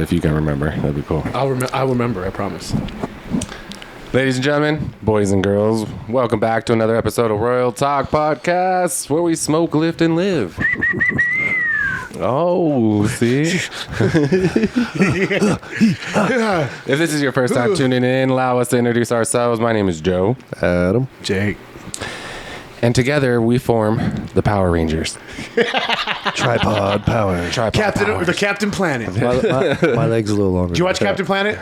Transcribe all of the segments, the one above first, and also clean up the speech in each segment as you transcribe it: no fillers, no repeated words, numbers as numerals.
if you can remember, that'd be cool. I'll remember, I promise. Ladies and gentlemen, boys and girls, welcome back to another episode of Roil Talk Podcast, where we smoke, lift, and live. Oh, see? If this is your first time tuning in, allow us to introduce ourselves. My name is Joe. Adam. Jake. And together we form the Power Rangers. Tripod power. The Captain Planet. My leg's a little longer. Did you watch Captain Planet?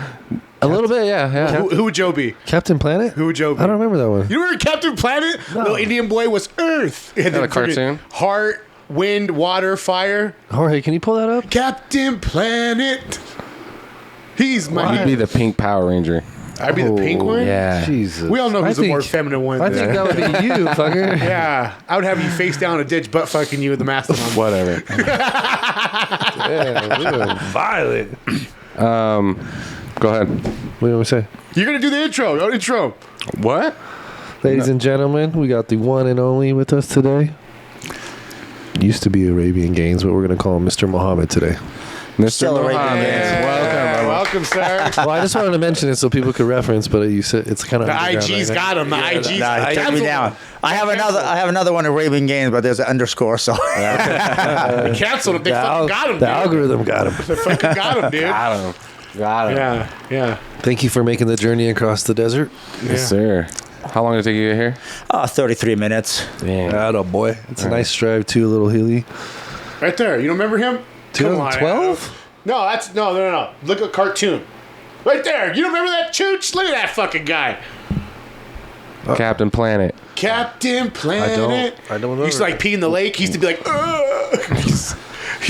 A little bit, yeah. Who would Joe be? Captain Planet? Who would Joe be? I don't remember that one. You remember Captain Planet? No. Little Indian boy was Earth. And a cartoon. Heart, wind, water, fire. Jorge, can you pull that up? Captain Planet. He's my... You'd be the pink Power Ranger. I'd be the pink one? Yeah. Jesus. We all know who's the more feminine one. I think that would be you, fucker. Yeah. I would have you face down a ditch butt fucking you with the mask on. Whatever. Yeah, we were violent. Go ahead. What do you want to say? You're going to do the intro. What? Ladies and gentlemen, we got the one and only with us today. Used to be Arabian Games, but we're going to call him Mr. Mohammed today. Mr. Mohammed. Welcome, sir. Well, I just wanted to mention it so people could reference, but you said it's kind of The IG's got him. The IG's take me down. I have another one of Arabian Games, but there's an underscore, so They canceled him. They fucking got him, The dude. algorithm got him. They fucking got him, dude. Got him. Yeah. Thank you for making the journey across the desert. Yes, sir. How long did it take you to get here? 33 minutes. Damn. Atta boy. It's a nice drive too, a little hilly. Right there. You don't remember him? 2012? No, that's no. Look at cartoon. Right there. You don't remember that chooch? Look at that fucking guy. Captain Planet. Captain Planet. I don't know. He used to like pee in the lake. He used to be like,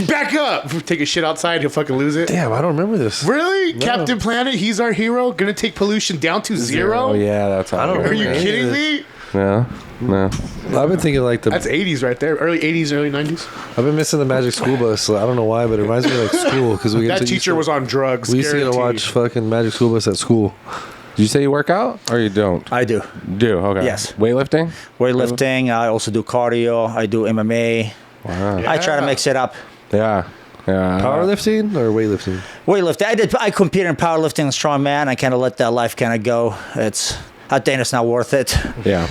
back up. Take a shit outside. He'll fucking lose it. Damn, I don't remember this. Really? No. Captain Planet? He's our hero? Gonna take pollution down to zero? Oh, yeah, that's how I don't Are you remember. kidding me? No. I've been thinking like That's 80s right there. Early 80s, early 90s. I've been missing the Magic School Bus. So I don't know why, but it reminds me of like school because we get That teacher was on drugs. We used to get to guaranteed. watch fucking Magic School Bus at school. Did you say you work out or you don't? I do. Okay. Yes. Weightlifting? Weightlifting. I also do cardio. I do MMA. Wow. I try to mix it up. Yeah. Powerlifting or weightlifting? Weightlifting. I compete in powerlifting and strongman. I kind of let that life kind of go. I think it's not worth it. Yeah.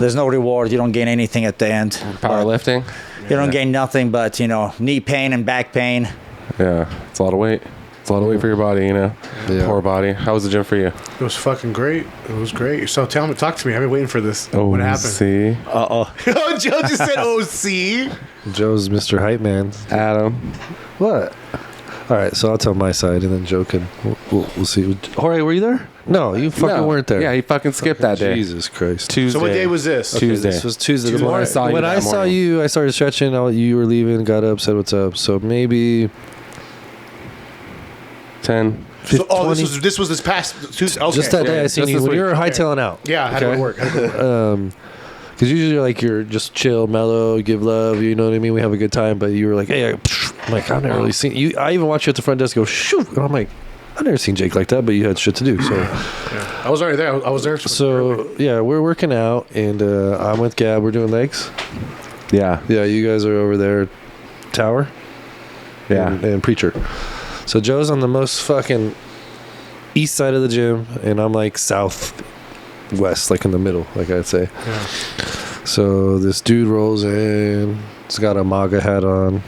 There's no reward. You don't gain anything at the end. Powerlifting? You don't gain nothing but, knee pain and back pain. Yeah. It's a lot of weight. It's a lot of weight for your body, Yeah. Poor body. How was the gym for you? It was fucking great. It was great. So talk to me. I've been waiting for this. What happened? See? Uh-oh. Oh, Joe just said OC. Joe's Mr. Hype Man. Adam. What? All right, so I'll tell my side and then Joe can. We'll see. Jorge, were you there? No, you fucking weren't there. Yeah, he fucking skipped that day. Jesus Christ. Tuesday. So what day was this? Tuesday. This was Tuesday. Tuesday. When I saw you, I started stretching. You were leaving, got up, said what's up. So maybe 10. So, this was this past Tuesday. Okay. just that day I seen just you this when week. you were hightailing out. Yeah, how did it work? Because usually you're just chill, mellow, give love. You know what I mean? We have a good time. But you were like, hey, I'm like, I've never really seen you. I even watched you at the front desk go, shoot. And I'm like, I've never seen Jake like that, but you had shit to do. So I was already there. I was there. So yeah, we're working out, and I'm with Gab. We're doing legs. Yeah. Yeah, you guys are over there, Tower. Yeah. And Preacher. So Joe's on the most fucking east side of the gym, and I'm like southwest, like in the middle, like I'd say. Yeah. So this dude rolls in. He's got a MAGA hat on.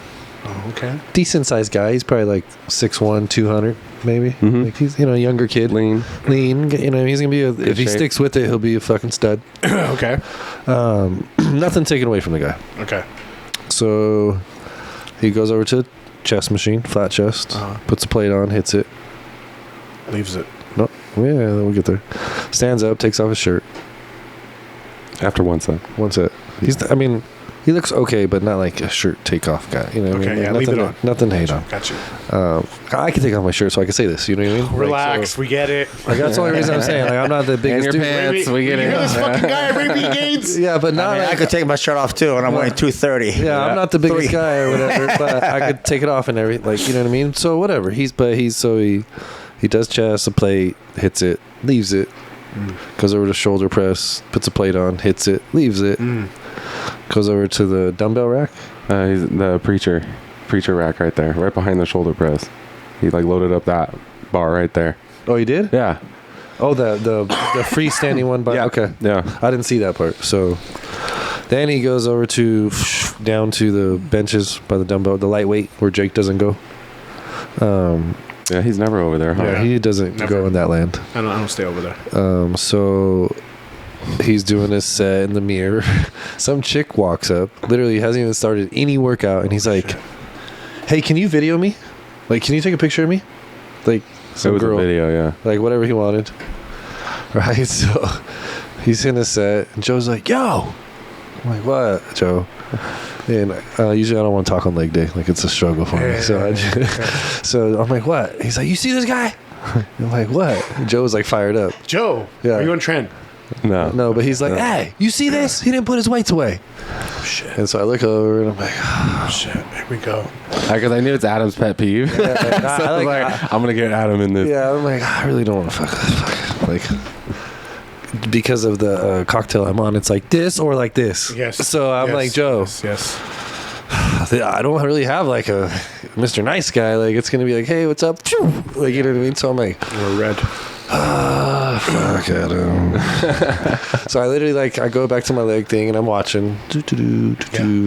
Oh, okay. Decent sized guy. He's probably like 6'1", 200 maybe. Mm-hmm. Like he's a younger kid. Lean. He's gonna be if he shape. sticks with it, he'll be a fucking stud. Okay. Nothing taken away from the guy. Okay. So he goes over to chest machine, flat chest, puts a plate on, hits it. Leaves it. No, yeah, we'll get there. Stands up, takes off his shirt. After one set. One set. He looks okay, but not like a shirt takeoff guy. You know what I mean? Okay, Like leave it on. Nothing to hate on. Got you. I can take off my shirt so I can say this. You know what I mean? Relax. Like, so, we get it. like, that's the only reason I'm saying. Like, I'm not the And biggest your dude. pants. We get You it. hear this fucking guy at Arabian Games? Yeah, but not I like, could take my shirt off too, and I'm wearing 230. yeah, I'm not the biggest 3. guy or whatever, but I could take it off and everything. Like, you know what I mean? So whatever. He does chest, a plate, hits it, leaves it, goes over to shoulder press, puts a plate on, hits it, leaves it, goes over to the dumbbell rack. He's the preacher rack right there, right behind the shoulder press. He like loaded up that bar right there. Oh, he did? Yeah. Oh, the freestanding one. Yeah. Okay. Yeah. I didn't see that part. So then he goes over down to the benches by the dumbbell, the lightweight where Jake doesn't go. Yeah, he's never over there, huh? Yeah, he doesn't Never. go in that land. I don't stay over there. So he's doing his set in the mirror. Some chick walks up, literally hasn't even started any workout, and he's like, "Hey, can you video me? Like, can you take a picture of me?" Like, It some was girl, a video, yeah. like whatever he wanted. Right? So he's in his set, and Joe's like, "Yo," I'm like, "What, Joe?" And usually I don't want to talk on leg day, like it's a struggle for me. So I'm like, "What?" He's like, "You see this guy?" I'm like, "What?" And Joe was like fired up. Joe, Yeah. are you on trend? No, but he's like, "Hey, you see this? He didn't put his weights away." Oh, shit. And so I look over and I'm like, Oh, shit. Here we go. Because I knew it's Adam's pet peeve. So I I was like- like, I'm going to get Adam in this. yeah, I'm like, I really don't want to fuck this. Like, because of the cocktail I'm on, it's like this or like this. Yes. So I'm Yes. like, Joe, Yes. I don't really have like a Mr. Nice Guy. Like, it's going to be like, hey, what's up? Like, you know what I mean? So I'm like, We're red. fuck Adam. So I literally I go back to my leg thing and I'm watching, and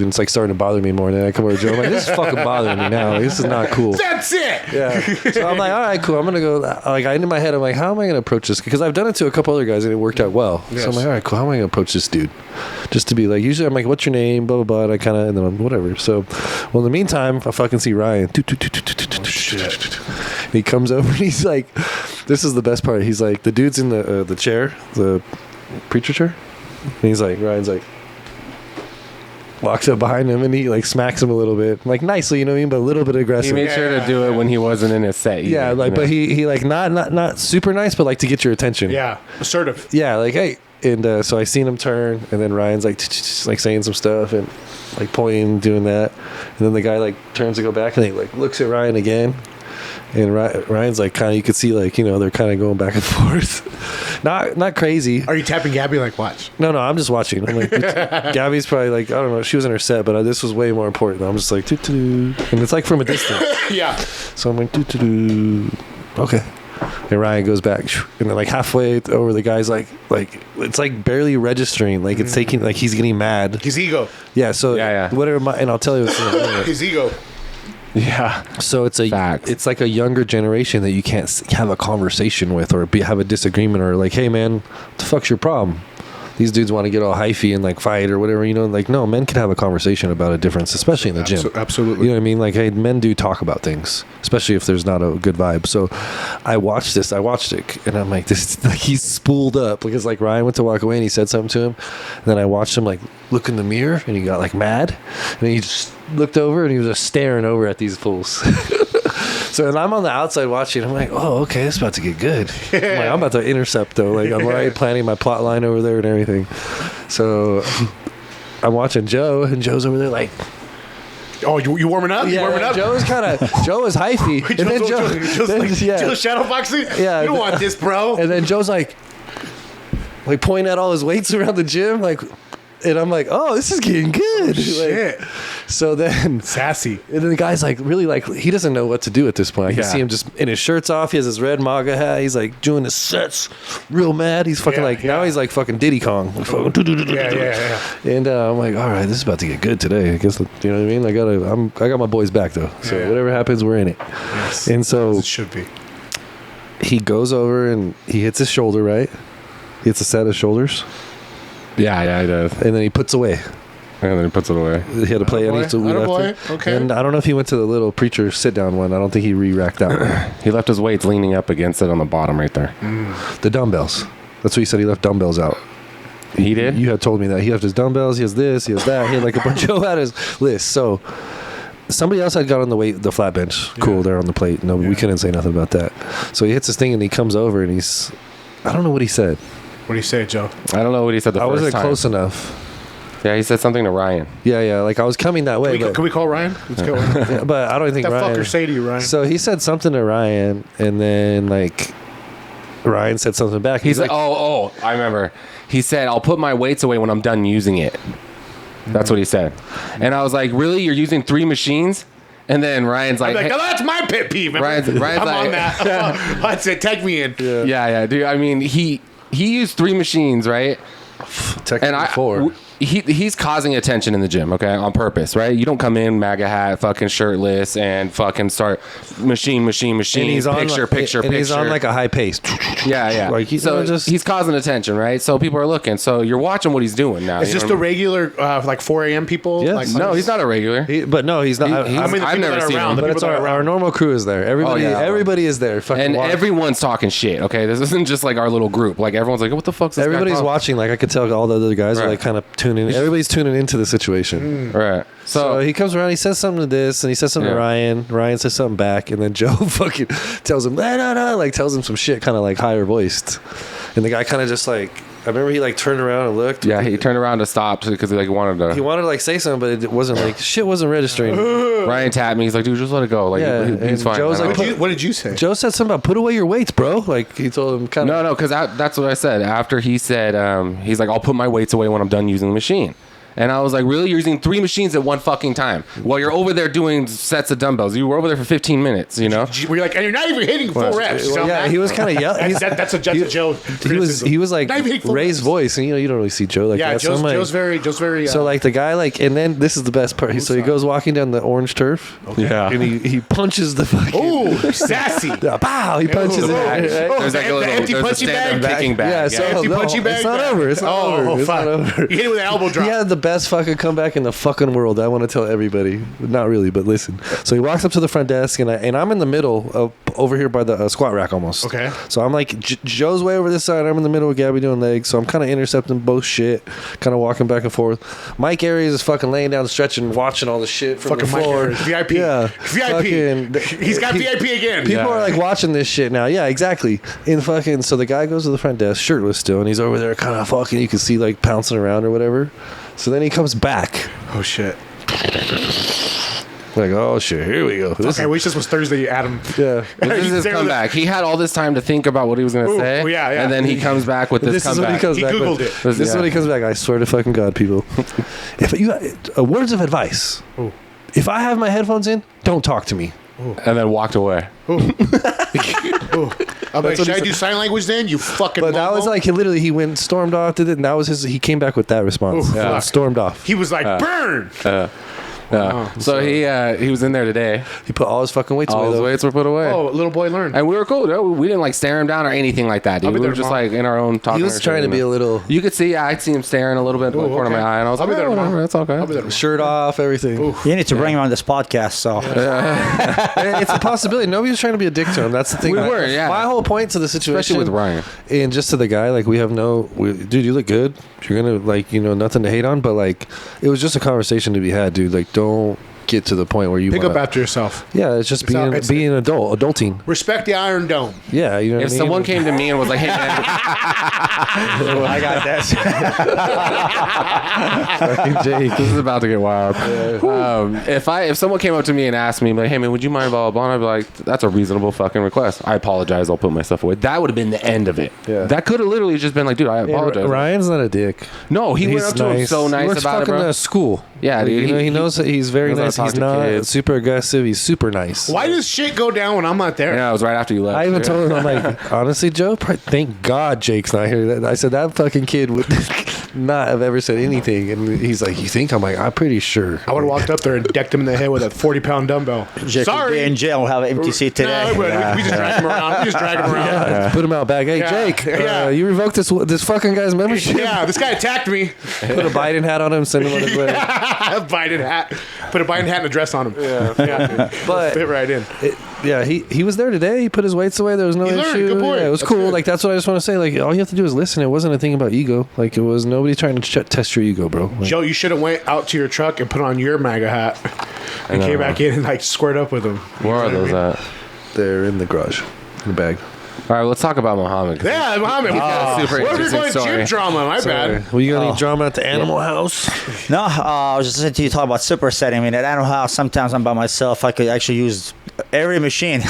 it's like starting to bother me more. And then I come over to Joe. I'm like, this is fucking bothering me now. Like, this is not cool. That's it. Yeah. So I'm like, all right, cool. I'm gonna go. Like, in my head, I'm like, how am I gonna approach this? Because I've done it to a couple other guys and it worked out well. Yes. So I'm like, all right, cool. How am I gonna approach this dude? Just to be like, usually I'm like, what's your name? Blah blah blah. And I kind of, and then I'm whatever. So, well, in the meantime, I fucking see Ryan. Shit. And he comes over and he's like, this is the best part. He's like, the dude's in the chair, the preacher chair. And he's like, Ryan's like, walks up behind him and he like smacks him a little bit, like nicely, you know what I mean, but a little bit aggressive. He made sure to do it when he wasn't in his set. Either, Yeah, like, you know? but he like not super nice, but like to get your attention. Yeah. Assertive. Yeah, like, hey. And so I seen him turn, and then Ryan's like saying some stuff and like pointing, doing that, and then the guy like turns to go back and he like looks at Ryan again, and Ryan's like kind of, you could see like, you know, they're kind of going back and forth, not crazy. Are you tapping Gabby like watch? No, I'm just watching. I'm like, Gabby's probably like, I don't know, she was in her set, but this was way more important. I'm just like, doo-doo-doo. And it's like from a distance. Yeah. So I'm like, doo-doo-doo. Okay. And Ryan goes back, and then like halfway over, the guy's like it's like barely registering, like it's taking, like he's getting mad. His ego. Yeah. So Yeah. whatever. And I'll tell you what's in a minute. His ego. Yeah. So it's Facts. it's like a younger generation that you can't have a conversation with or have a disagreement, or like, hey man, what the fuck's your problem? These dudes want to get all hyphy and like fight or whatever, you know. Like, no, men can have a conversation about a difference, especially in the gym. Absolutely. You know what I mean? Like, hey, men do talk about things, especially if there's not a good vibe. So I watched it, and I'm like, this, like, he's spooled up because like Ryan went to walk away and he said something to him, and then I watched him like look in the mirror and he got like mad, and he just looked over and he was just staring over at these fools. So, and I'm on the outside watching. I'm like, oh, okay, it's about to get good. I'm like, I'm about to intercept though. Like, I'm already planning my plot line over there and everything. So I'm watching Joe, and Joe's over there like, Oh, you warming up? You warming up? Joe was hyphy. And then Joe's shadow boxing? Yeah. You don't want this, bro. And then Joe's like pointing at all his weights around the gym, like, and I'm like, oh, this is getting good. Shit. So then, Sassy. and then the guy's like, really, like, he doesn't know what to do at this point. I can Yeah. see him just in his shirt's off. He has his red MAGA hat. He's like doing his sets, real mad. He's fucking now he's like fucking Diddy Kong. Yeah. And I'm like, all right, this is about to get good today. I guess, you know what I mean. I got my boys back though. So Yeah. whatever happens, we're in it. Yes. And so It should be. he goes over and he hits his shoulder, right? He hits a set of shoulders, Yeah, he does. and then he puts away. And then he puts it away. He had to play any, so we left Attaboy. it. Okay. And I don't know if he went to the little preacher sit down one. I don't think he re-racked that one. He left his weights leaning up against it on the bottom right there. The dumbbells. That's what he said. He left dumbbells out. He did? You had told me that. He left his dumbbells. He has this. He has that. He had like a bunch of at his list. So somebody else had got on the flat bench. Cool. They're on the plate. No, we couldn't say nothing about that. So he hits his thing and he comes over and he's, I don't know what he said. What do you say, Joe? I don't know what he said the I first wasn't time. close enough. Yeah, he said something to Ryan. Yeah. Like I was coming that way. Can we call Ryan? Let's go. What Yeah, but I don't think the Ryan. fucker say to you, Ryan? So he said something to Ryan, and then like Ryan said something back. He's like, oh, I remember. He said, I'll put my weights away when I'm done using it. That's what he said. And I was like, really? You're using 3 machines? And then Ryan's I'm like, like, oh, that's my pet peeve. Ryan's I'm like, on that. That's it. Tag me in. yeah, dude. I mean, he used 3 machines, right? Technically 4. He's causing attention in the gym, okay, on purpose, right? You don't come in MAGA hat, fucking shirtless, and fucking start machine, And he's on picture. He's on like a high pace. Yeah. Like he's he's causing attention, right? So people are looking. So you're watching what he's doing now. It's you know just what the I mean? regular, like 4 a.m. people. Yes. Like, No, he's not a regular. But no, he's not. He's- I mean, the I've people never that are seen around, him. the but people it's that are around. our normal crew is there. Everybody, yeah. everybody is there. Fucking And watch. everyone's talking shit, okay? This isn't just like our little group. Like, everyone's like, what the fuck's this guy Everybody's talking? watching. Like I could tell all the other guys are Right. like kind of tuning. Everybody's tuning into the situation. Right. So So, he comes around, he says something to this, and he says something to Yeah. Ryan. Ryan says something back, and then Joe fucking tells him, no, like tells him some shit, kind of like higher voiced. And the guy kind of just like, I remember he like turned around and looked. yeah, he turned around to stop because he like wanted He to. wanted to like say something, but it wasn't like shit wasn't registering. Ryan tapped me. He's like, dude, just let it go. Like, Yeah, he's and fine. Joe's I like, don't know. What did you say? Joe said something about put away your weights, bro. Like he told him kind of. No, because that's what I said. After he said, he's like, I'll put my weights away when I'm done using the machine. And I was like, really? You're using 3 machines at one fucking time while you're over there doing sets of dumbbells. You were over there for 15 minutes, you know? Were you like, and you're not even hitting full reps. Well, yeah, he was kind of yelling. That's a Joe. He was like Not even hitting full raised reps. voice, and you don't really see Joe like Yeah, that. So I'm like- Joe's very. So like the guy like, and then this is the best part. So he goes walking down the orange turf, Yeah. and he punches the fucking. Ooh, sassy. Pow! He punches Ooh. it. Oh, Right? There's like the a little empty there's a punching stand-up bag? kicking bag. Yeah, so Empty no, punching bag? it's not over. It's not over. It's fuck. not over. You hit it with an elbow drop. He had the best fucking comeback in the fucking world. I want to tell everybody. Not really, but listen. So he walks up to the front desk, and I'm in the middle of over here by the squat rack almost. Okay. So I'm like Joe's way over this side. I'm in the middle with Gabby doing legs. So I'm kind of intercepting both shit, kind of walking back and forth. Mike Aries is fucking laying down stretching, watching all the shit from Fucking the Mike floor. Aries, VIP. Yeah. VIP. He's got VIP again. People are like watching this shit now. Yeah, exactly. In fucking, so the guy goes to the front desk, shirtless still, and he's over there kind of fucking. You can see like pouncing around or whatever. So then he comes back. Oh shit. Like, oh shit, here we go. Okay, I wish this was Thursday, Adam. Yeah. This is his comeback. He had all this time to think about what he was going to say. yeah. And then he comes back with this This is what he comeback. comes He back Googled with. it. This is what he comes back. I swear to fucking God, people. If you words of advice. Ooh. If I have my headphones in, don't talk to me. And then walked away. I'm like, should he I do sign language then? You fucking. But that was Mongo? like he went stormed off, did it, and that was his. He came back with that response. Ooh, Yeah. fuck. Stormed off. He was like, burn. So he was in there today. He put all his fucking weights All away. his Though. weights were put away. Oh, little boy learned. And we were cool. Dude. We didn't like stare him down or anything like that, dude. I'll be We there were just tomorrow. like in our own talking. He was trying to be a little You could see, I'd see him staring a little bit in the corner of my eye, and I was I'll like, be there whatever, tomorrow. that's okay. I'll be there tomorrow. shirt off, everything. You need to bring him on this podcast. So It's a possibility. Nobody was trying to be a dick to him. That's the thing. We weren't, yeah. My whole point to the situation, Especially with Ryan. and just to the guy, like dude, you look good. You're gonna nothing to hate on, but like it was just a conversation to be had, dude. Like don't get to the point where you Pick wanna, up after yourself. Yeah, it's just It's being an adulting. Respect the Iron Dome. Yeah, you know what If I mean? someone came to me and was like, hey, man, I got this. Fucking Jake. this is about to get wild. If someone came up to me and asked me, like, hey, man, would you mind blah, blah, blah, I'd be like, that's a reasonable fucking request. I apologize. I'll put my stuff away. That would have been the end of it. Yeah. That could have literally just been like, dude, I apologize. Ryan's not a dick. No, he went up to him so He nice works about it, fucking bro. school. Yeah, dude, He knows that he's very knows how nice. to He's talk to not kids. super aggressive. He's super nice. Why does shit go down when I'm not there? Yeah, it was right after you left. I even told him, I'm like, honestly, Joe, thank God Jake's not here. I said, that fucking kid would not have ever said anything. And he's like, you think? I'm like, I'm pretty sure. I would have walked up there and decked him in the head with a 40-pound dumbbell. Jake will Sorry. be in jail. We'll have an empty seat today. No, we just drag him around. We just drag him around. Put him out back. Hey, Yeah. Jake, Yeah. you revoked this fucking guy's membership. Yeah, this guy attacked me. Put a Biden hat on him, send him on his way. Biden hat. Put a Biden hat and a dress on him. Yeah. But Fit right in. he was there today. He put his weights away. There was no He learned. issue. Good point. Yeah, it was That's cool. good. Like that's what I just want to say. Like all you have to do is listen. It wasn't a thing about ego. Like it was nobody trying to test your ego, bro. Like, Joe, you should have went out to your truck and put on your MAGA hat and came back in and like squared up with him. Where are those at? they're in the garage, in the bag. All right, let's talk about Mohammed. Yeah, Mohammed. super What are we interesting going story. gym drama? My bad. Well, you got any drama at the Animal House? No, I was just listening to you talk about supersetting. I mean, at Animal House, sometimes I'm by myself. I could actually use Every machine.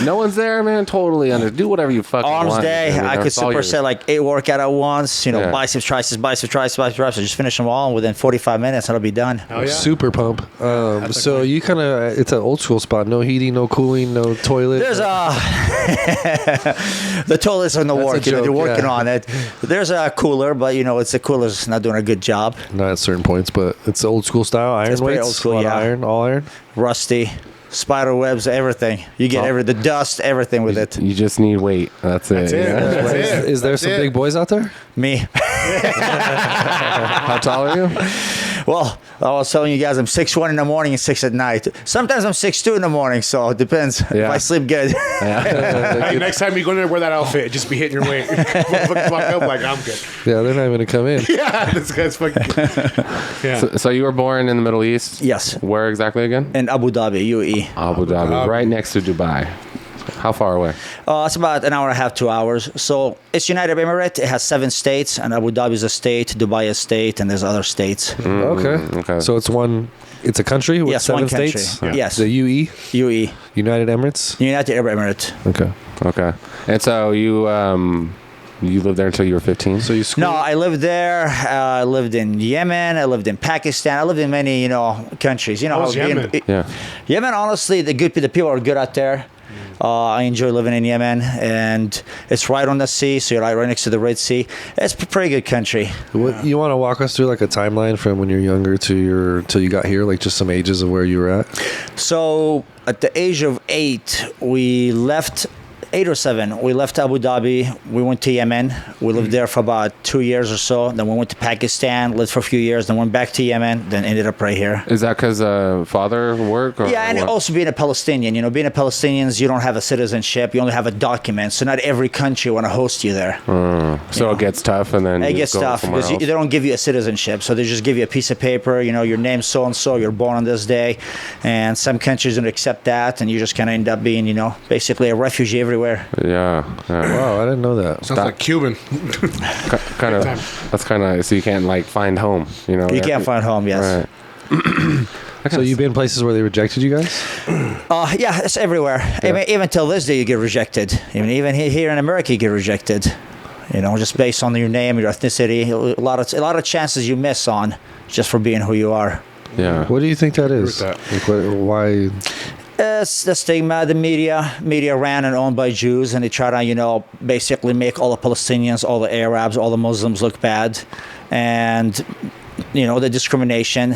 No one's there, man. Totally do whatever you fucking Arms want. day, mean, I could that's all yours. superset like 8 workout at once. You know, Yeah. biceps, triceps, biceps, triceps, biceps, triceps. I just finish them all, and within 45 minutes, I'll be done. Oh, yeah. Super pump. So you kind of, it's an old school spot. No heating, no cooling, no toilet. There's the toilets in the That's a work. You know, they're joke, working yeah. on it. There's a cooler, but you know, it's the cooler's not doing a good job. Not at certain points, but it's old school style. Iron It's pretty weights, old school, a lot yeah. of iron, all iron. Rusty, spider webs, everything. You get the dust, everything with it. You just need weight. That's it. That's it. yeah. That's it. Is there That's some it. big boys out there? Me. How tall are you? Well, I was telling you guys, I'm 6'1" in the morning and 6 at night. Sometimes I'm 6'2" in the morning, so it depends if Yeah. I sleep good. Hey, next time you go in there, wear that outfit. Just be hitting your weight. Fuck up like I'm good. Yeah, they're not even gonna come in. Yeah, this guy's fucking. Yeah. So you were born in the Middle East? Yes. Where exactly again? In Abu Dhabi, UAE. Abu Dhabi, right next to Dubai. How far away? It's about an hour and a half, 2 hours. So it's United Arab Emirates. It has 7 states, and Abu Dhabi is a state, Dubai is a state, and there's other states. Okay. okay. So it's a country with Yes, 7 one country. states. Yeah. Yes. The UE, UAE, United Emirates. United Arab Emirates. Okay. Okay. And so you lived there until you were 15? So you No, I lived there. I lived in Yemen. I lived in Pakistan. I lived in many, countries. You know, How was Yemen? Yeah. Yemen, honestly, the people are good out there. I enjoy living in Yemen, and it's right on the sea, so you're right next to the Red Sea. It's a pretty good country. What, you want to walk us through like a timeline from when you're younger till you got here, like just some ages of where you were at? So at the age of 8, we left. 8 or 7, we left Abu Dhabi. We went to Yemen. We lived there for about 2 years or so. Then we went to Pakistan, lived for a few years. Then went back to Yemen. Then ended up right here. Is that because father work? Or Yeah, and what? also being a Palestinian. Being a Palestinian, you don't have a citizenship. You only have a document. So not every country want to host you there. So it gets tough, and then It you gets go tough somewhere because else? they don't give you a citizenship. So they just give you a piece of paper. Your name's so and so. You're born on this day, and some countries don't accept that, and you just kind of end up being, basically a refugee everywhere. Yeah. Wow, I didn't know that. Sounds like Cuban. Kind of. That's kind of. So you can't like find home. You can't find home. Yes. Right. So you've been places where they rejected you guys? Yeah, it's everywhere. Even till this day, you get rejected. Even here in America, you get rejected. Just based on your name, your ethnicity, a lot of chances you miss on just for being who you are. Yeah. What do you think that is? that. Like, why? It's the stigma. The media ran and owned by Jews, and they try to, basically make all the Palestinians, all the Arabs, all the Muslims look bad, and the discrimination.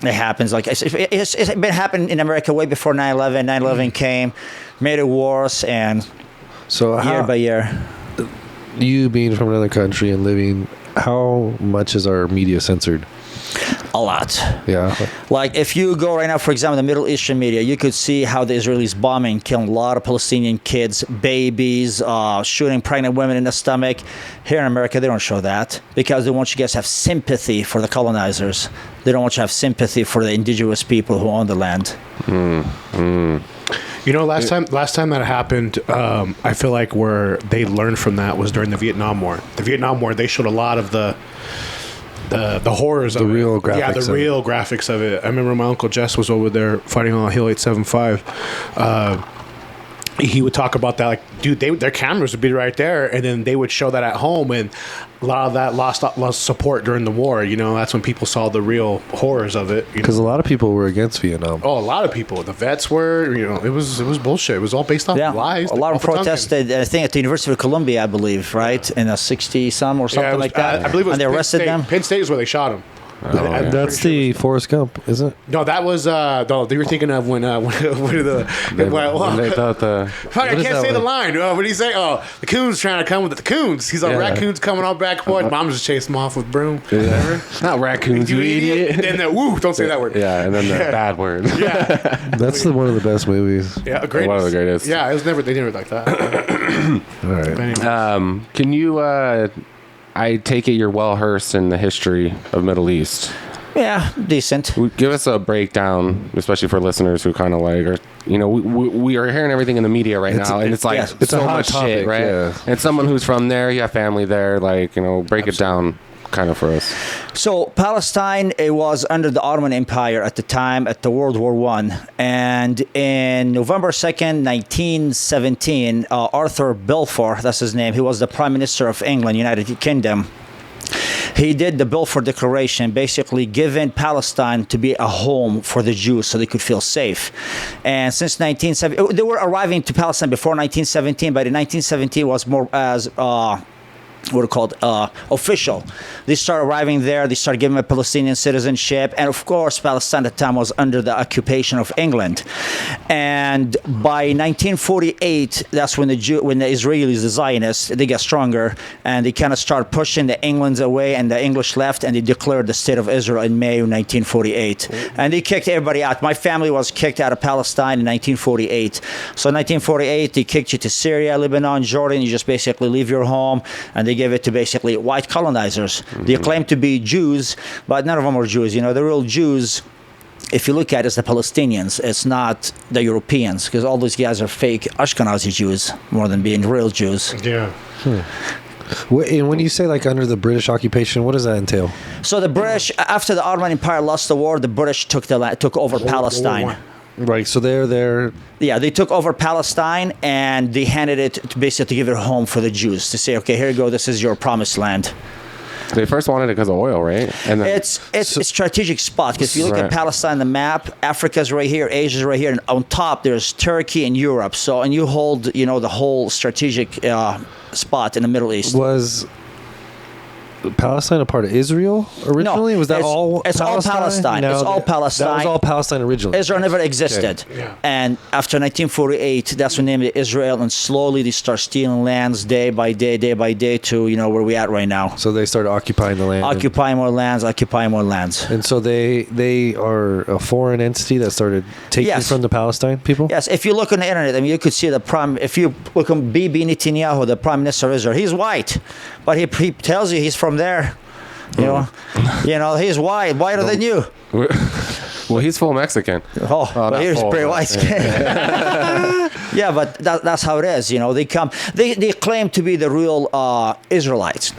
It happens it's been happening in America way before 9/11. 9/11 came, made it worse, and So year by year. you being from another country and living, how much is our media censored? A lot. Yeah. Like if you go right now, for example, the Middle Eastern media, you could see how the Israelis bombing, killing a lot of Palestinian kids, babies, shooting pregnant women in the stomach. Here in America, they don't show that because they want you guys to have sympathy for the colonizers. They don't want you to have sympathy for the indigenous people who own the land. Last time that happened, I feel like where they learned from that was during the Vietnam War. The Vietnam War, they showed a lot of the horrors of real it. graphics Yeah, of the real graphics of it. I remember my Uncle Jess was over there fighting on Hill 875. He would talk about that, like, dude, their cameras would be right there, and then they would show that at home, and a lot of that lost support during the war. That's when people saw the real horrors of it. Because a lot of people were against Vietnam. Oh, a lot of people. The vets were, it was bullshit. It was all based off lies. A lot of Uncle Duncan. protested, I think, at the University of Columbia, I believe, right? In a 60-some or something Yeah, it was, like that. I believe it was and they arrested Penn State. them. Penn State is where they shot him. I'm That's pretty the Forrest Gump, isn't it? No, that was no. You were thinking of when When they thought the. Fuck, I What is can't that say the one? line. What did he say? Oh, the coon's trying to come with the coons. He's like, Yeah. raccoons coming on back porch. Mom just chased him off with broom. Not raccoons, you idiot. And then the woo, don't say that word. Yeah, and then the bad word. Yeah, That's one of the best movies. yeah, great. One of the greatest. Yeah, it was never. They never like that. All right. Anyway. Can you? I take it you're well versed in the history of Middle East. Yeah, decent. Give us a breakdown, especially for listeners who kind of like are, we are hearing everything in the media right now, and it's like it's a so hot much topic, shit, right? yeah. And someone who's from there, you have family there, like break it down. kind of for us. So Palestine, it was under the Ottoman Empire at the time, at the World War One, and in November 2nd, 1917, Arthur Balfour, that's his name, he was the Prime Minister of England, United Kingdom. He did the Balfour Declaration, basically giving Palestine to be a home for the Jews so they could feel safe. And since 1970, they were arriving to Palestine before 1917, but in 1917 was more as what are called official. They started arriving there. They started giving them a Palestinian citizenship, and of course, Palestine at the time was under the occupation of England. And by 1948, that's when the Israelis, the Zionists, they get stronger, and they kind of start pushing the Englands away, and the English left, and they declared the state of Israel in May of 1948. And they kicked everybody out. My family was kicked out of Palestine in 1948. So in 1948, they kicked you to Syria, Lebanon, Jordan. You just basically leave your home, and they gave it to basically white colonizers. They claim to be Jews, but none of them are Jews. You know, the real Jews, if you look at it, it's the Palestinians. It's not the Europeans, because all these guys are fake Ashkenazi Jews more than being real Jews. Yeah. And when you say like under the British occupation, what does that entail? So the British, after the Ottoman Empire lost the war, the British took over Palestine. Right, so they're there. Yeah, they took over Palestine, and they handed it to basically to give it a home for the Jews, to say, okay, here you go, this is your promised land. They first wanted it because of oil, right? And then, It's a strategic spot, because if you look at Palestine, the map, Africa's right here, Asia's right here, and on top there's Turkey and Europe. So, and you hold, you know, the whole strategic spot in the Middle East. Was Palestine a part of Israel originally? No, Was that all it's all Palestine. No, it's all Palestine. That was all Palestine originally. Israel never existed. Okay. Yeah. And after 1948, that's when they named it Israel, and slowly they start stealing lands day by day to, you know, where we at right now. So they started occupying the land. Occupying more lands. And so they are a foreign entity that started taking Yes. from the Palestine people? Yes, if you look on the internet, I mean, you could see if you look on Bibi Netanyahu, the Prime Minister of Israel, he's white, but he tells you he's from there. You know, he's whiter than you. well, he's full Mexican. But he's full, pretty but- white skin. Yeah, but that's how it is. You know, they claim to be the real Israelites,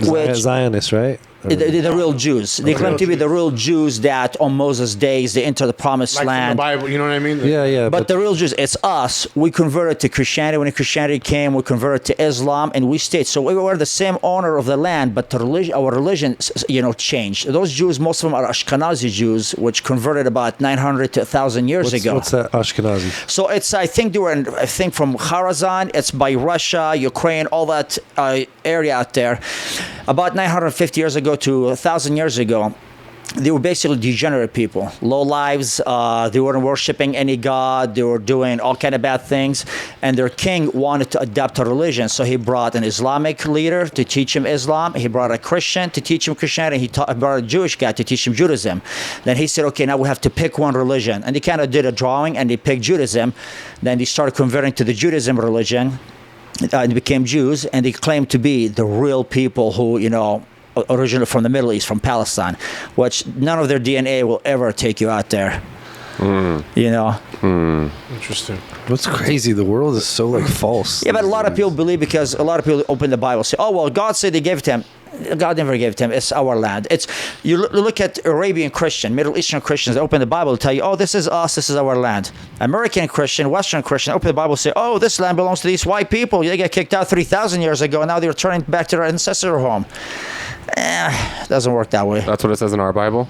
which Zionists, right? the real Jews. They claim to be the real Jews that on Moses' days they enter the promised Like from the land. Bible, you know what I mean? Yeah. But the real Jews, it's us. We converted to Christianity. When Christianity came, we converted to Islam, and we stayed. So we were the same owner of the land, but our religion, you know, changed. Those Jews, most of them are Ashkenazi Jews, which converted about 900 to 1,000 years ago. What's that Ashkenazi? So it's, I think they were, from Khorasan. It's by Russia, Ukraine, all that area out there. About 950 years ago to 1,000 years ago, they were basically degenerate people, low lives. They weren't worshiping any god. They were doing all kind of bad things, and their king wanted to adopt a religion. So he brought an Islamic leader to teach him Islam. He brought a Christian to teach him Christianity. He brought a Jewish guy to teach him Judaism. Then he said, okay, now we have to pick one religion, and they kind of did a drawing, and they picked Judaism. Then they started converting to the Judaism religion. They became Jews, and they claimed to be the real people who, you know, originally from the Middle East, from Palestine, which none of their DNA will ever take you out there. You know? Interesting. What's crazy? The world is so like false. Yeah, but a lot of people believe, because a lot of people open the Bible, say, oh, well, God said they gave it to him. God never gave it to him. It's our land. You look at Arabian Christian, Middle Eastern Christians, they open the Bible, tell you, oh, this is us, this is our land. American Christian, Western Christian, open the Bible, say, oh, this land belongs to these white people. They got kicked out 3,000 years ago, and now they're returning back to their ancestral home. Doesn't work that way. That's what it says in our Bible.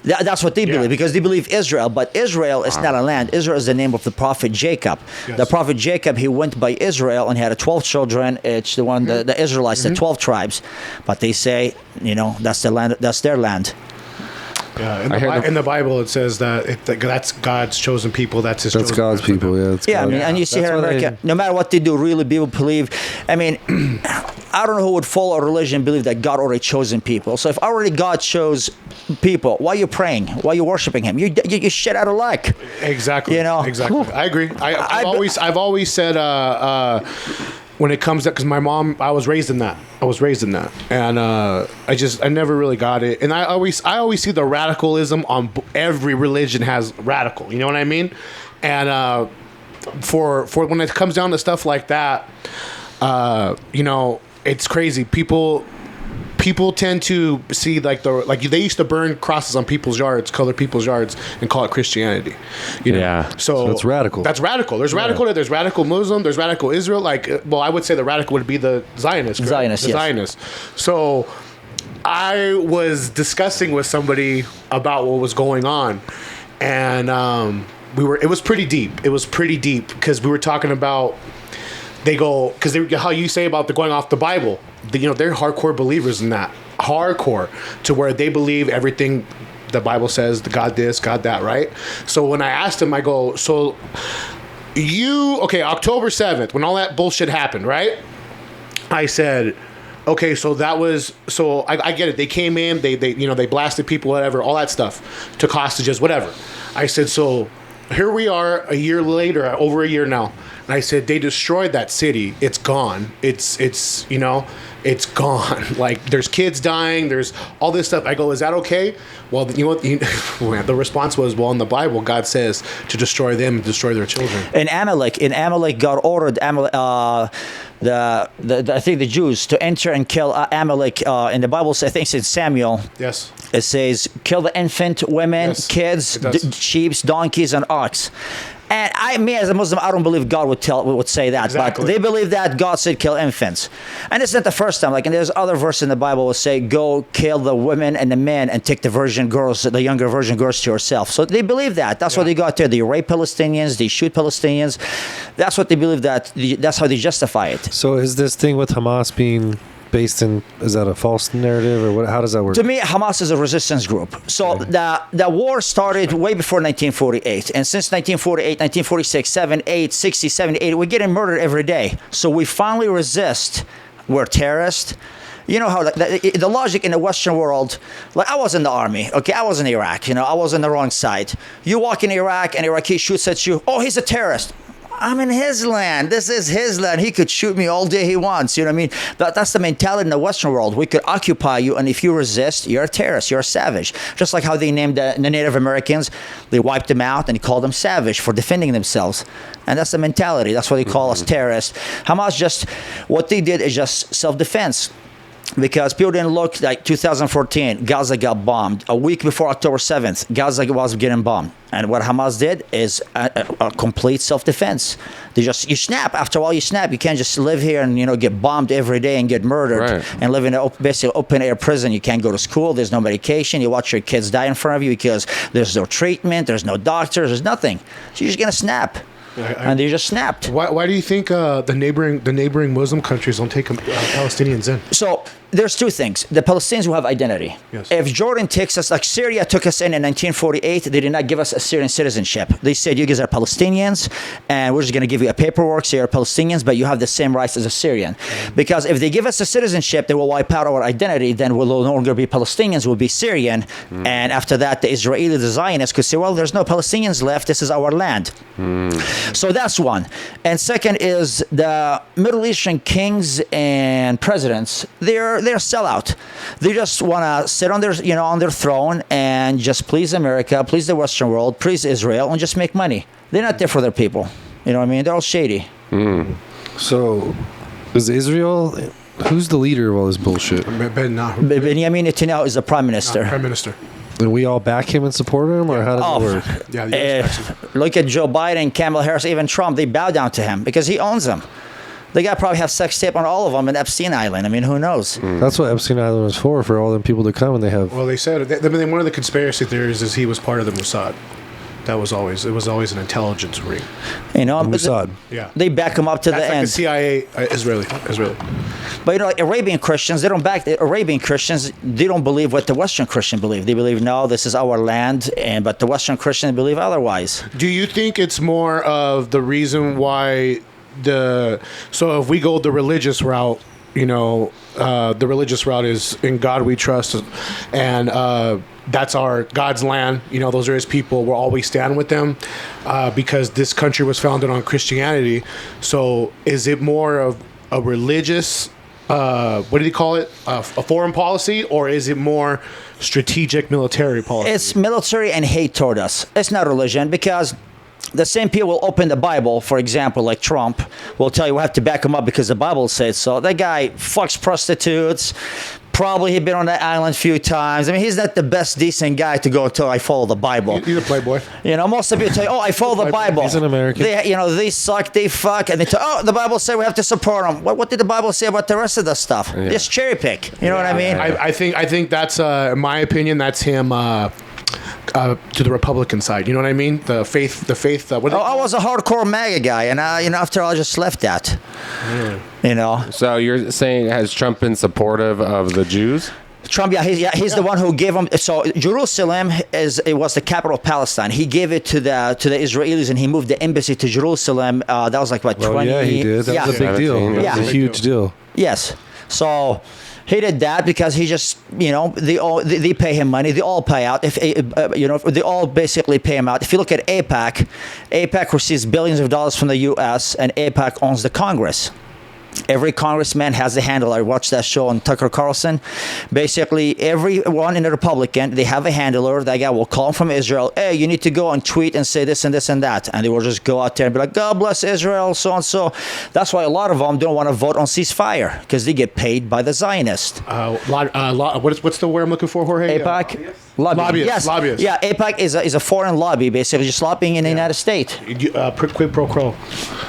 That's what they believe, because they believe Israel, but Israel is not a land. Israel is the name of the prophet Jacob. Yes. The prophet Jacob, he went by Israel and he had 12 children. It's the one, the Israelites, the 12 tribes. But they say, you know, that's the land, that's their land. Yeah, in the Bible it says that that's God's chosen people. That's His. That's chosen God's people. Yeah, it's Yeah, I God. mean, and you see That's here in why America, no matter what they do, really people believe. I mean, I don't know who would follow a religion and believe that God already chosen people. So if already God chose people, why are you praying? Why are you worshiping Him? You shit out of luck. Exactly. You know? Exactly. I agree. I've always said when it comes to, because my mom, I was raised in that, and I never really got it, and I always see the radicalism on every religion has radical. You know what I mean? And for when it comes down to stuff like that, you know, it's crazy. People people tend to see like they used to burn crosses on people's yards, color people's yards, and call it Christianity. You know? Yeah. So it's radical. That's radical. There's radical. There's radical Muslim. There's radical Israel. Well, I would say the radical would be the Zionist. Correct? Zionist, the yes. Zionist. So I was discussing with somebody about what was going on, and it was pretty deep. It was pretty deep because we were talking about how you say about the going off the Bible. They're hardcore believers in that. Hardcore to where they believe everything the Bible says, God this, God that, right? So when I asked him, I go, so October 7th, when all that bullshit happened, right? I said, okay, so I get it. They came in, they blasted people, whatever, all that stuff, took hostages, whatever. I said, so here we are a year later, over a year now. And I said, they destroyed that city. It's gone. It's gone. Like, there's kids dying. There's all this stuff. I go, is that okay? Well, you know what? The response was, well, in the Bible, God says to destroy them and destroy their children. In Amalek, God ordered I think the Jews to enter and kill Amalek. In the Bible, I think it's Samuel. Yes. It says, kill the infant, women, Yes, kids, sheep, donkeys, and ox. And me as a Muslim, I don't believe God would say that. Exactly. But they believe that God said kill infants. And it's not the first time. And there's other verses in the Bible will say, go kill the women and the men and take the younger virgin girls to yourself. So they believe that. That's what they got there. They rape Palestinians. They shoot Palestinians. That's what they believe. That's how they justify it. So is this thing with Hamas being based in, is that a false narrative or what? How does that work? To me, Hamas is a resistance group. So the war started way before 1948. And since 1948, 1946, 7, 8, 60, 78, we're getting murdered every day. So we finally resist. We're terrorists. You know how the logic in the Western world, like I was in the army, okay? I was in Iraq, I was on the wrong side. You walk in Iraq and Iraqi shoots at you, oh, he's a terrorist. I'm in his land. This is his land. He could shoot me all day he wants. You know what I mean? That's the mentality in the Western world. We could occupy you, and if you resist, you're a terrorist. You're a savage. Just like how they named the Native Americans. They wiped them out and called them savage for defending themselves. And that's the mentality. That's why they call us terrorists. Hamas what they did is just self-defense. Because people didn't look like 2014, Gaza got bombed. A week before October 7th, Gaza was getting bombed. And what Hamas did is a complete self-defense. You snap. After a while, you snap. You can't just live here and, get bombed every day and get murdered and live in a basically open-air prison. You can't go to school. There's no medication. You watch your kids die in front of you because there's no treatment. There's no doctors. There's nothing. So you're just going to snap. And they just snapped. Why do you think the neighboring Muslim countries don't take Palestinians in? So there's two things. The Palestinians will have identity. Yes. If Jordan takes us, like Syria took us in 1948, they did not give us a Syrian citizenship. They said, you guys are Palestinians, and we're just going to give you a paperwork, so you're Palestinians, but you have the same rights as a Syrian. Because if they give us a citizenship, they will wipe out our identity, then we'll no longer be Palestinians, we'll be Syrian. And after that, the Israeli, the Zionists could say, well, there's no Palestinians left, this is our land. So that's one. And second is the Middle Eastern kings and presidents, they're sellout. They just want to sit on their throne and just please America, please the Western world, please Israel, and just make money. They're not there for their people. You know what I mean? They're all shady. So, is Israel? Who's the leader of all this bullshit? Benjamin Netanyahu is the prime minister. Prime Minister. And we all back him and support him, or how does it work? Yeah. Look at Joe Biden, Kamala Harris, even Trump. They bow down to him because he owns them. The guy probably have sex tape on all of them in Epstein Island. I mean, who knows? That's what Epstein Island was for all them people to come, and they have. Well, they said one of the conspiracy theories is he was part of the Mossad. It was always an intelligence ring. Mossad. Yeah. They back him up to That's the like end. The CIA, Israeli. But like Arabian Christians, they don't back the Arabian Christians. They don't believe what the Western Christian believe. They believe no, this is our land, but the Western Christians believe otherwise. Do you think it's more of the reason why so if we go the religious route, the religious route is in God we trust, and that's our God's land. Those are His people. We'll always stand with them because this country was founded on Christianity. So is it more of a religious, what do you call it, a foreign policy, or is it more strategic military policy? It's military and hate toward us. It's not religion because the same people will open the Bible, for example, like Trump, will tell you we have to back him up because the Bible says so. That guy fucks prostitutes, Probably he'd been on that island a few times. I mean, he's not the best decent guy to go to. I follow the Bible. He's a playboy. You know, most of you tell you, "Oh, I follow the Bible." He's an American. They suck, they fuck, and they tell, "Oh, the Bible said we have to support them." What did the Bible say about the rest of the stuff? Yeah. Just cherry pick. You know what I mean? I think that's in my opinion that's him to the Republican side. You know what I mean? The faith. What I was a hardcore MAGA guy, and after all, I just left that. You know. So you're saying, has Trump been supportive of the Jews? Trump, he's the one who gave them. So Jerusalem was the capital of Palestine. He gave it to the Israelis, and he moved the embassy to Jerusalem. That was like what 20. Oh, yeah, he did. That was a big deal. Yeah. That was a huge deal. Yes. So he did that because he just, they pay him money. They all pay out. If they all basically pay him out. If you look at AIPAC receives billions of dollars from the U.S. and AIPAC owns the Congress. Every congressman has a handler. I watched that show on Tucker Carlson. Basically, everyone in the Republican, they have a handler. That guy will call from Israel. Hey, you need to go and tweet and say this and this and that. And they will just go out there and be like, God bless Israel, so and so. That's why a lot of them don't want to vote on ceasefire, because they get paid by the Zionists. what's the word I'm looking for, Jorge? AIPAC? Lobbyists. Yes. Lobbyists. Yeah, AIPAC is a foreign lobby, basically, just lobbying in the United States. Quid pro quo.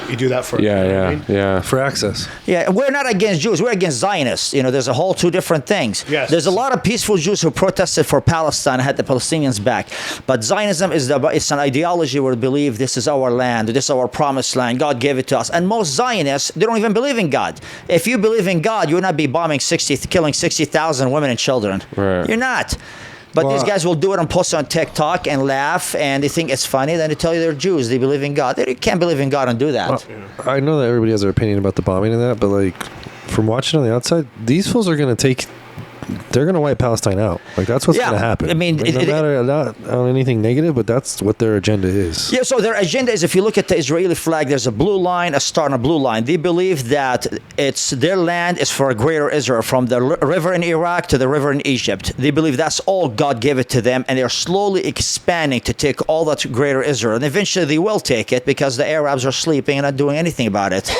You do that for Yeah. For access. Yeah, we're not against Jews. We're against Zionists. There's a whole two different things. Yes. There's a lot of peaceful Jews who protested for Palestine and had the Palestinians back. But Zionism it's an ideology where we believe this is our land, this is our promised land, God gave it to us. And most Zionists, they don't even believe in God. If you believe in God, you would not be killing 60,000 women and children. Right. You're not. But these guys will do it and post on TikTok and laugh, and they think it's funny. Then they tell you they're Jews. They believe in God. They can't believe in God and do that. I know that everybody has their opinion about the bombing and that, but like from watching on the outside, these fools are going to they're going to wipe Palestine out. Like that's what's going to happen. I mean, like, no matter not on anything negative, but that's what their agenda is. Yeah, so their agenda is, if you look at the Israeli flag, there's a blue line, a star, and a blue line. They believe that their land is for a greater Israel, from the river in Iraq to the river in Egypt. They believe that's all God gave it to them, and they're slowly expanding to take all that greater Israel. And eventually they will take it, because the Arabs are sleeping and not doing anything about it.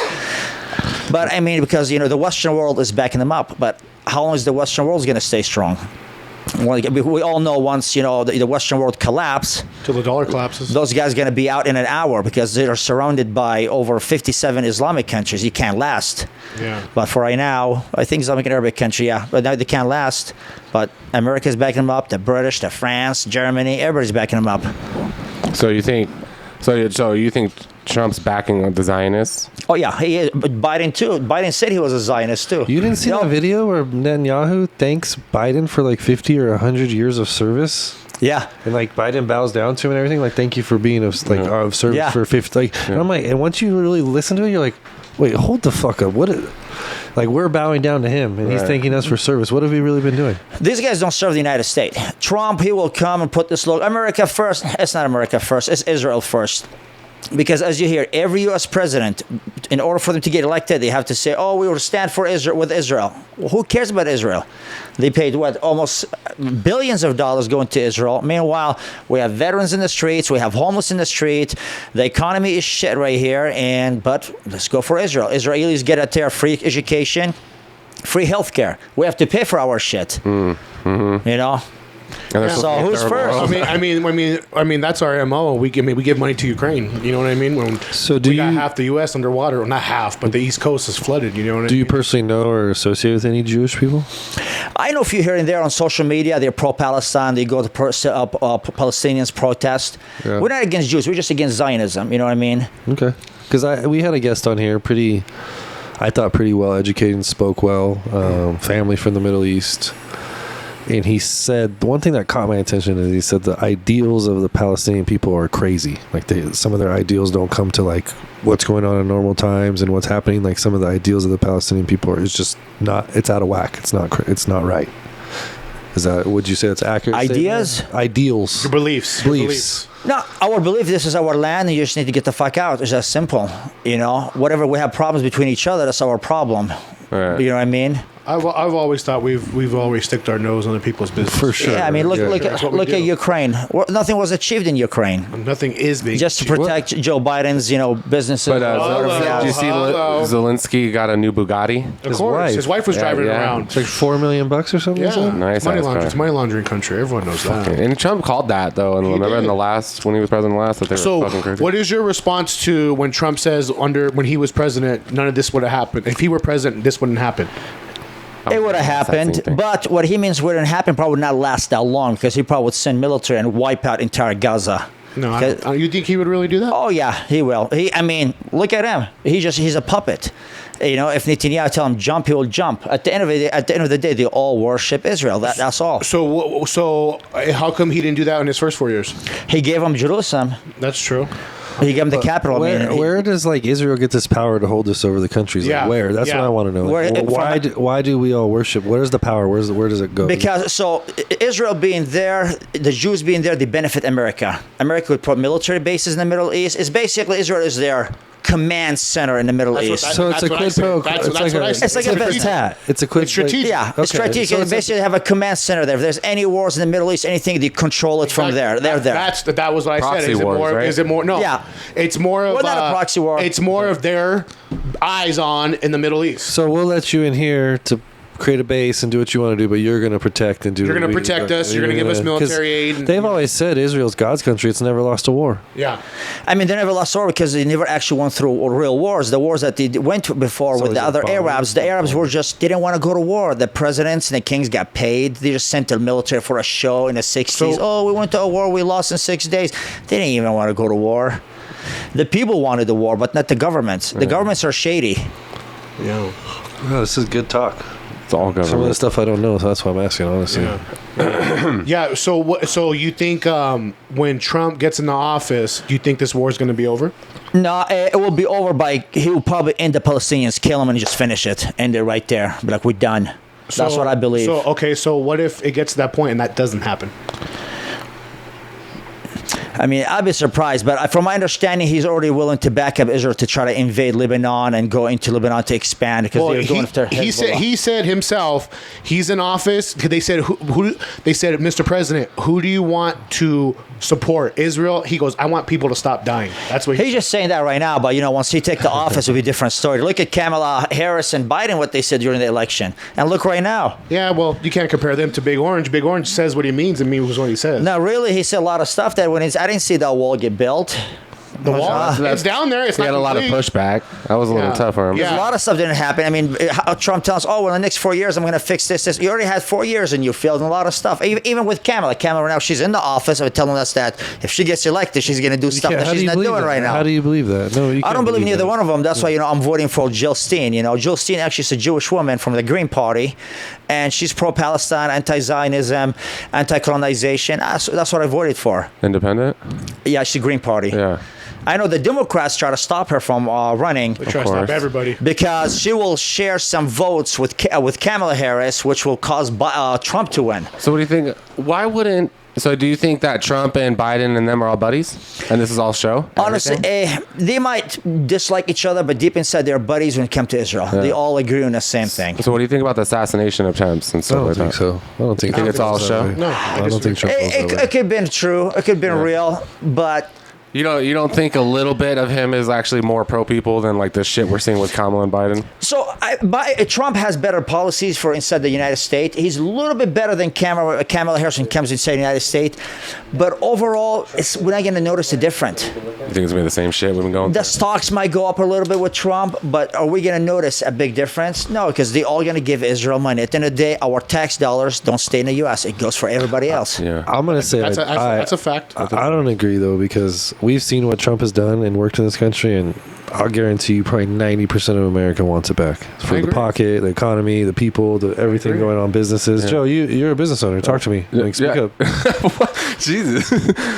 But I mean, because the Western world is backing them up. But how long is the Western world going to stay strong? We all know once the Western world collapse, till the dollar collapses, those guys are going to be out in an hour, because they are surrounded by over 57 Islamic countries. You can't last. Yeah. But for right now, I think Islamic and Arabic country, yeah, but now they can't last. But America's backing them up. The British, the France, Germany, everybody's backing them up. So you think Trump's backing the Zionists? Oh yeah, he is. But Biden too. Biden said he was a Zionist too. You didn't see that video where Netanyahu thanks Biden for like 50 or 100 years of service? Yeah. And like Biden bows down to him and everything, like thank you for being of service for 50. And I'm like, and once you really listen to it, you're like, wait, hold the fuck up. We're bowing down to him, and he's thanking us for service. What have we really been doing? These guys don't serve the United States. Trump, he will come and put this logo, America first. It's not America first. It's Israel first. Because as you hear, every U.S. president, in order for them to get elected, they have to say, "Oh, we will stand for Israel with Israel." Well, who cares about Israel? They paid almost billions of dollars going to Israel. Meanwhile, we have veterans in the streets, we have homeless in the street. The economy is shit right here. But let's go for Israel. Israelis get their free education, free healthcare. We have to pay for our shit. So who's first? I mean, that's our MO. We give money to Ukraine. You know what I mean? We got half the U.S. underwater. Well, not half, but the East Coast is flooded. You know what I mean? Do you personally know or associate with any Jewish people? I know a few here and there on social media. They're pro-Palestine. They go to Palestinians protest. Yeah. We're not against Jews. We're just against Zionism. You know what I mean? Okay. Because we had a guest on here, I thought pretty well educated and spoke well. Family from the Middle East. And he said, the one thing that caught my attention is he said the ideals of the Palestinian people are crazy. Like some of their ideals don't come to like what's going on in normal times and what's happening. Like some of the ideals of the Palestinian people is just not, it's out of whack. It's not right. Would you say that's accurate? Ideas? Statement? Ideals. Your beliefs. No, our belief, this is our land, and you just need to get the fuck out. It's that simple. Whatever we have problems between each other, that's our problem. Right. You know what I mean? I've always thought we've always sticked our nose on the people's business. For sure. Yeah, I mean, look That's what we look do. at Ukraine. Nothing was achieved in Ukraine. Nothing is being Just to protect Joe Biden's, businesses. But Hello. did you see Hello. Zelensky got a new Bugatti? Of course, his wife was driving it yeah. around. It's like $4 million or something. Yeah, Is that? Nice it's money ass laundering. car. It's money laundering country. Everyone knows that. And Trump called that though, and remember in did. the last when he was president last that they were So, fucking crazy. what is your response to when Trump says when he was president, none of this would have happened? If he were president, this wouldn't happen. It would have That's that same happened, thing. but what he means wouldn't happen probably would not last that long because he probably would send military and wipe out entire Gaza. No, Okay. you think he would really do that? Oh yeah, he will. I mean, look at him. He's a puppet. If Netanyahu tell him jump, he will jump. At the end of the day, they all worship Israel. That's all. So how come he didn't do that in his first 4 years? He gave him Jerusalem. That's true. He gave him the capital. Where does Israel get this power to hold this over the countries? Yeah, Where? That's yeah. what I want to know. Where- Why do we all worship? Where's the power? Where does it go? Because Israel being there, the Jews being there, they benefit America. America would put military bases in the Middle East. It's basically Israel is their command center in the Middle East. So it's a quid pro. It's like a bit of tat. It's a quid. It's strategic. Yeah, Okay, it's strategic. so They it's basically have a command center there. If there's any wars in the Middle East, anything, they control it from there. They're there. That was what I Proxy said. Is it wars, more? right? Is it more? No. Yeah. It's more of Well, not a proxy war. It's more of their eyes on in the Middle East. So we'll let you in here to create a base and do what you want to do, but you're going to protect and do. You're what gonna we- protect us, you're gonna give us 'cause military aid and- They've always said Israel's God's country. It's never lost a war. Yeah. I mean, they never lost war because they never actually went through real wars. The wars that they went to before with always the a other bomb. Arabs, the Arabs were just didn't want to go to war. The presidents and the kings got paid. They just sent the military for a show in the 60s. So- We went to a war, we lost in 6 days. They didn't even want to go to war. The people wanted the war, but not the governments. The governments are shady. Yeah. Oh, this is good talk. It's all Some of the government. stuff I don't know, so that's why I'm asking. Honestly, Yeah. So what? So you think when Trump gets in the office, do you think this war is going to be over? No, it will be over by he will probably end the Palestinians, kill them, and just finish it, end it right there. Be like, we're done. That's what I believe. So okay. So what if it gets to that point and that doesn't happen? I mean, I'd be surprised, but from my understanding, he's already willing to back up Israel to try to invade Lebanon and go into Lebanon to expand because they're going after Hezbollah. he said himself he's in office. They said who they said, Mr. President, who do you want to support, Israel? He goes, I want people to stop dying. That's what He's just saying that right now, but once he take the office, it'll be a different story. Look at Kamala Harris and Biden, what they said during the election, and look right now. Yeah, well, you can't compare them to Big Orange. Big Orange says what he means and means what he says. No, really, he said a lot of stuff that I didn't see that wall get built. The wall, it's down there. It's He not had a lot of complete. pushback. That was a little Yeah. tough for him. Yeah. A lot of stuff didn't happen. I mean, how Trump tells us, in the next 4 years, I'm going to fix this. You already had 4 years and you failed in a lot of stuff. Even with Kamala. Kamala right now, she's in the office. I'm telling us that if she gets elected, she's going to do stuff that how do she's you not believe doing that? right now. How do you believe that? No, you I can't don't believe neither that. one of them. That's why I'm voting for Jill Stein. Jill Stein actually is a Jewish woman from the Green Party, and she's pro-Palestine, anti-Zionism, anti-colonization. That's what I voted for. Independent? Yeah, she's Green Party. Yeah. I know the Democrats try to stop her from running They try to stop course. everybody. because she will share some votes with Kamala Harris, which will cause Trump to win. So what do you think? Why wouldn't... So do you think that Trump and Biden and them are all buddies? And this is all show? Honestly, Everything? they might dislike each other, but deep inside, they're buddies when it comes to Israel. They all agree on the same thing. So what do you think about the assassination attempts and I stuff don't like think that? so. I don't think. think it's all that show? way. No, I don't think Trump goes that way. It could have been true. It could have been real, but You don't think a little bit of him is actually more pro people than like the shit we're seeing with Kamala and Biden? so Trump has better policies for inside the United States. He's a little bit better than Kamala Harris when it comes inside the United States, but overall, we're not going to notice a difference. You think it's gonna be the same shit we've been going The through? stocks might go up a little bit with Trump, but are we going to notice a big difference? No, because they're all going to give Israel money. At the end of the day, our tax dollars don't stay in the U.S. It goes for everybody else. Yeah. I'm gonna say That's a fact. I don't agree though, because we've seen what Trump has done and worked in this country, and I'll guarantee you probably 90% of America wants it back for the agree. pocket, the economy, the people, everything going on, businesses. Joe, you're a business owner. Talk to me. Like, speak Yeah. up. Jesus.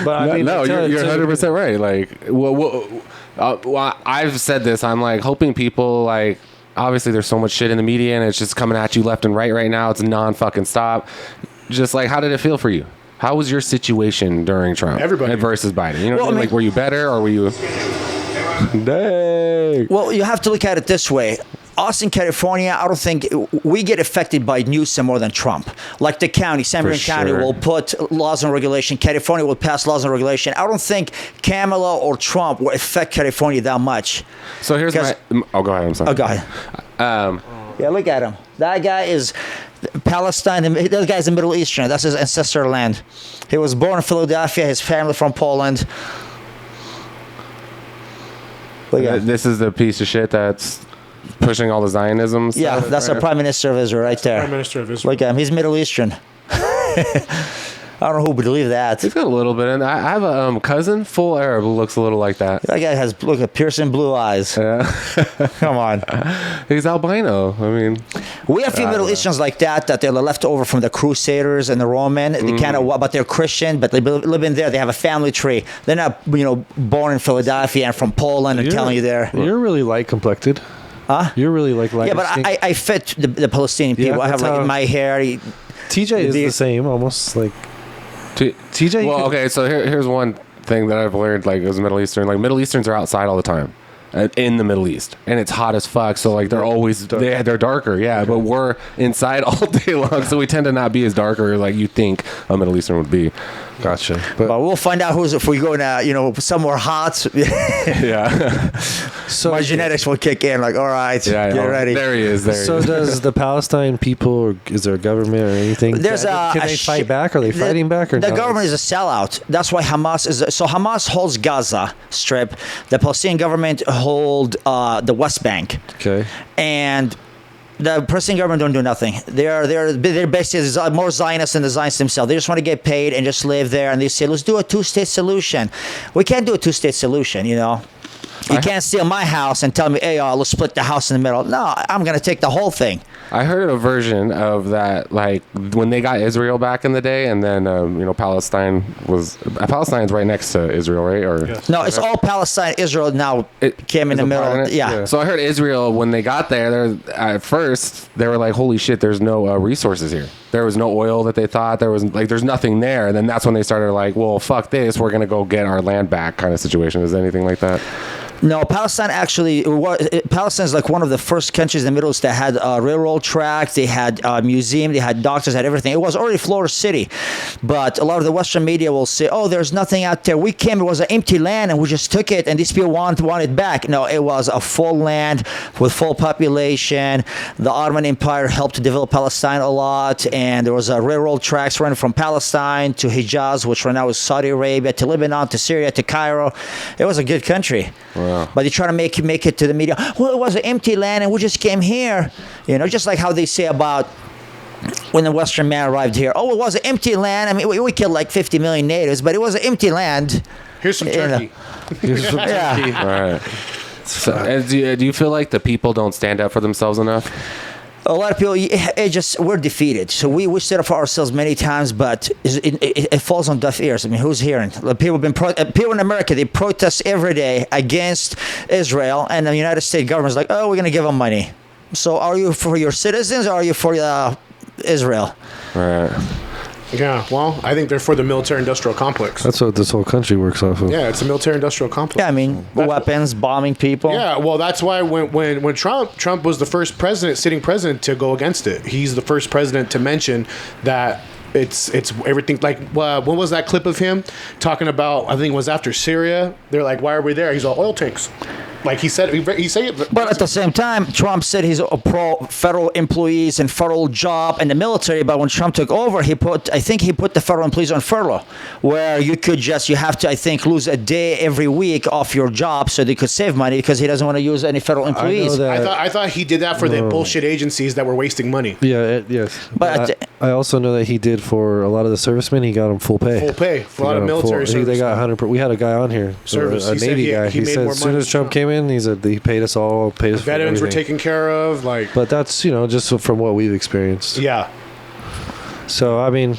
But I mean, no, tell- you're tell- 100% right. Like, well, I've said this. I'm like hoping people like. Obviously, there's so much shit in the media, and it's just coming at you left and right now. It's non-fucking stop. Just like, how did it feel for you? How was your situation during Trump? Everybody. versus Biden. You know what Well, I mean? I Like, mean- were you better or were you? Dang. Well, you have to look at it this way. us in California, I don't think we get affected by Newsom more than Trump. Like the county, San Bernardino County will put laws and regulation. California will pass laws and regulation. I don't think Kamala or Trump will affect California that much. So here's my. Oh, go ahead. I'm sorry. Oh, go ahead. Yeah, look at him. That guy is Palestine. That guy's a Middle Eastern. That's his ancestral land. He was born in Philadelphia. His family from Poland. This is the piece of shit that's pushing all the Zionism stuff. Yeah, that's our Prime Minister of Israel right there. Prime Minister of Israel. Look at him. He's Middle Eastern. I don't know who would believe that. He's got a little bit in. I have a cousin, full Arab, who looks a little like that. That guy has piercing blue eyes. Yeah. Come on. He's albino. I mean, we have a few Middle Easterns like that they're left over from the Crusaders and the Roman. They kind of, but they're Christian, but they live in there. They have a family tree. They're not, born in Philadelphia and from Poland and telling you there. You're really light complected. Huh? You're really like light. Yeah, but I fit the Palestinian people. I have like my hair. TJ is the same, almost like. TJ. Well, okay. So here's one thing that I've learned, like as a Middle Eastern, like Middle Easterns are outside all the time, in the Middle East, and it's hot as fuck. So like they're always they're darker, yeah. But we're inside all day long, so we tend to not be as darker like you think a Middle Eastern would be. Gotcha. But we'll find out if we go to somewhere hot. Yeah. So my genetics will kick in. Like, all right, get ready. There he is. So does the Palestine people, or is there a government or anything? Can they fight back? Are they fighting back? Or the government is a sellout. That's why Hamas is. So Hamas holds Gaza Strip. The Palestinian government hold the West Bank. Okay. And the Palestinian government don't do nothing. They're basically more Zionists than the Zionists themselves. They just want to get paid and just live there. And they say, let's do a two-state solution. We can't do a two-state solution, You can't steal my house and tell me, hey, let's split the house in the middle. No, I'm going to take the whole thing. I heard a version of that, like when they got Israel back in the day, and then Palestine's right next to Israel, right? Or no, it's all Palestine. Israel now came in the middle. Yeah. So I heard Israel when they got there. At first they were like, "Holy shit, there's no resources here. There was no oil that they thought there was. Like, there's nothing there." And then that's when they started like, "Well, fuck this. We're gonna go get our land back." Kind of situation. Is there anything like that? No, Palestine is like one of the first countries in the Middle East that had railroad tracks, they had a museum, they had doctors, had everything. It was already Florida City, but a lot of the Western media will say, "Oh, there's nothing out there. We came, it was an empty land, and we just took it, and these people want it back." No, it was a full land with full population. The Ottoman Empire helped to develop Palestine a lot, and there was a railroad tracks running from Palestine to Hijaz, which right now is Saudi Arabia, to Lebanon, to Syria, to Cairo. It was a good country. Wow. But they try to make it to the media. Well, it was an empty land, and we just came here. Just like how they say about when the Western man arrived here. Oh, it was an empty land. I mean, we killed like 50 million natives, but it was an empty land. Here's some turkey. Here's some turkey. All right. So, and do you feel like the people don't stand up for themselves enough? A lot of people, we're defeated. So we stood up for ourselves many times, but it falls on deaf ears. I mean, who's hearing? People in America, they protest every day against Israel, and the United States government's like, oh, we're going to give them money. So are you for your citizens, or are you for Israel? Right. Yeah, well, I think they're for the military-industrial complex. That's what this whole country works off of. Yeah, it's a military-industrial complex. Yeah, I mean, weapons, bombing people. Yeah, well, that's why when Trump was the first sitting president to go against it. He's the first president to mention that it's everything. Like, what was that clip of him talking about? I think it was after Syria. They're like, why are we there? He's all oil tanks. Like he said it. But at the same time, Trump said he's a pro federal employees and federal job and the military. But when Trump took over, I think he put the federal employees on furlough, where you have to, I think, lose a day every week off your job so they could save money because he doesn't want to use any federal employees. I thought he did that for the bullshit agencies that were wasting money. Yeah, yes. But I also know that he did for a lot of the servicemen. He got them full pay. Full pay for a lot of military service. They got 100%. We had a guy on here, a Navy guy. He said as soon as Trump came in, he said he paid us all. Paid us. Veterans were taken care of. But that's just from what we've experienced. Yeah. So I mean,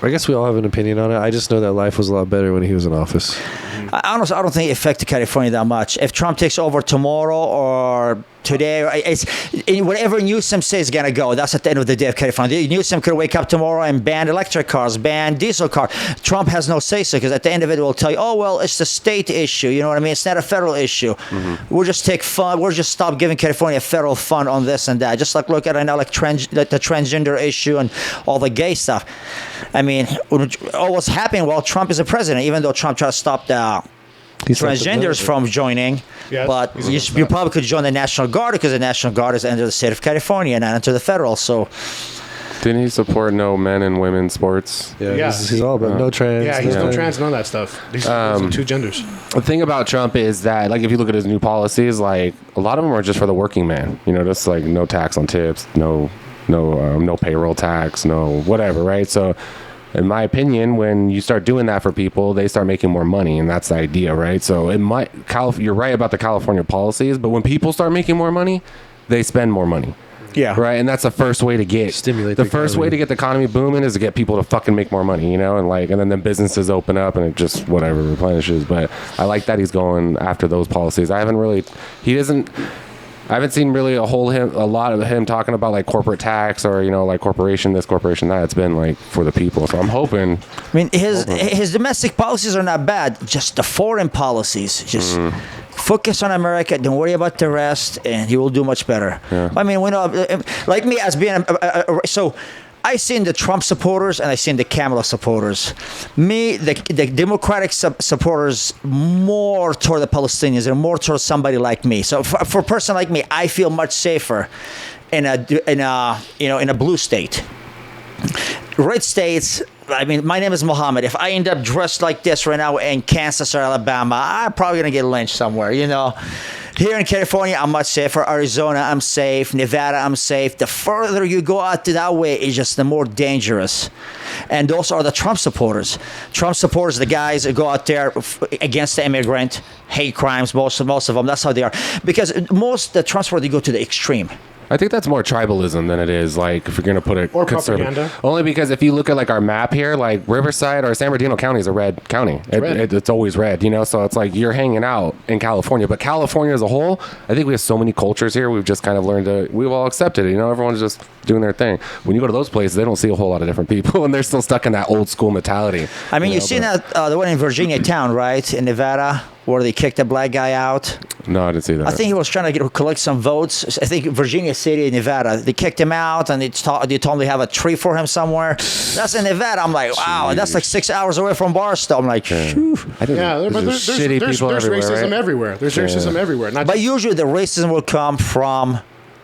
I guess we all have an opinion on it. I just know that life was a lot better when he was in office. Honestly, I don't think it affected California that much. If Trump takes over tomorrow or today, it's whatever Newsom says is gonna go. That's at the end of the day of California. Newsom could wake up tomorrow and ban electric cars, ban diesel cars. Trump has no say so because at the end of it, will tell you, oh well, it's the state issue. You know what I mean? It's not a federal issue. We'll just take fund. We'll just stop giving California a federal fund on this and that. Just like look at like the transgender issue and all the gay stuff. I mean, what's happening? Well, Trump is a president, even though Trump tried to stop the transgenders from joining, Yes, but you probably could join the National Guard because the National Guard is under the state of California and not under the federal. So, Didn't he support no men and women sports? Yeah. He's all about no trans. Yeah, he's no trans, none of that stuff. These are two genders. The thing about Trump is that, like, if you look at his new policies, like, a lot of them are just for the working man. You know, just like no tax on tips, no payroll tax, no whatever, right? So, in my opinion, when you start doing that for people, they start making more money, and that's the idea, right? So you're right about the California policies, but when people start making more money, they spend more money. yeah, Right, and that's the first way to get Stimulate the the first economy. way to get the economy booming is to get people to fucking make more money, you know, and then businesses open up and it just whatever replenishes. But I like that he's going after those policies. I haven't seen really a lot of him talking about like corporate tax or, you know, like corporation this, corporation that. It's been like for the people. So I'm hoping. I mean, his domestic policies are not bad. Just the foreign policies, just focus on America. Don't worry about the rest, and he will do much better. Yeah. I mean, we know, like me as being so. I seen the Trump supporters and I seen the Kamala supporters. Me, the Democratic supporters, more toward the Palestinians and more toward somebody like me. So for a person like me, I feel much safer in a blue state. Red states. I mean, my name is Mohammed. If I end up dressed like this right now in Kansas or Alabama, I'm probably gonna get lynched somewhere. You know. Here in California, I'm much safer. Arizona, I'm safe. Nevada, I'm safe. The further you go out to that way, it's just the more dangerous. And those are the Trump supporters. Trump supporters, the guys that go out there against the immigrant, hate crimes, most of them. That's how they are. Because most the Trump supporters, they go to the extreme. I think that's more tribalism than it is like if you're gonna put it Or conservative. propaganda. Only because if you look at like our map here, like Riverside or San Bernardino County is a red county. It's always red, you know. So it's like you're hanging out in California, but California as a whole, I think we have so many cultures here. We've just kind of learned we've all accepted it. You know, everyone's just doing their thing. When you go to those places, they don't see a whole lot of different people, and they're still stuck in that old school mentality. I mean, you've seen that the one in Virginia town, right? In Nevada, where they kicked a black guy out. No, I didn't see that. I think he was trying to collect some votes. I think Virginia City, Nevada. They kicked him out, and they told him they have a tree for him somewhere. That's in Nevada. I'm like, wow, and that's like 6 hours away from Barstow. I'm like, phew. I didn't, Yeah, but there's shitty people there's everywhere, racism right? everywhere. There's racism everywhere. Not But usually the racism will come from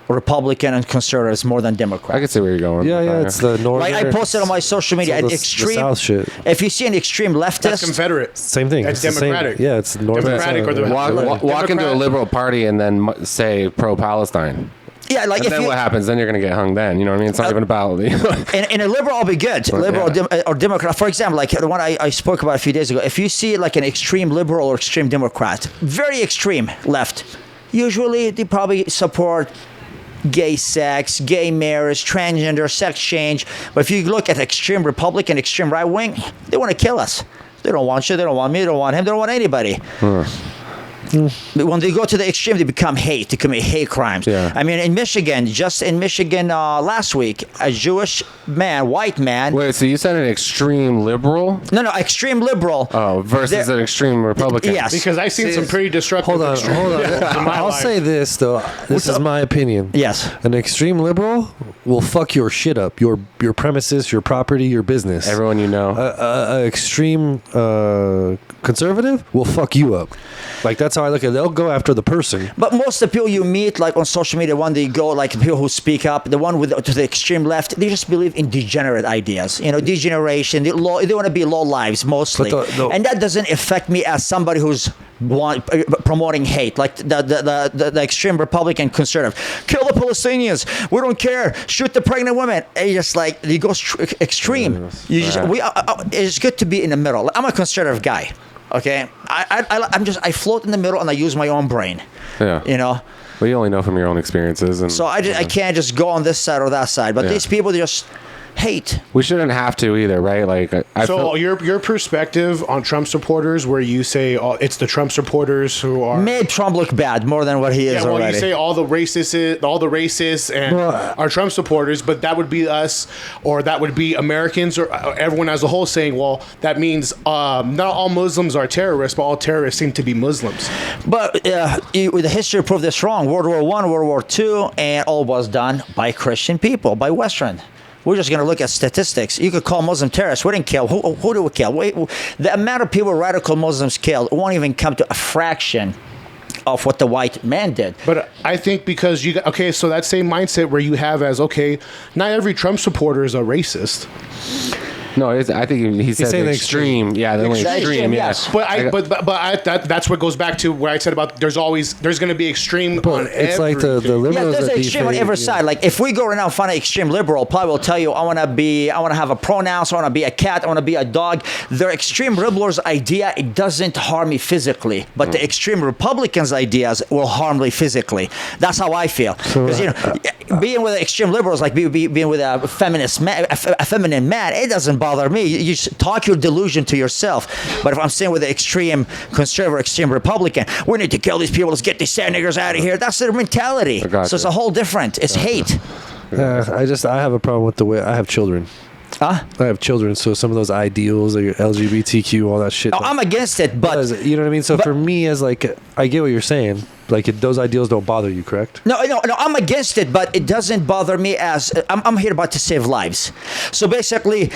Republican and conservatives more than Democrat. I can see where you're going. Yeah, it's the north. Like I posted on my social media, an the extreme. South shit. If you see an extreme leftist, that's Confederate. Same thing. That's It's the same- Democratic. Yeah, it's north. Democratic or the- Walk into a Democrat- liberal party and then say pro-Palestine. yeah, like And if then you what happens? Then you're going to get hung then. You know what I mean? It's not even about... in a liberal, I'll be good. Liberal or Democrat. For example, like the one I spoke about a few days ago. If you see like an extreme liberal or extreme Democrat, very extreme left, usually they probably support gay sex, gay marriage, transgender, sex change. But if you look at extreme Republican, extreme right wing, they want to kill us. They don't want you. They don't want me. They don't want him. They don't want anybody. But when they go to the extreme, they become hate. They commit hate crimes. Yeah. I mean, in Michigan, last week, a Jewish man, white man. Wait, so you said an extreme liberal? No, extreme liberal. Oh, versus They're- an extreme Republican. Yes. Because I've seen some pretty destructive. Hold on. in my I'll life. say this though. This is my opinion. Yes. An extreme liberal will fuck your shit up, your premises, your property, your business. Everyone you know. A extreme conservative will fuck you up. Like that's how I look at it. They'll go after the person. But most of the people you meet, like on social media, when they go, like people who speak up, the one to the extreme left, they just believe in degenerate ideas. You know, degeneration. They want to be low lives mostly, But and that doesn't affect me as somebody who's promoting hate, like the extreme Republican conservative. Kill the Palestinians. We don't care. Shoot the pregnant women. And just like you go extreme. You just it's good to be in the middle. I'm a conservative guy. Okay, I float in the middle and I use my own brain. Yeah. You know. Well, you only know from your own experiences. And So I can't just go on this side or that side. But Yeah. these people, they just hate. We shouldn't have to either, right? Like, I So feel, your perspective on Trump supporters, where you say it's the Trump supporters who are Made Trump look bad more than what he is well, already. you say all the racists and are Trump supporters, but that would be us, or that would be Americans, or everyone as a whole saying, well, that means not all Muslims are terrorists, but all terrorists seem to be Muslims. But the history proved this wrong. World War I, World War II, and all was done by Christian people, by Western. We're just going to look at statistics. You could call Muslim terrorists. We didn't kill. Who do we kill? The amount of people radical Muslims killed won't even come to a fraction of what the white man did. But I think because so that same mindset where you have as, okay, not every Trump supporter is a racist. no, I think he said saying the the extreme. Yeah, the only extreme. Yeah. yes. But that's what goes back to what I said about there's going to be extreme on It's like the everything. liberals there's that an extreme on defame- every side. Like if we go right now and find an extreme liberal, probably will tell you, I want to have a pronouns, I want to be a cat, I want to be a dog. Their extreme liberals' idea, it doesn't harm me physically, but the extreme Republicans' ideas will harm me physically. That's how I feel. Because being with extreme liberals, like being with a feminist man, a feminine man, it doesn't bother me. You just talk your delusion to yourself. But if I'm sitting with an extreme conservative, extreme Republican, we need to kill these people. Let's get these sand niggers out of here. That's their mentality. gotcha. So it's a whole different. It's hate. I have a problem with the way I have children. Huh? I have children, so some of those ideals, like LGBTQ, all that shit. No, I'm against it, but you know what I mean. So for me, as like, I get what you're saying. Like those ideals don't bother you, correct? No, I'm against it, but it doesn't bother me as I'm here about to save lives. So basically,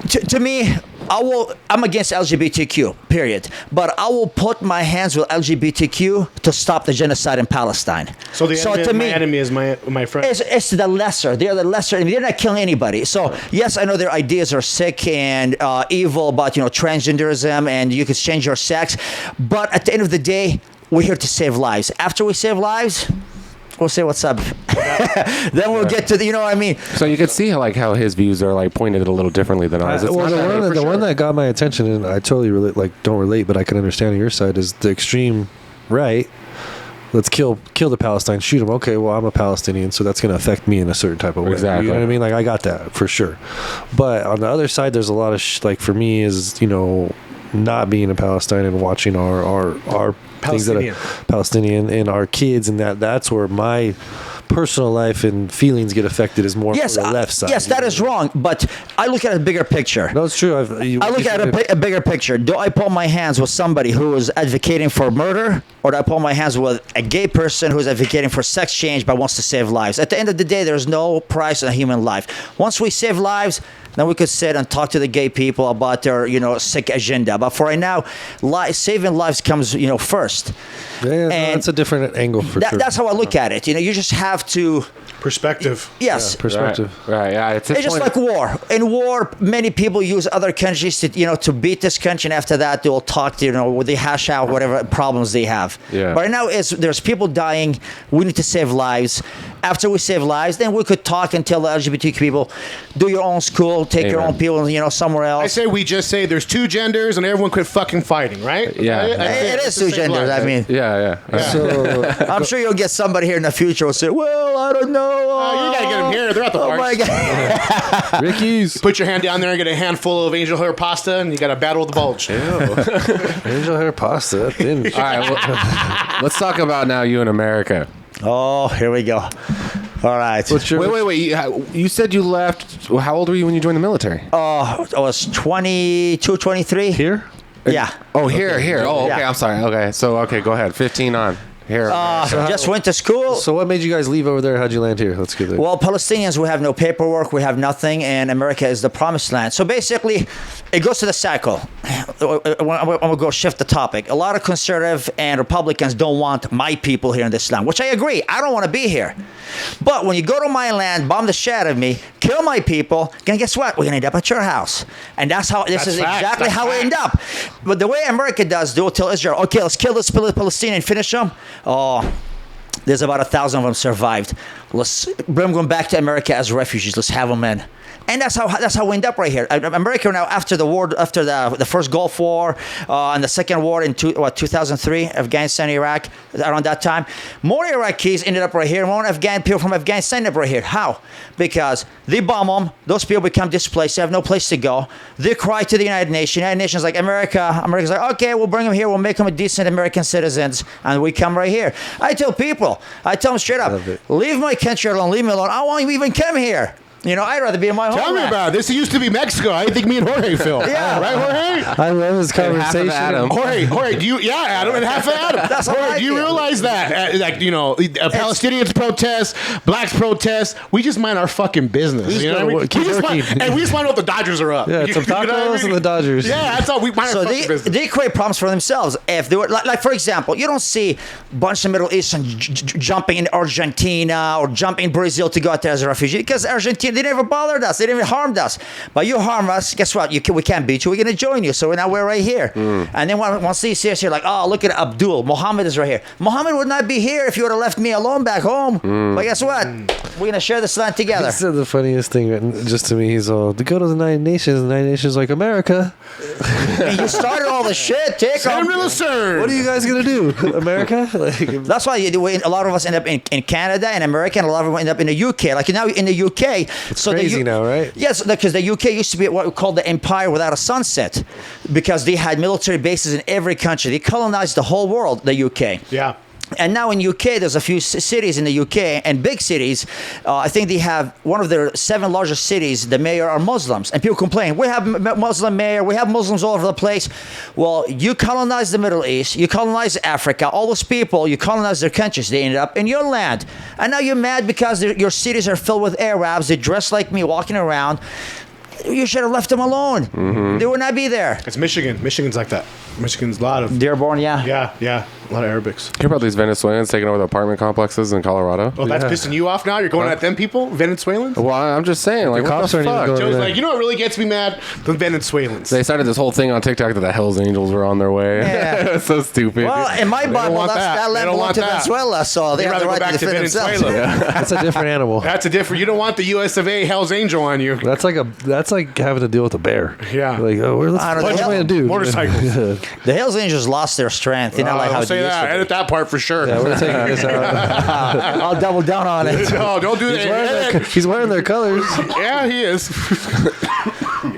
to me, I'm against LGBTQ, period. But I will put my hands with LGBTQ to stop the genocide in Palestine. So my enemy is my friend. It's the lesser. They're the lesser enemy. They're not killing anybody. So yes, I know their ideas are sick and evil about transgenderism and you could change your sex. But at the end of the day, we're here to save lives. After we save lives, we'll say what's up. Then we'll get to the, you know what I mean? So you could see how his views are like pointed a little differently than ours. It's Well, not the one that got my attention, and I totally don't relate, but I can understand on your side, is the extreme right. Let's kill the Palestine, shoot them. Okay, well, I'm a Palestinian, so that's going to affect me in a certain type of way. Exactly. You know what I mean? Like, I got that for sure. But on the other side, there's a lot of like for me is not being in Palestine and watching our things that are Palestinian and our kids, and that's where my personal life and feelings get affected is more Yes, on the left side. yes, that is wrong. But I look at a bigger picture. No, it's true. I look at a bigger picture. Do I put my hands with somebody who is advocating for murder, or do I put my hands with a gay person who is advocating for sex change but wants to save lives? At the end of the day, there's no price on a human life. Once we save lives, then we could sit and talk to the gay people about their, sick agenda. But for right now, saving lives comes, first. Yeah, that's a different angle for sure. That's how I look at it. You just have to. Perspective. Yes. Perspective. Right. Yeah. It's just like war. In war, many people use other countries to beat this country, and after that, they will talk to, they hash out whatever problems they have. Yeah. But right now, there's people dying. We need to save lives. After we save lives, then we could talk and tell the LGBTQ people, do your own school, take your own people, somewhere else. I say we just say there's two genders and everyone quit fucking fighting, right? Yeah. It is two genders. I mean, Yeah. So I'm sure you'll get somebody here in the future who will say, well, I don't know. You gotta get them here. They're at the Oh parks. my God. Ricky's Put your hand down there and get a handful of angel hair pasta, and you got to battle the bulge. angel hair pasta. All right. Well, let's talk about now you in America. Oh, here we go. All right. What's your Wait. You said you left. How old were you when you joined the military? I was 22, 23. here? Yeah. Oh, here. Oh, okay. Yeah. I'm sorry. Okay. So, go ahead. 15 on. Here. Just went to school. So what made you guys leave over there? How'd you land here? Let's get there. Well, Palestinians, we have no paperwork, we have nothing, and America is the promised land. So basically, it goes to the cycle. I'm going to go shift the topic. A lot of conservative and Republicans don't want my people here in this land, which I agree. I don't want to be here. But when you go to my land, bomb the shit out of me, kill my people, and guess what? We're going to end up at your house. And this is exactly how we end up. But the way America does, they'll tell Israel, okay, let's kill this Palestinian and finish them. Oh, there's about 1,000 of them survived. Let's bring them back to America as refugees. Let's have them in. And that's how we end up right here. America now, after the war, after the first Gulf War and the second war in 2003, Afghanistan, Iraq, around that time, more Iraqis ended up right here. More people from Afghanistan ended up right here. How? Because they bomb them. Those people become displaced. They have no place to go. They cry to the United Nations. United Nations like, America's like, okay, we'll bring them here. We'll make them decent American citizens. And we come right here. I tell them straight up, leave my country alone. Leave me alone. I won't even come here. I'd rather be in my home. Tell me about it. This used to be Mexico. I think me and Jorge feel. Yeah. Right, Jorge? I love this conversation. Adam. Jorge, Adam and half of Adam. That's Jorge, do you realize that? Palestinians protest, blacks protest. We just mind our fucking business. You know what I mean? We just want to know if the Dodgers are up. Yeah, some tacos and the Dodgers. Yeah, that's all. We mind our fucking business. They create problems for themselves. If they were, like for example, you don't see a bunch of Middle Eastern jumping in Argentina or jumping in Brazil to go out there as a refugee, because Argentina, they never bothered us. They didn't even harmed us. But you harm us, guess what? We can't beat you. We're going to join you. So now we're right here. And then once they see us here, like, oh, look at Abdul. Mohammed is right here. Mohammed would not be here if you would have left me alone back home. But guess what? We're going to share this land together. He said the funniest thing just to me. He's all, to go to the United Nations. The United Nations like, America. And you started all the shit. Take them. What are you guys going to do? America? That's why a lot of us end up in Canada and America, and a lot of them end up in the UK. Like now in the UK. It's crazy now, right? Yes, because the UK used to be what we call the empire without a sunset, because they had military bases in every country. They colonized the whole world, the UK. Yeah. And now in UK, there's a few cities in the UK, and big cities. I think they have one of their 7 largest cities. The mayor are Muslims, and people complain, we have Muslim mayor, we have Muslims all over the place. Well, you colonize the Middle East, you colonize Africa, all those people, you colonize their countries. They ended up in your land, and now you're mad because your cities are filled with Arabs. They dress like me, walking around. You should have left them alone. They would not be there. It's Michigan. Michigan's like that. Michigan's a lot of. Dearborn, yeah. Yeah. A lot of Arabics. Hear about these Venezuelans taking over the apartment complexes in Colorado? Oh, that's pissing you off now? You're going at them people? Venezuelans? Well, I'm just saying, like, what cops the aren't even fuck? going Joe's there. like, you know what really gets me mad? The Venezuelans. They started this whole thing on TikTok that the Hells Angels were on their way. Yeah. It's so stupid. Well, in my Bible, want that They land don't belonged want to that. Venezuela, so they They'd have the rather go right to back to defend themselves. Venezuela. That's a different animal. That's a different. You don't want the U.S. of A. Hell's Angel on you. That's like having to deal with a bear. Yeah. Like, I don't what's know. the man do? Motorcycles. The Hells Angels lost their strength. They're not like how I'll they say used that. to be. Edit that part for sure. Yeah, we're taking this out. I'll double down on it. No, don't do that. He's wearing their colors. Yeah, he is.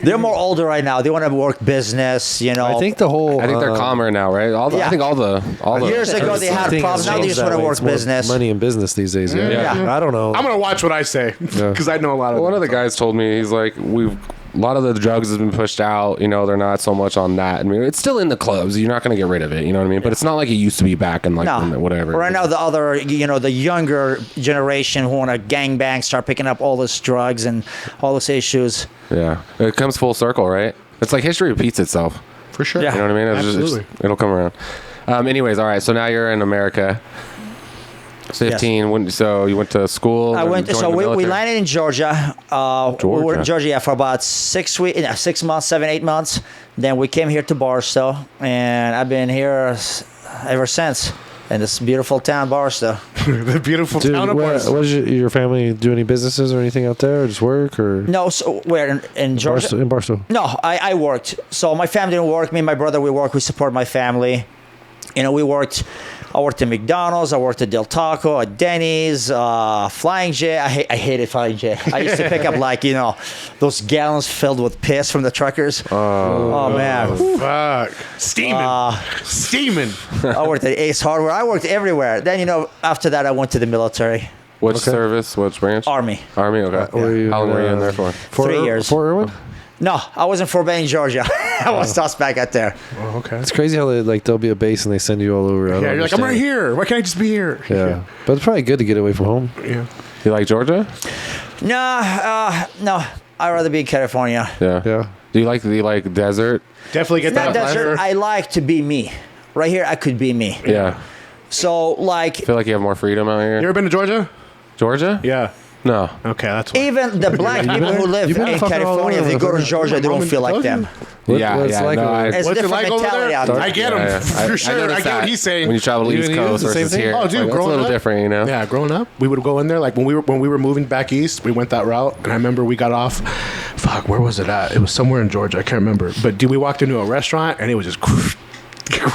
They're more older right now. They want to work business, I think the whole. I think they're calmer now, right? Yeah. I think all the Years ago, they had problems. Now they just want to work business. Money in business these days. Yeah. Yeah. I don't know. I'm gonna watch what I say because I know a lot of. One of the guys told me, he's like, a lot of the drugs has been pushed out. They're not so much on that. I mean, it's still in the clubs. You're not going to get rid of it. You know what I mean? But it's not like it used to be back in whatever. Right now, the other, the younger generation who want to gangbang, start picking up all this drugs and all this issues. Yeah, it comes full circle, right? It's like history repeats itself. For sure. Yeah. You know what I mean? Absolutely. It'll come around. Anyways, all right. So now you're in America. 15. So you went to school. I went. So we landed in Georgia. We were in Georgia for about 6 months, 7-8 months. Then we came here to Barstow, and I've been here ever since. In this beautiful town, Barstow. The beautiful Dude, town of Barstow. what does your family do? Any businesses or anything out there? Or just work or? No, so where in Georgia? In Barstow. No, I worked. So my family didn't work. Me and my brother, we work. We support my family. We worked. I worked at McDonald's. I worked at Del Taco, at Denny's, Flying J. I hated Flying J. I used to pick up those gallons filled with piss from the truckers. Oh man. Fuck. Steaming. I worked at Ace Hardware. I worked everywhere. Then after that I went to the military. Which service? Which branch? Army. Army. Okay. How long were you in there for? 3 years. Fort Irwin. No, I was in Fort Benning, Georgia. I was tossed back out there. Oh, okay. It's crazy how there'll be a base and they send you all over. Yeah, you're like, I'm right here. Why can't I just be here? Yeah, but it's probably good to get away from home. Yeah. You like Georgia? No. I'd rather be in California. Yeah. Do you like desert? Definitely get Not that. desert. I like to be me. Right here, I could be me. Yeah. So, I feel like you have more freedom out here. You ever been to Georgia? Georgia? Yeah. No. Okay, that's why. Even the black people who live you've been in fucking all California, if over they go to the- Georgia, they don't feel like them. What's like no, over there? It's What's it different like over mentality there? out there. I get him for sure. I noticed get what that he's saying. when you travel to the East Even Coast the same versus thing? here. Oh, dude, Like, it's a growing little up- different, you know. Yeah, growing up, we would go in there like when we were moving back east. We went that route, and I remember we got off. Fuck, where was it at? It was somewhere in Georgia. I can't remember. But dude, we walked into a restaurant, and it was just.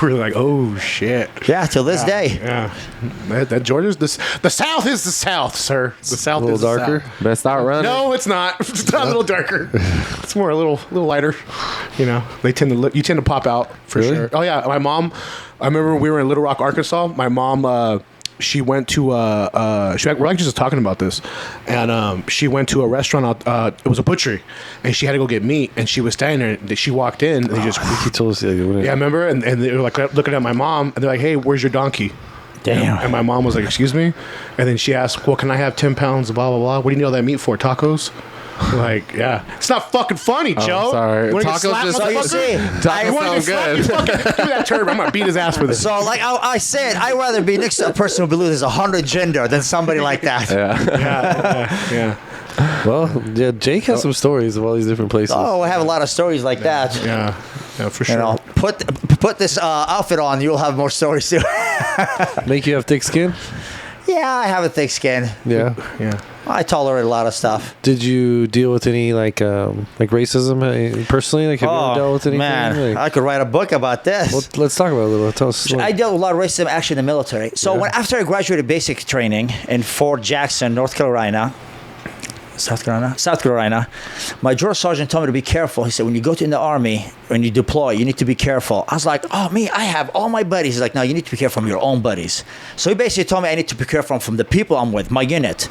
We're like, oh shit. Yeah, till this day. Yeah, that Georgia's the South is the South, sir. The South A little is the darker. South. Best start running. No, it's not. It's not a little darker. It's more a little lighter. You know, you tend to pop out for Really? sure. Oh yeah, my mom. I remember we were in Little Rock, Arkansas. My mom. She went to we're actually just talking about this, and she went to a restaurant. It was a butchery, and she had to go get meat. And she was standing there. And she walked in. And they just He told us. Yeah, yeah, remember? And they were like looking at my mom, and they're like, "Hey, where's your donkey?" Damn. And my mom was like, "Excuse me," and then she asked, "Well, can I have 10 pounds of blah blah blah? What do you need all that meat for? Tacos?" Like, yeah, it's not fucking funny, Joe. sorry. You wanna get Tacos slapped, just- So you motherfucker? see, Tacos You wanna get sound slapped? good. You fucking- give me that turban. I'm gonna beat his ass for this. so like I said, I'd rather be next to a person who believes there's 100 gender than somebody like that. Yeah, Well, yeah, Jake has some stories of all these different places. Oh, I have a lot of stories like that. yeah, for You sure. know, put this outfit on, you'll have more stories too. Make you have thick skin? Yeah, I have a thick skin. Yeah. Yeah. I tolerate a lot of stuff. Did you deal with any like racism personally? Like, have you ever dealt with anything? man, Like, I could write a book about this. well, let's talk about it a little. Tell us. I dealt with a lot of racism actually in the military. So after I graduated basic training in Fort Jackson, South Carolina, my drill sergeant told me to be careful. He said, when you go to in the army, when you deploy, you need to be careful. I was like, oh, me, I have all my buddies. He's like, no, you need to be careful from your own buddies. So he basically told me I need to be careful from the people I'm with, my unit.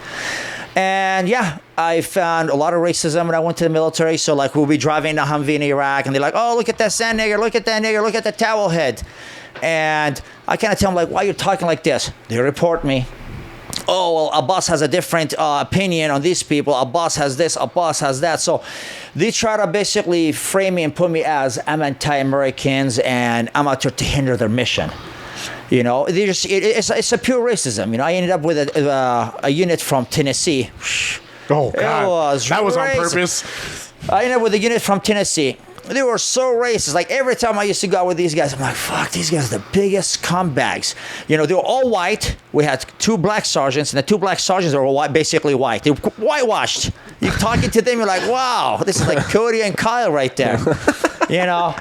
And yeah, I found a lot of racism when I went to the military. So like we'll be driving in a Humvee in Iraq and they're like, oh, look at that sand nigger, look at that nigger, look at the towel head. And I kind of tell them like, why are you talking like this? They report me. Oh, well, Abbas has a different opinion on these people. Abbas has this, Abbas has that. So they try to basically frame me and put me as I'm anti-Americans and I'm out there to hinder their mission. You know, it's a pure racism. You know, I ended up with a unit from Tennessee. Oh God, that was on racist. purpose. I ended up with a unit from Tennessee. They were so racist. Like every time I used to go out with these guys, I'm like, fuck, these guys are the biggest scumbags. You know, they were all white. We had 2 black sergeants, and the 2 black sergeants were white, basically white. They were whitewashed. You're talking to them, you're like, wow, this is like Cody and Kyle right there. You know?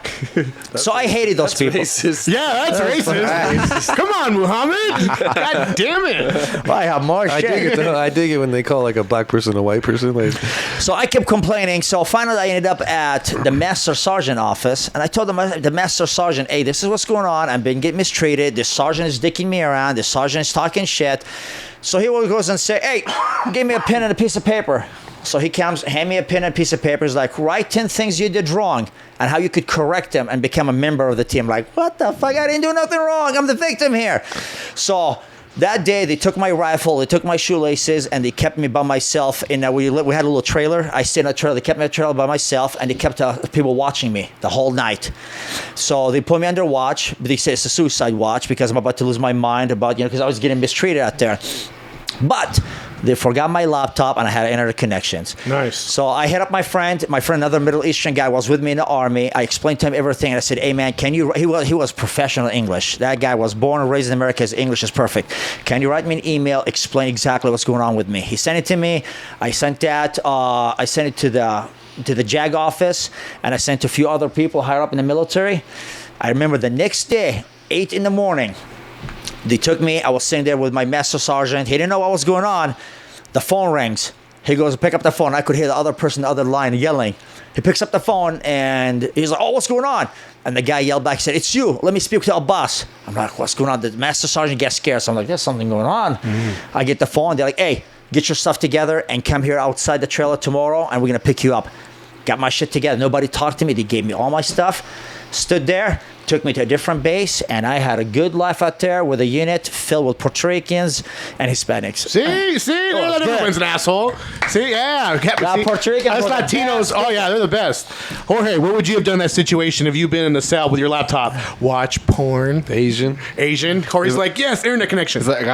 So I hated those people. Racist. Yeah, that's racist. Come on, Muhammad. God damn it. I have more I shit. dig it though. I dig it when they call like a black person a white person. Like, So I kept complaining. So finally, I ended up at the master sergeant office, and I told the master sergeant, "Hey, this is what's going on. I'm being getting mistreated. The sergeant is dicking me around. The sergeant is talking shit." So he goes and say, "Hey, give me a pen and a piece of paper." So he comes, hand me a pen and a piece of paper. He's like, write 10 things you did wrong and how you could correct them and become a member of the team. Like, what the fuck? I didn't do nothing wrong. I'm the victim here. So that day, they took my rifle, they took my shoelaces, and they kept me by myself. We had a little trailer. I stayed in a trailer. They kept me in a trailer by myself, and they kept people watching me the whole night. So they put me under watch. They said it's a suicide watch because I'm about to lose my mind because I was getting mistreated out there. But they forgot my laptop and I had internet connections. Nice. So I hit up my friend, another Middle Eastern guy was with me in the army. I explained to him everything. And I said, hey man, he was professional English. That guy was born and raised in America. His English is perfect. Can you write me an email, explain exactly what's going on with me? He sent it to me. I sent that. I sent it to the JAG office, and I sent to a few other people higher up in the military. I remember the next day, 8 in the morning, they took me. I was sitting there with my master sergeant. He didn't know what was going on. The phone rings. He goes to pick up the phone. I could hear the other person, the other line yelling. He picks up the phone and he's like, oh, what's going on? And the guy yelled back, he said, it's you. Let me speak to Abbas. I'm like, what's going on? The master sergeant gets scared. So I'm like, there's something going on. Mm-hmm. I get the phone. They're like, hey, get your stuff together and come here outside the trailer tomorrow and we're going to pick you up. Got my shit together. Nobody talked to me. They gave me all my stuff. Stood there. took me to a different base, and I had a good life out there with a unit filled with Puerto Ricans and Hispanics. See, was good. everyone's an asshole. See, yeah. Now, Puerto Ricans Us were the Latinos, best. oh yeah, they're the best. Jorge, what would you have done in that situation if you've been in the cell with your laptop? Watch porn. Asian. Jorge's like, yes, internet connection. It's like,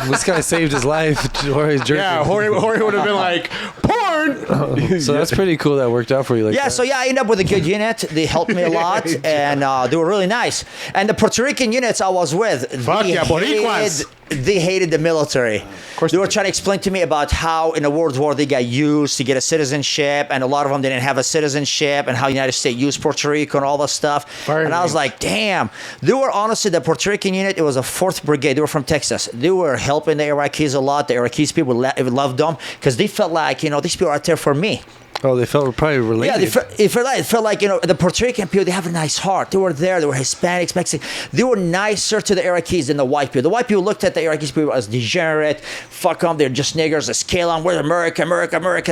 This guy saved his life. Jorge's jerking. Yeah, Jorge would have been like, porn. So that's pretty cool. That worked out for you. Like Yeah, that. so yeah, I ended up with a good unit. They helped me a lot, and they were really nice. And the Puerto Rican units I was with, Fuck yeah, Boricuas. they hated the military. course They they were did. trying to explain to me about how in the World War they got used to get a citizenship, and a lot of them didn't have a citizenship, and how the United States used Puerto Rico and all that stuff. Fire and I was me. like, damn. They were honestly, the Puerto Rican unit, it was a 4th Brigade. They were from Texas. They were helping the Iraqis a lot. The Iraqis people loved them because they felt like, these people are out there for me. Oh, they felt probably related. Yeah, it felt like the Puerto Rican people, they have a nice heart. They were there. They were Hispanics, Mexicans. They were nicer to the Iraqis than the white people. The white people looked at the Iraqis people as degenerate. Fuck them. They're just niggers. Let's kill them. We're America,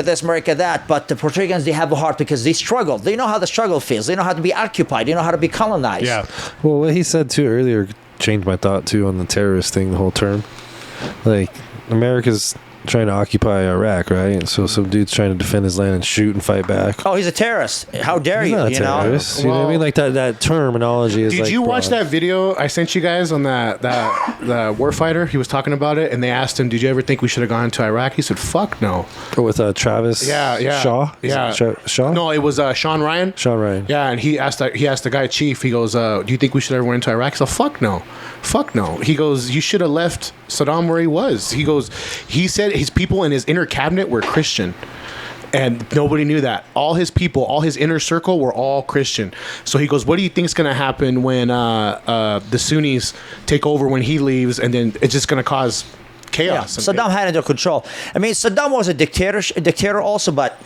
this, America, that. But the Puerto Ricans, they have a heart because they struggled. They know how the struggle feels. They know how to be occupied. They know how to be colonized. Yeah. Well, what he said too earlier changed my thought too on the terrorist thing. The whole term, like America's trying to occupy Iraq, right? So some dude's trying to defend his land and shoot and fight back. Oh, he's a terrorist. How dare He's you? not a You know. terrorist. You know what I Well- mean? Like that terminology is. Did like you watch broad. that video I sent you guys on the warfighter? He was talking about it, and they asked him, "Did you ever think we should have gone to Iraq?" He said, "Fuck no." Oh, with Travis? Yeah. Shaw. Is Yeah. it Shaw. No, it was Sean Ryan. Sean Ryan. Yeah, and he asked the guy chief. He goes, "Do you think we should ever went into Iraq?" He said, "Fuck no, fuck no." He goes, "You should have left Saddam where he was." He goes, he said his people in his inner cabinet were Christian. And nobody knew that. All his people, all his inner circle were all Christian. So he goes, what do you think is going to happen when the Sunnis take over when he leaves, and then it's just going to cause Yeah, chaos? Saddam had it under control. I mean, Saddam was a dictator also, but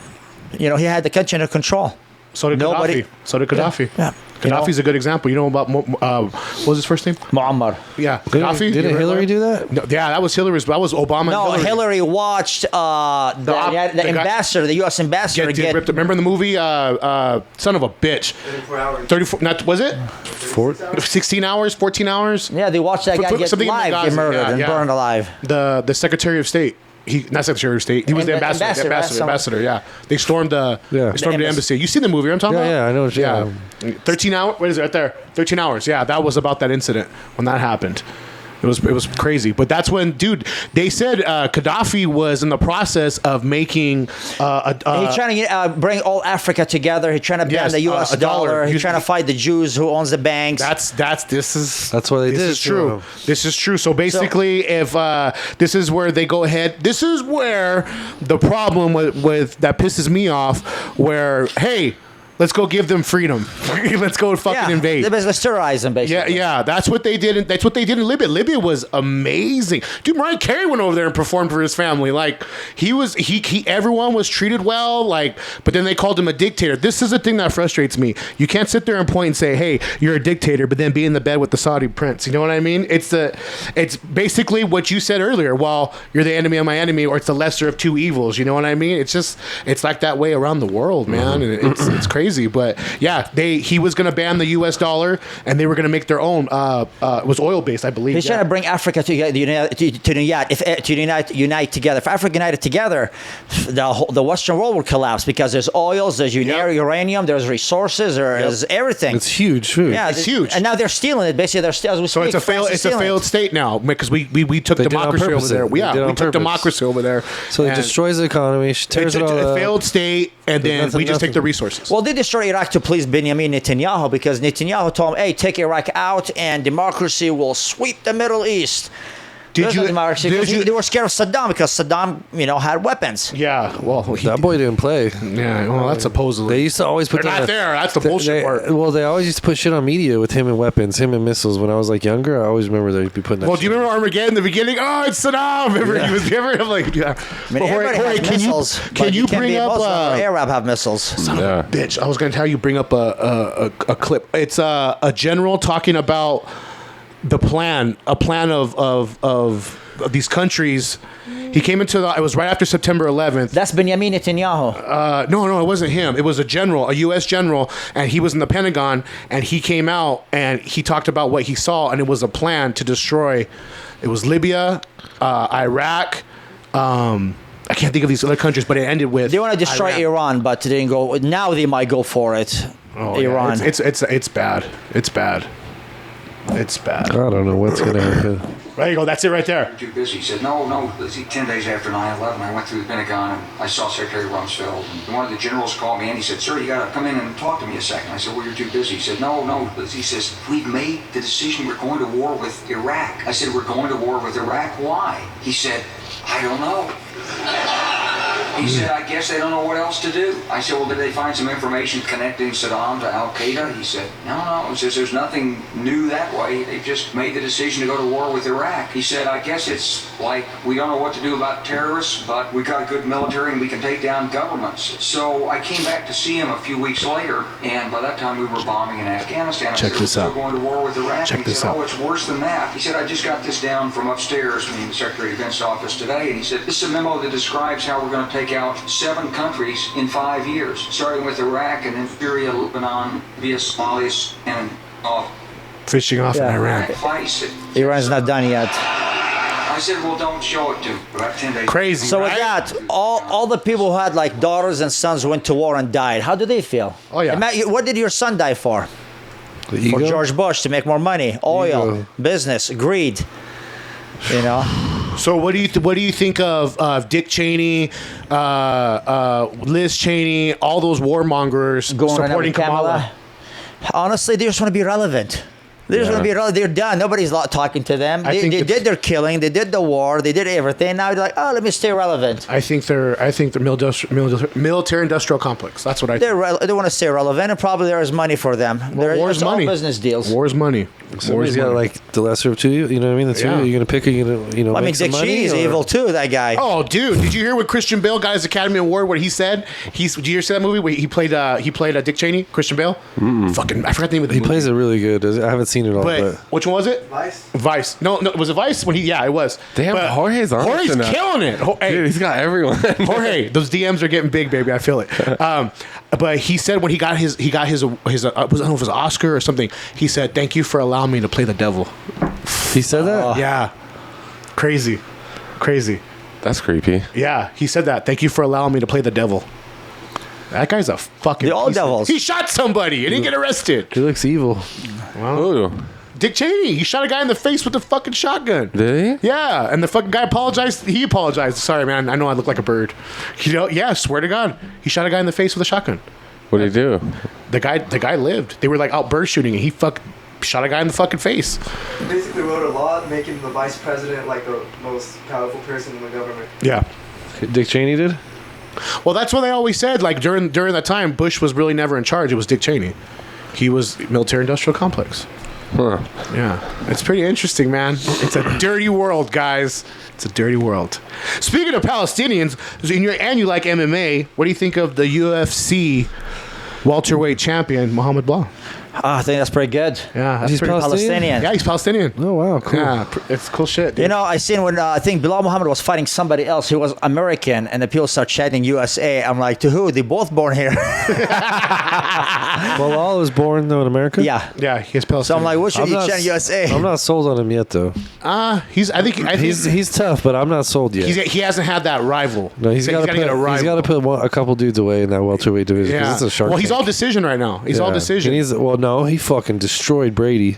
he had the country under control. So did Nobody- Gaddafi. So did Gaddafi. Yeah. Gaddafi's a good example. You know about, what was his first name? Muammar. Yeah, Gaddafi. Didn't Hillary do that? No, yeah, that was Hillary's. That was Obama. No, and Hillary watched the the guy- ambassador, the U.S. ambassador, Get ripped. Remember in the movie, son of a bitch. 34. Not was it? 16 hours, 14 hours. Yeah, they watched that guy get something in live, Benghazi, get murdered, yeah, and yeah. burned alive. The Secretary of State. He not Secretary of State. He was the ambassador. Ambassador. Yeah. They stormed the. Yeah. They stormed The the embassy. You seen the movie? I'm talking Yeah, about. yeah, I know what you- Yeah. 13 hours. What is it right there? 13 hours. Yeah, that was about that incident when that happened. It was crazy, but that's when, dude. They said Gaddafi was in the process of making He's trying to bring all Africa together. He's trying to ban Yes, the U.S. a dollar. dollar. He's He's- trying to fight the Jews who owns the banks. That's That's what they this did is to true. him. This is true. So basically, if this is where they go ahead, this is where the problem with that pisses me off. Where hey, let's go give them freedom. Let's go fucking invade. They basically terrorize them, basically. Yeah. That's what they did. That's what they did in Libya. Libya was amazing, dude. Mariah Carey went over there and performed for his family. Like he everyone was treated well. Like, but then they called him a dictator. This is the thing that frustrates me. You can't sit there and point and say, "Hey, you're a dictator," but then be in the bed with the Saudi prince. You know what I mean? It's basically what you said earlier. Well, you're the enemy of my enemy, or it's the lesser of two evils. You know what I mean? It's like that way around the world, man. And it's crazy. But yeah, he was going to ban the U.S. dollar, and they were going to make their own. It was oil based, I believe. He's trying to bring Africa to unite together. If Africa united together, the Western world would collapse because there's oils, there's uranium, there's resources, there's everything. It's huge. Too. Yeah, It's huge. And now they're stealing it. Basically, as we So speak. it's a failed state now because we took They did it on democracy over purpose. there. They did it on We took purpose. democracy over there. So it And destroys the economy, tears it it's all a up. failed state, and then There's we just take nothing. the resources. Well, they destroyed Iraq to please Benjamin Netanyahu because Netanyahu told him, hey, take Iraq out and democracy will sweep the Middle East. There's no democracy because they were scared of Saddam because Saddam, had weapons. Yeah, well, That boy didn't play. yeah, well, that's supposedly. They used to always put They're not that- there. That's the bullshit part. Well, they always used to put shit on media with him and weapons, him and missiles. When I was like younger, I always remember they'd be putting that. Well, do you remember Armageddon in the beginning? Oh, it's Saddam. Remember, he was never like, yeah. I mean, everybody has missiles. Can you bring up Arab have missiles. Yeah. bitch? I was going to tell you, bring up a clip. It's a general talking about a plan of these countries. He came into it was right after September 11th. That's Benjamin Netanyahu. No, it wasn't him. It was a general, a U.S. general, and he was in the Pentagon, and he came out and he talked about what he saw, and it was a plan to destroy. It was Libya, Iraq. I can't think of these other countries, but it ended with They want to destroy Iran, but they didn't go. Now they might go for it. Oh, Iran. Yeah. It's bad. It's bad. It's bad. I don't know what's gonna happen. There you go. That's it right there. Too busy. He said, no. 10 days after 9/11, I went through the Pentagon and I saw Secretary Rumsfeld. And one of the generals called me and he said, sir, you got to come in and talk to me a second. I said, well, you're too busy. He said, no. He says, we've made the decision we're going to war with Iraq. I said, we're going to war with Iraq. Why? He said, I don't know. He said, I guess they don't know what else to do. I said, well, did they find some information connecting Saddam to Al-Qaeda? He said, no. He says, there's nothing new that way. They just made the decision to go to war with Iraq. He said, I guess it's like we don't know what to do about terrorists, but we got a good military and we can take down governments. So I came back to see him a few weeks later, and by that time we were bombing in Afghanistan. Check this out. We're going to war with Iraq. Check and he this said, out. oh, it's worse than that. He said, I just got this down from upstairs from the Secretary of Defense office today, and he said, this is a memo that describes how we're going to take out 7 countries in 5 years, starting with Iraq and then Syria, Lebanon, via Somalia, and Fishing off in Iran. Iran's not done yet. I said, well, don't show it to me. About 10 days. Crazy. So right? with that, all the people who had like daughters and sons who went to war and died, how do they feel? Oh, yeah. What did your son die for? For George Bush, to make more money, oil, Ego. business, greed. You know. So what do you think of Dick Cheney, Liz Cheney, all those warmongers Going supporting around with Kamala? Honestly, they just want to be relevant. They're just going to be relevant. They're done. Nobody's talking to them. They did their killing. They did the war. They did everything. Now they're like, oh, let me stay relevant. I think they're military industrial complex. That's what I think. They want to stay relevant, and probably there is money for them. War's money. Business deals. War's money. Somebody's got like the lesser of two. You know what I mean? That's Yeah. you're gonna pick. You're gonna I mean, make some Dick money, Cheney's or- evil too. That guy. Oh, dude! Did you hear what Christian Bale got his Academy Award? What he said? Did you hear that movie where he played Dick Cheney? Christian Bale. Fucking, I forgot the name of the He movie. plays it really good. I haven't seen it all, But but which one was it? Vice. No, was it Vice? Yeah, it was. Damn, But Jorge's on Jorge's tonight. killing it. Hey, Dude, he's got everyone. Jorge, those DMs are getting big, baby. I feel it. But he said when he got his I don't know if it was an Oscar or something. He said, "Thank you for allowing me to play the devil." he said that. Yeah, crazy. That's creepy. Yeah, he said that. Thank you for allowing me to play the devil. That guy's a fucking. They're all piece of- devils. He shot somebody and didn't get arrested. He looks evil. Ooh. Dick Cheney. He shot a guy in the face with a fucking shotgun. Did he? Yeah, and the fucking guy apologized. He apologized. Sorry, man. I know I look like a bird. Yeah, swear to God, he shot a guy in the face with a shotgun. What did he do? The guy lived. They were like out bird shooting, and he shot a guy in the fucking face. He basically wrote a law making the vice president like the most powerful person in the government. Yeah. Dick Cheney did. Well, that's what they always said. Like during that time, Bush was really never in charge. It was Dick Cheney. He was military-industrial complex. Huh. Yeah, it's pretty interesting, man. It's a dirty world, guys. It's a dirty world. Speaking of Palestinians, and you like MMA, what do you think of the UFC welterweight champion Mohammed Blah? I think that's pretty good. Yeah, that's He's pretty Palestinian. Yeah, he's Palestinian. Oh wow, cool. Yeah, it's cool shit. Dude. You know, I seen when I think Bilal Muhammad was fighting somebody else. He was American, and the people start chanting USA. I'm like, to who? They both born here. Bilal was born though in America. Yeah. Yeah, he's So Palestinian. I'm like, what should he chant USA? I'm not sold on him yet though. I think He's tough, but I'm not sold yet. he hasn't had that rival. No, he's got to get a rival. He's got to put a couple dudes away in that welterweight division. 'Cause Yeah. it's a shark. Well, he's tank. all decision right now. He's all Yeah. decision. No, he fucking destroyed Brady,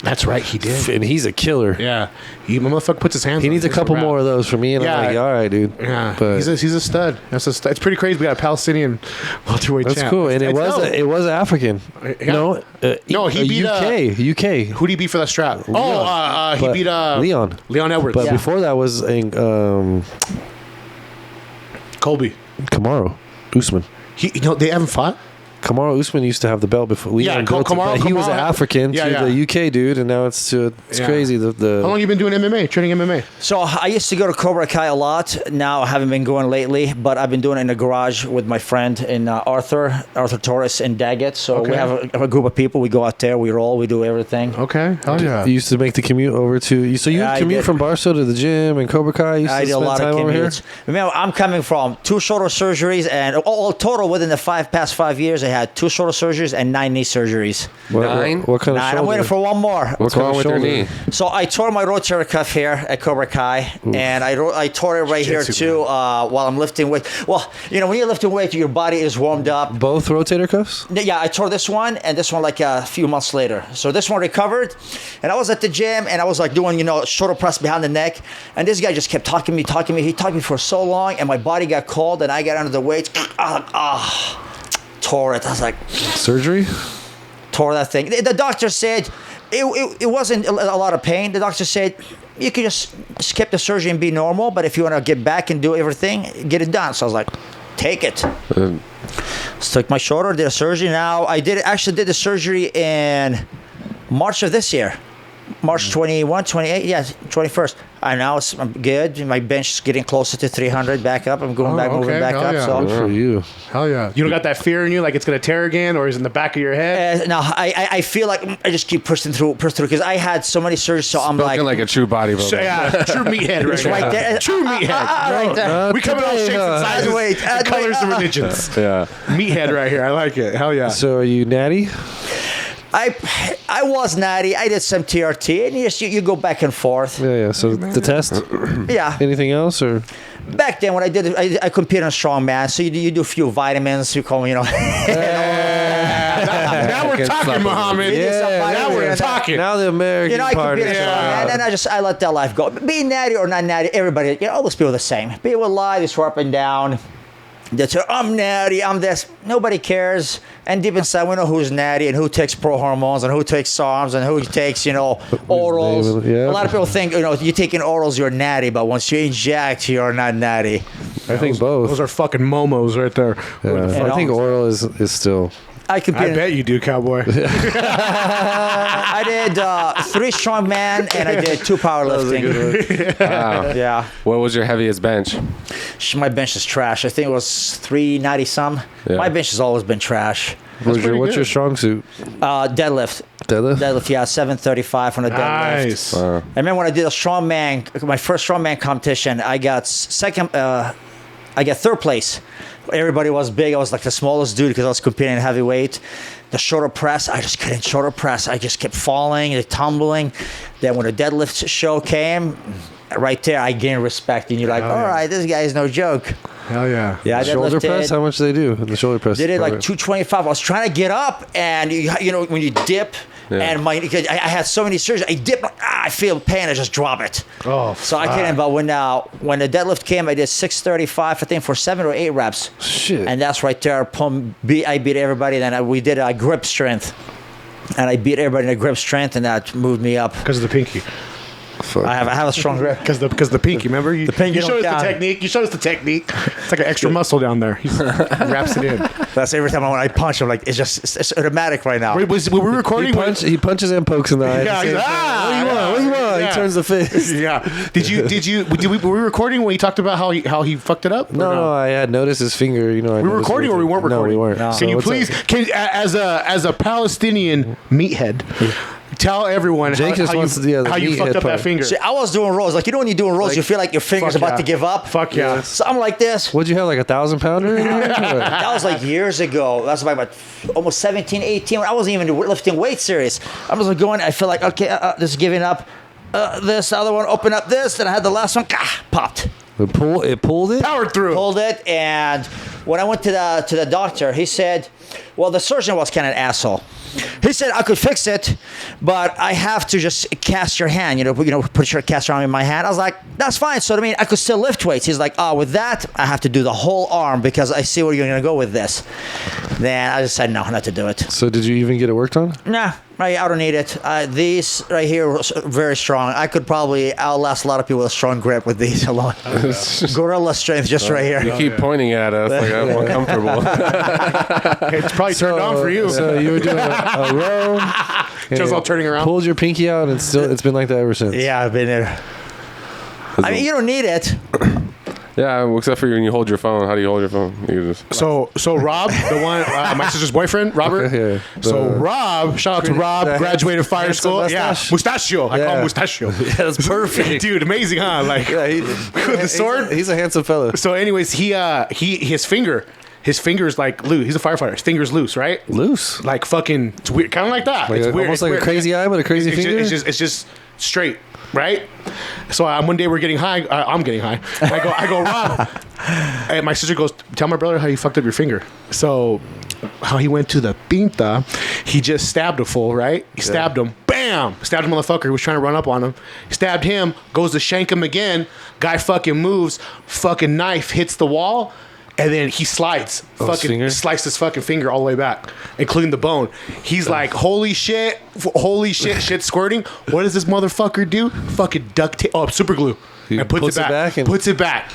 That's right, he did. and he's a killer. Yeah, he motherfucker puts his hands. He on needs a him. couple He's more of those for me, and Yeah. I'm like, all right, dude. Yeah, but he's a stud. That's a stud. It's pretty crazy. We got a Palestinian welterweight that's champ. cool. And It's dope. it was African. Yeah. No, No, he beat, UK. Who'd he beat for that strap? He But beat Leon. Leon Edwards. But Yeah. before that was Colby. Kamaru Usman. They haven't fought. Kamaru Usman used to have the belt before. Yeah, He was an African Yeah, to yeah. the UK dude, and now it's Yeah. crazy. How long you been doing MMA? Training MMA? So I used to go to Cobra Kai a lot. Now I haven't been going lately, but I've been doing it in the garage with my friend in Arthur Torres in Daggett. So we Okay. have a group of people. We go out there, we roll, we do everything. Okay. Oh yeah. You used to make the commute over to. So you Yeah, I commute did. from Barstow to the gym and Cobra Kai. You used I to did a spend lot of time over here. commutes. Remember, I'm coming from 2 shoulder surgeries, and all total within the past 5 years, I had 2 shoulder surgeries and 9 knee surgeries. What kind of 9. shoulder? I'm waiting for one more. What's kind wrong of with your shoulder? knee? So I tore my rotator cuff here at Cobra Kai, and I tore it right here Jiu-jitsu, too while I'm lifting weight. Well, when you're lifting weight, your body is warmed up. Both rotator cuffs? Yeah, I tore this one and this one like a few months later. So this one recovered, and I was at the gym and I was like doing shoulder press behind the neck, and this guy just kept talking me. He talked me for so long, and my body got cold, and I got under the weights. Tore it. I was like, Surgery? tore that thing. The doctor said it wasn't a lot of pain. The doctor said you could just skip the surgery and be normal, but if you want to get back and do everything, get it done. So I was like, take it. Took my shoulder, did a surgery. Now I actually did the surgery in March of this year. March 21, 28, yeah, 21st. I'm good. My bench is getting closer to 300 back up. I'm going moving back Hell up. yeah. So Good for you. Hell yeah. You don't got that fear in you, like it's gonna tear again, or is it in the back of your head? no, I feel like I just keep pushing through because I had so many surgeries. So I'm Spoken like a true bodybuilder. So, yeah, true meathead right, right there. True meathead. Right there. We come in all shapes and sizes, Wait, colors and religions. Yeah. Meathead right here. I like it. Hell yeah. So are you natty? I was natty. I did some TRT, and you go back and forth. Yeah. So the test? Yeah. Anything else or? Back then, when I did it, I competed on strongman. So you do a few vitamins. You call me, Now we're talking, Muhammad. Now we're talking. Now the American I part competed is on strongman, and I let that life go. Being natty or not natty, everybody, all those people are the same. People will lie, they swear up and down. They say, I'm natty, I'm this. Nobody cares. And deep inside, we know who's natty and who takes pro hormones and who takes SARMs and who takes, orals. Yeah. A lot of people think, you're taking orals, you're natty, but once you inject, you're not natty. I think both. Those are fucking momos right there. Yeah, I think oral is still. I competed. I bet you do, cowboy. I did 3 strongman and I did 2 powerlifting. Wow. Yeah. What was your heaviest bench? My bench is trash. I think it was 390 some. Yeah. My bench has always been trash. What's your strong suit? Deadlift. Deadlift? Yeah, 735 on a deadlift. Nice. I remember when I did a strongman, my first strongman competition, I got third place. Everybody was big. I was like the smallest dude because I was competing in heavyweight. The shoulder press, I just couldn't shoulder press. I just kept falling and tumbling. Then when the deadlift show came, right there, I gained respect. And you're like, all right, this guy is no joke. Hell yeah. Yeah, I Shoulder deadlifted. press? How much do they do? The shoulder press. Did it like 225. I was trying to get up, and when you dip, and I had so many surgeries. I dip, I feel pain. I just drop it. Oh, so I couldn't. But when the deadlift came, I did 635. I think for 7 or 8 reps. Shit. And that's right there. I beat everybody. Then we did a grip strength, and I beat everybody in a grip strength, and that moved me up. Because of the pinky. Fuck. I have a strong grip. Because the pinky, remember? You pinky showed don't us the count. technique. You showed us the technique. It's like an extra muscle down there. He wraps it in. That's every time when I punch, I'm like, it's automatic right now. Were we recording? He punches and pokes in the eye. Yeah, he's like, What do you want? Yeah. He turns the face. Yeah. Were we recording when he talked about how he fucked it up? Or No, I had noticed his finger. We were recording or we weren't recording? No, we weren't. No. Can you what's please, as a Palestinian meathead, tell everyone Jake just how wants you the fucked meathead up part. that finger? See, I was doing rolls. Like, when you're doing rolls, you feel like your finger's Fuck about yeah. to give up. Fuck yeah. So I'm like this. What'd you have, like 1,000 pounder? That was like years ago. That's about almost 17, 18. I wasn't even lifting weight serious. I was going, I feel like, okay, this is giving up. This other one, open up this. Then I had the last one, popped. It pulled it? Powered through. Pulled it. And when I went to the doctor, he said, well, the surgeon was kind of an asshole. He said I could fix it, but I have to just cast your hand. Put your cast your arm in my hand. I was like, that's fine. So I could still lift weights. He's like, with that, I have to do the whole arm because I see where you're gonna go with this. Then I just said no, not to do it. So did you even get it worked on? Nah, I don't need it. These right here are very strong. I could probably outlast a lot of people with a strong grip with these alone. Gorilla strength just right here. You keep pointing at us like I'm uncomfortable. It's probably turned on for you. So you were doing a row. Just all turning around. Pulled your pinky out, and it's been like that ever since. Yeah, I've been there. I mean, you don't need it. Yeah, well, except for when you hold your phone. How do you hold your phone? You just So Rob, the one, my sister's boyfriend, Robert. Okay, yeah. So Rob, shout out to Rob, the graduated fire handsome school. mustache? Yeah, mustachio. I call him Yeah. mustachio. Yeah, that's perfect. Dude, amazing, huh? Like Yeah, with the sword. He's a handsome fella. So, anyways, his finger's like loose. He's a firefighter. His finger's loose, right? Loose. Like fucking, it's weird, kind of like that. Like It's weird. almost It's like weird. a crazy eye, but a crazy It's finger. it's just straight, right? So one day we're getting high. I'm getting high. I go, Rob. And my sister goes, tell my brother how you fucked up your finger. So how he went to the pinta, he just stabbed a fool, right? He stabbed him. Bam! Stabbed a motherfucker who was trying to run up on him. Stabbed him, goes to shank him again. Guy fucking moves. Fucking knife hits the wall. And then he slides, sliced his fucking finger all the way back, including the bone. He's like, holy shit, shit's squirting. What does this motherfucker do? Fucking duct tape, super glue, and puts it back. Puts it back.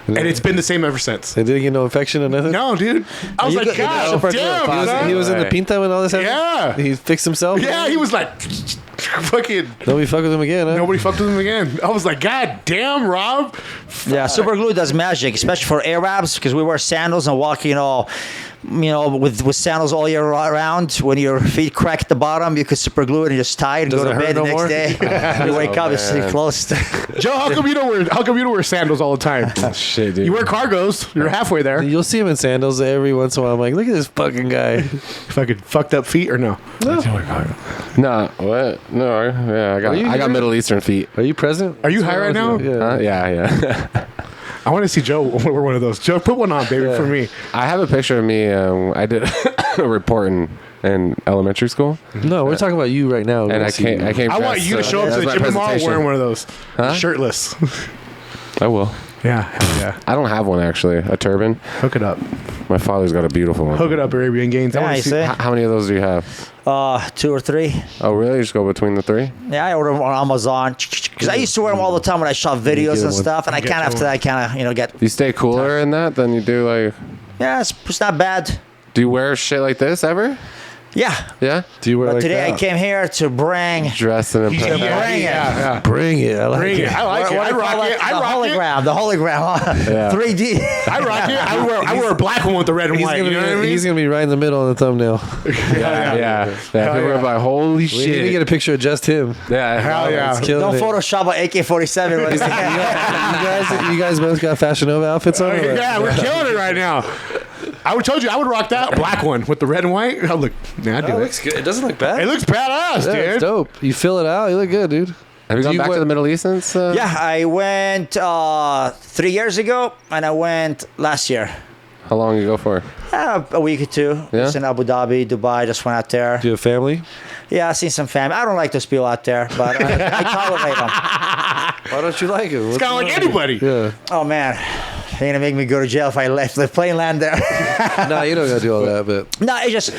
And it's been the same ever since. They didn't get no infection or nothing? No, dude. I was like, God damn. He was in the pinta when all this happened? Yeah. He fixed himself? Yeah, he was like, fucking. Nobody fucked with him again, huh? Nobody fucked with him again. I was like, God damn, Rob. Yeah, super glue does magic, especially for Arabs, because we wear sandals and walk, with sandals all year round. When your feet crack at the bottom, you could super glue it and just tie it and go to bed the next day. You wake up, it's closed. Joe, how come you don't wear sandals all the time? shit, dude. You wear cargos. You're halfway there. You'll see him in sandals every once in a while. I'm like, look at this fucking guy. Fucking fucked up feet or no? No, what? No, I got Middle Eastern feet. Are you present? Are you high right now? Yeah. Yeah. I want to see Joe wear one of those. Joe, put one on, baby, for me. I have a picture of me. I did a report in elementary school, No, we're talking about you right now. and I came. I want you to show up to the gym tomorrow wearing one of those. Huh? Shirtless. I will. Yeah, hell yeah. I don't have one actually. A turban. Hook it up. My father's got a beautiful one. Hook it up, Arabian Gains. I Yeah, want you to see. see? How many of those do you have? 2 or 3. Oh, really? You just go between the 3? Yeah, I order them on Amazon because I used to wear them all the time when I shot videos and stuff, and I kind of after that kind of get. You stay cooler in that than you do like. Yeah, it's not bad. Do you wear shit like this ever? Yeah. Yeah. Do you wear But like today that? I came here to bring. Dressed in a. Bring it. Bring it. I like Bring it. I like it. I rock it. I rock it. The hologram. Yeah. 3D. I rock it. I wear a black one with the red and white. You know what I mean? He's gonna be right in the middle on the thumbnail. Yeah. People are like, holy We need to shit. get a picture of just him. Yeah. Hell yeah. It's killing Don't it. Photoshop an AK-47. You guys both got Fashion Nova outfits on? or what? Yeah, we're killing it right now. I would told you I would rock that black one with the red and white. Oh, look, I do Oh, it it. looks good. It doesn't look bad. It looks badass, yeah, dude. it's dope. You fill it out. You look good, dude. Have you gone you back wear- to the Middle East since? Yeah, I went 3 years ago, and I went last year. How long you go for? A week or 2. Yeah? Just in Abu Dhabi, Dubai. Just went out there. Do you have family? Yeah, I seen some family. I don't like those people out there, but I tolerate them. Why don't you like it? It's kind of like anybody. Yeah. Oh man, they're gonna make me go to jail if I left the plane land there. No, you don't gotta do all that, but No, it's just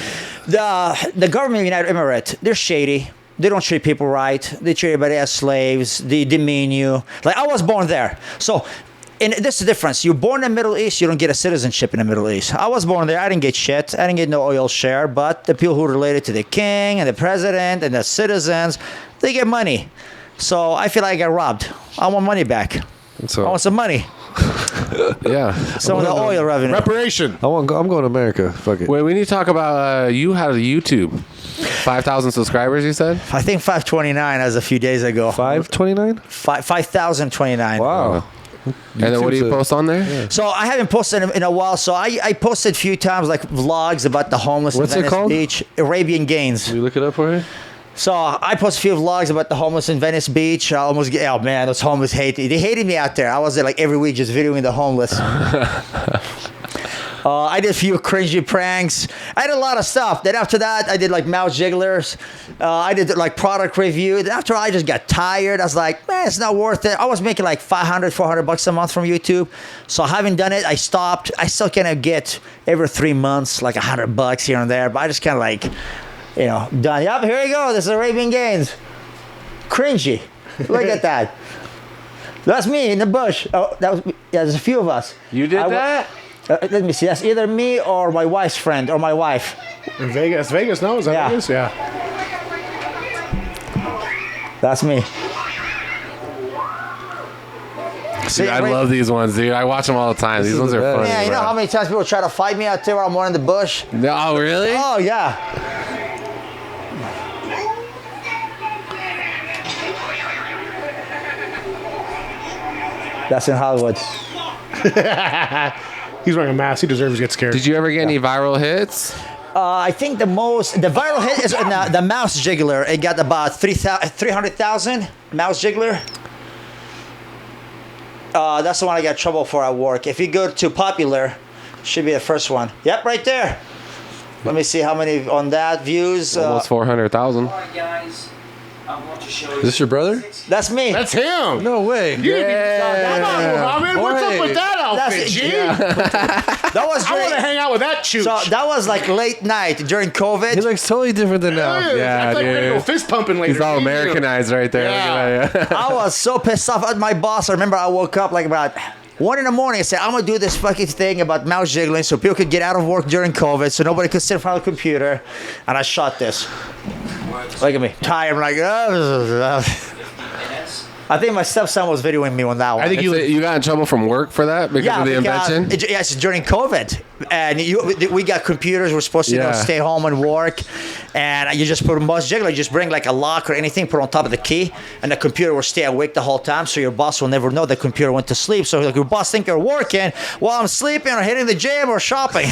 the government of the United Emirates. They're shady. They don't treat people right. They treat everybody as slaves. They demean you. Like I was born there, so. And this is the difference. You're born in the Middle East, you don't get a citizenship in the Middle East. I was born there, I didn't get shit. I didn't get no oil share, but the people who are related to the king and the president and the citizens, they get money. So I feel like I got robbed. I want money back. so I want some money. Yeah. Some of the oil revenue. Reparation. I'm going to America. Fuck it. Wait, we need to talk about you had a YouTube. 5,000 subscribers, you said? I think 529 as a few days ago. 529? 5,029. Wow. And then what do you YouTube's a- post on there? So I haven't posted in a while. So I posted a few times like vlogs about the homeless What's in it Venice called? Beach. Arabian Gains. Will you look it up for you? So I post a few vlogs about the homeless in Venice Beach. I almost get, oh man, those homeless they hated me out there. I was there like every week just videoing the homeless. I did a few cringy pranks. I did a lot of stuff. Then after that, I did like mouth jigglers. I did like product review. Then after I just got tired. I was like, man, it's not worth it. I was making like $500-400 a month from YouTube. So I haven't done it. I stopped. I still kind of get every 3 months like $100 here and there. But I just kind of like, done. Yep, here you go. This is Arabian Gains. Cringy. Look at that. That's me in the bush. Oh, that was. Yeah, there's a few of us. You did that? Let me see. That's either me or my wife's friend or my wife. In Vegas. Vegas, no? Is that Yeah. Vegas? Yeah. That's me. See, Dude, I love these ones, dude. I watch them all the time. These is ones the are best. funny. Yeah, you know bro. how many times people try to fight me out there while I'm in the bush? Oh, really? Oh, yeah. That's in Hollywood. He's wearing a mask. He deserves to get scared. Did you ever get any viral hits? I think the viral hit is on the mouse jiggler. It got about 300,000 mouse jiggler. That's the one I got trouble for at work. If you go to popular, should be the first one. Yep, right there. Let me see how many on that views. Almost 400,000. Alright, guys. I want to show you. Is this your brother? That's me. That's him. No way. You didn't even come on, Mohammed. What's up with that outfit, That's- G? That was I want to during, hang out with that chooch. so that was like late night during COVID. He looks totally different than now. Yeah, I thought we were gonna go dude. fist pumping later. He's all Me too. Americanized right there. Yeah. Look at that. I was so pissed off at my boss. I remember I woke up like about 1 in the morning. I said, I'm going to do this fucking thing about mouse jiggling so people could get out of work during COVID so nobody could sit in front of the computer. And I shot this. Look at me. Tired. I'm like, I think my stepson was videoing me on that one. I think You got in trouble from work for that because of the invention? Yes, during COVID. And we got computers. We're supposed to Yeah. stay home and work. And you just put a mouse jiggler. You just bring like a lock or anything, put on top of the key. And the computer will stay awake the whole time. So your boss will never know the computer went to sleep. So like, your boss think you're working while I'm sleeping or hitting the gym or shopping.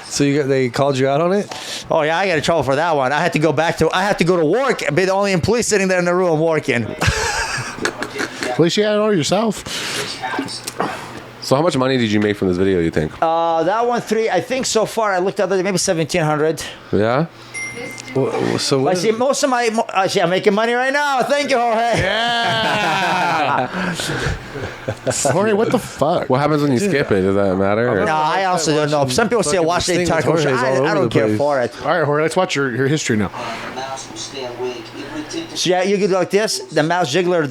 So they called you out on it? Oh, yeah, I got in trouble for that one. I had to go to work and be the only employee sitting there in the room working. At least you had it all yourself. So how much money did you make from this video, you think? That one, I think so far, I looked at it, maybe 1,700. Yeah? So I what? see most of I see I'm making money right now. Thank you, Jorge. Jorge, what the fuck? What happens when you skip it? Does that matter? or- No, I also don't know. Some people say fucking watch the thing entire with commercial. Jorge's all I over don't the care place. for it. All right, Jorge, let's watch your history now. The mouse will stay awake. It will take the So yeah, you could do like this. The mouse jiggler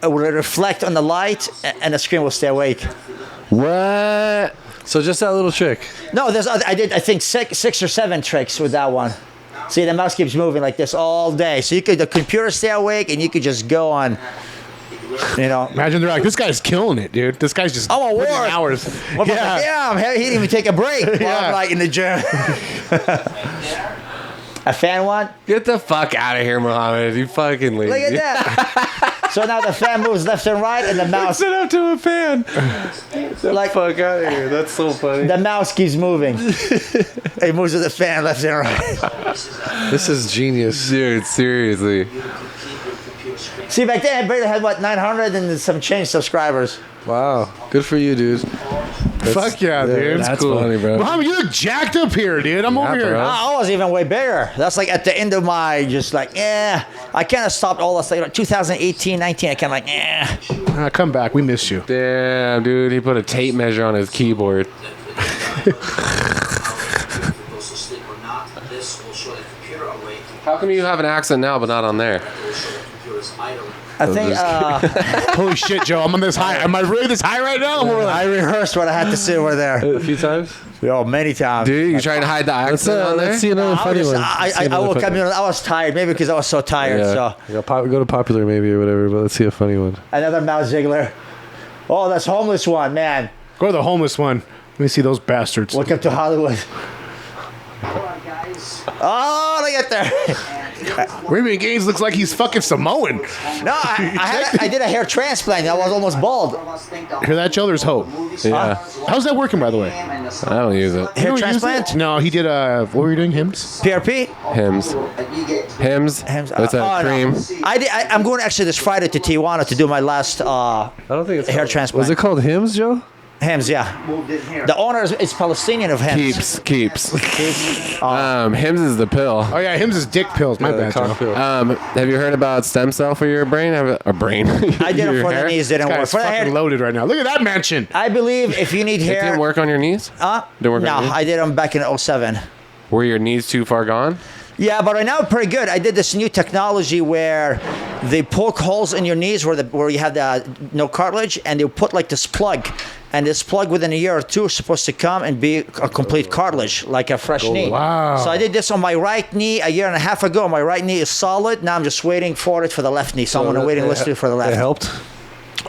will reflect on the light, and the screen will stay awake. What? So just that little trick. No, I did I think six or seven tricks with that one. See, the mouse keeps moving like this all day. So the computer stay awake, and you could just go on. You know. Imagine they're like, this guy's killing it, dude. This guy's just I'm at putting in work. hours. Well, yeah, he didn't even take a break while Yeah. I'm like in the gym. A fan one? Get the fuck out of here, Mohammed. You fucking lazy. Look at that. So now the fan moves left and right, and the mouse, Sit up to a fan. like Fuck out of here. That's so funny. the mouse keeps moving. It moves with the fan left and right. This is genius. Dude, seriously. See, back then I barely had 900 and some change subscribers. Wow. Good for you, dude. Fuck yeah, dude. That's funny, bro. Mohammed, you look jacked up here, dude. I'm over here. bro. I was even way bigger. That's like at the end of my I kind of stopped all this. Like 2018, 19. I kind of like Come back. We miss you. Damn, dude. He put a tape measure on his keyboard. How come you have an accent now but not on there? I think Holy shit, Joe. I'm on this high. Am I really this high right now? I rehearsed what I had to say over there. A few times? Yo, many times. Dude, you trying to hide the accent on there? Let's see another funny one. I woke up, I was tired, maybe because I was so tired. Yeah. So Go to popular maybe or whatever, but let's see a funny one. another mouse jiggler. Oh, that's homeless one, man. Go to the homeless one. Let me see those bastards. Welcome to Hollywood. Oh, look at there. Raymond Gaines looks like he's fucking Samoan. No, I did a hair transplant. I was almost bald. Hear that, Joe? There's hope. Yeah. How's that working, by the way? I don't use it. Hair You don't use transplant? it? No, he did, what were you doing, hymns? PRP? Hymns. Hymns. What's that? Oh, no. Cream. I'm going actually this Friday to Tijuana to do my last I don't think it's hair transplant. Was it called Hymns, Joe? Hems, yeah. The owner is Palestinian of Hems. Keeps. Hims is the pill. Oh, yeah, hymns is dick pills. My bad, Joe. Have you heard about stem cell for your brain? A brain? I did it Your for hair? the knees, didn't work. Guy's For the fucking hair, loaded right now. Look at that mansion. I believe if you need It hair. didn't work on your knees? Didn't work No, on your knees? I did them back in 07. Were your knees too far gone? Yeah, but right now pretty good. I did this new technology where they poke holes in your knees where you have the no cartilage, and they put like this plug and this plug within a year or two is supposed to come and be a complete cartilage, like a fresh knee. wow. So I did this on my right knee a year and a half ago. My right knee is solid. Now I'm just waiting for it for the left knee. So I'm on a waiting list for the left. It helped.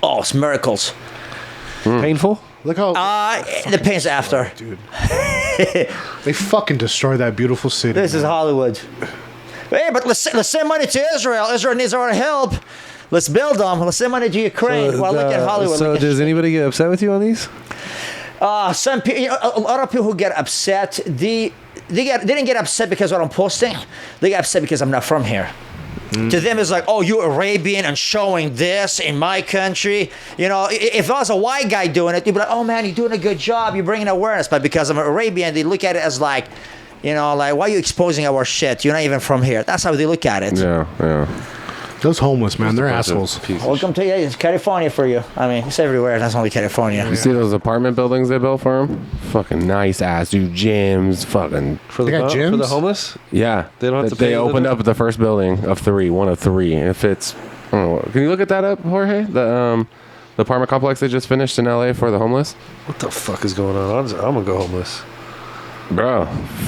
Oh, it's miracles. Painful. Look how The pain's after. dude. They fucking destroyed that beautiful city. This is Hollywood. Hey, but let's send money to Israel. Israel needs our help. Let's build them. Let's send money to Ukraine. Well, look at Hollywood. So does anybody get upset with you on these? Some people, a lot of people who get upset, they didn't get upset because of what I'm posting. They get upset because I'm not from here. To them, it's like, oh, you're Arabian and showing this in my country. You know, if I was a white guy doing it, they'd be like, oh man, you're doing a good job. You're bringing awareness. But because I'm Arabian, they look at it as like, you know, like, why are you exposing our shit? You're not even from here. That's how they look at it. Yeah, yeah. Those homeless, man, they're assholes. Welcome to it's California for you. I mean, it's everywhere. That's only California. You see those apartment buildings they built for them? Fucking nice ass, dude. Gyms, fucking. For They got for gyms? the homeless? Yeah. They don't have to They pay opened them? up the first building of three, one of three. And it fits. I don't know. Can you look at that up, Jorge? The apartment complex they just finished in LA for the homeless? What the fuck is going on? I'm gonna go homeless. Bro,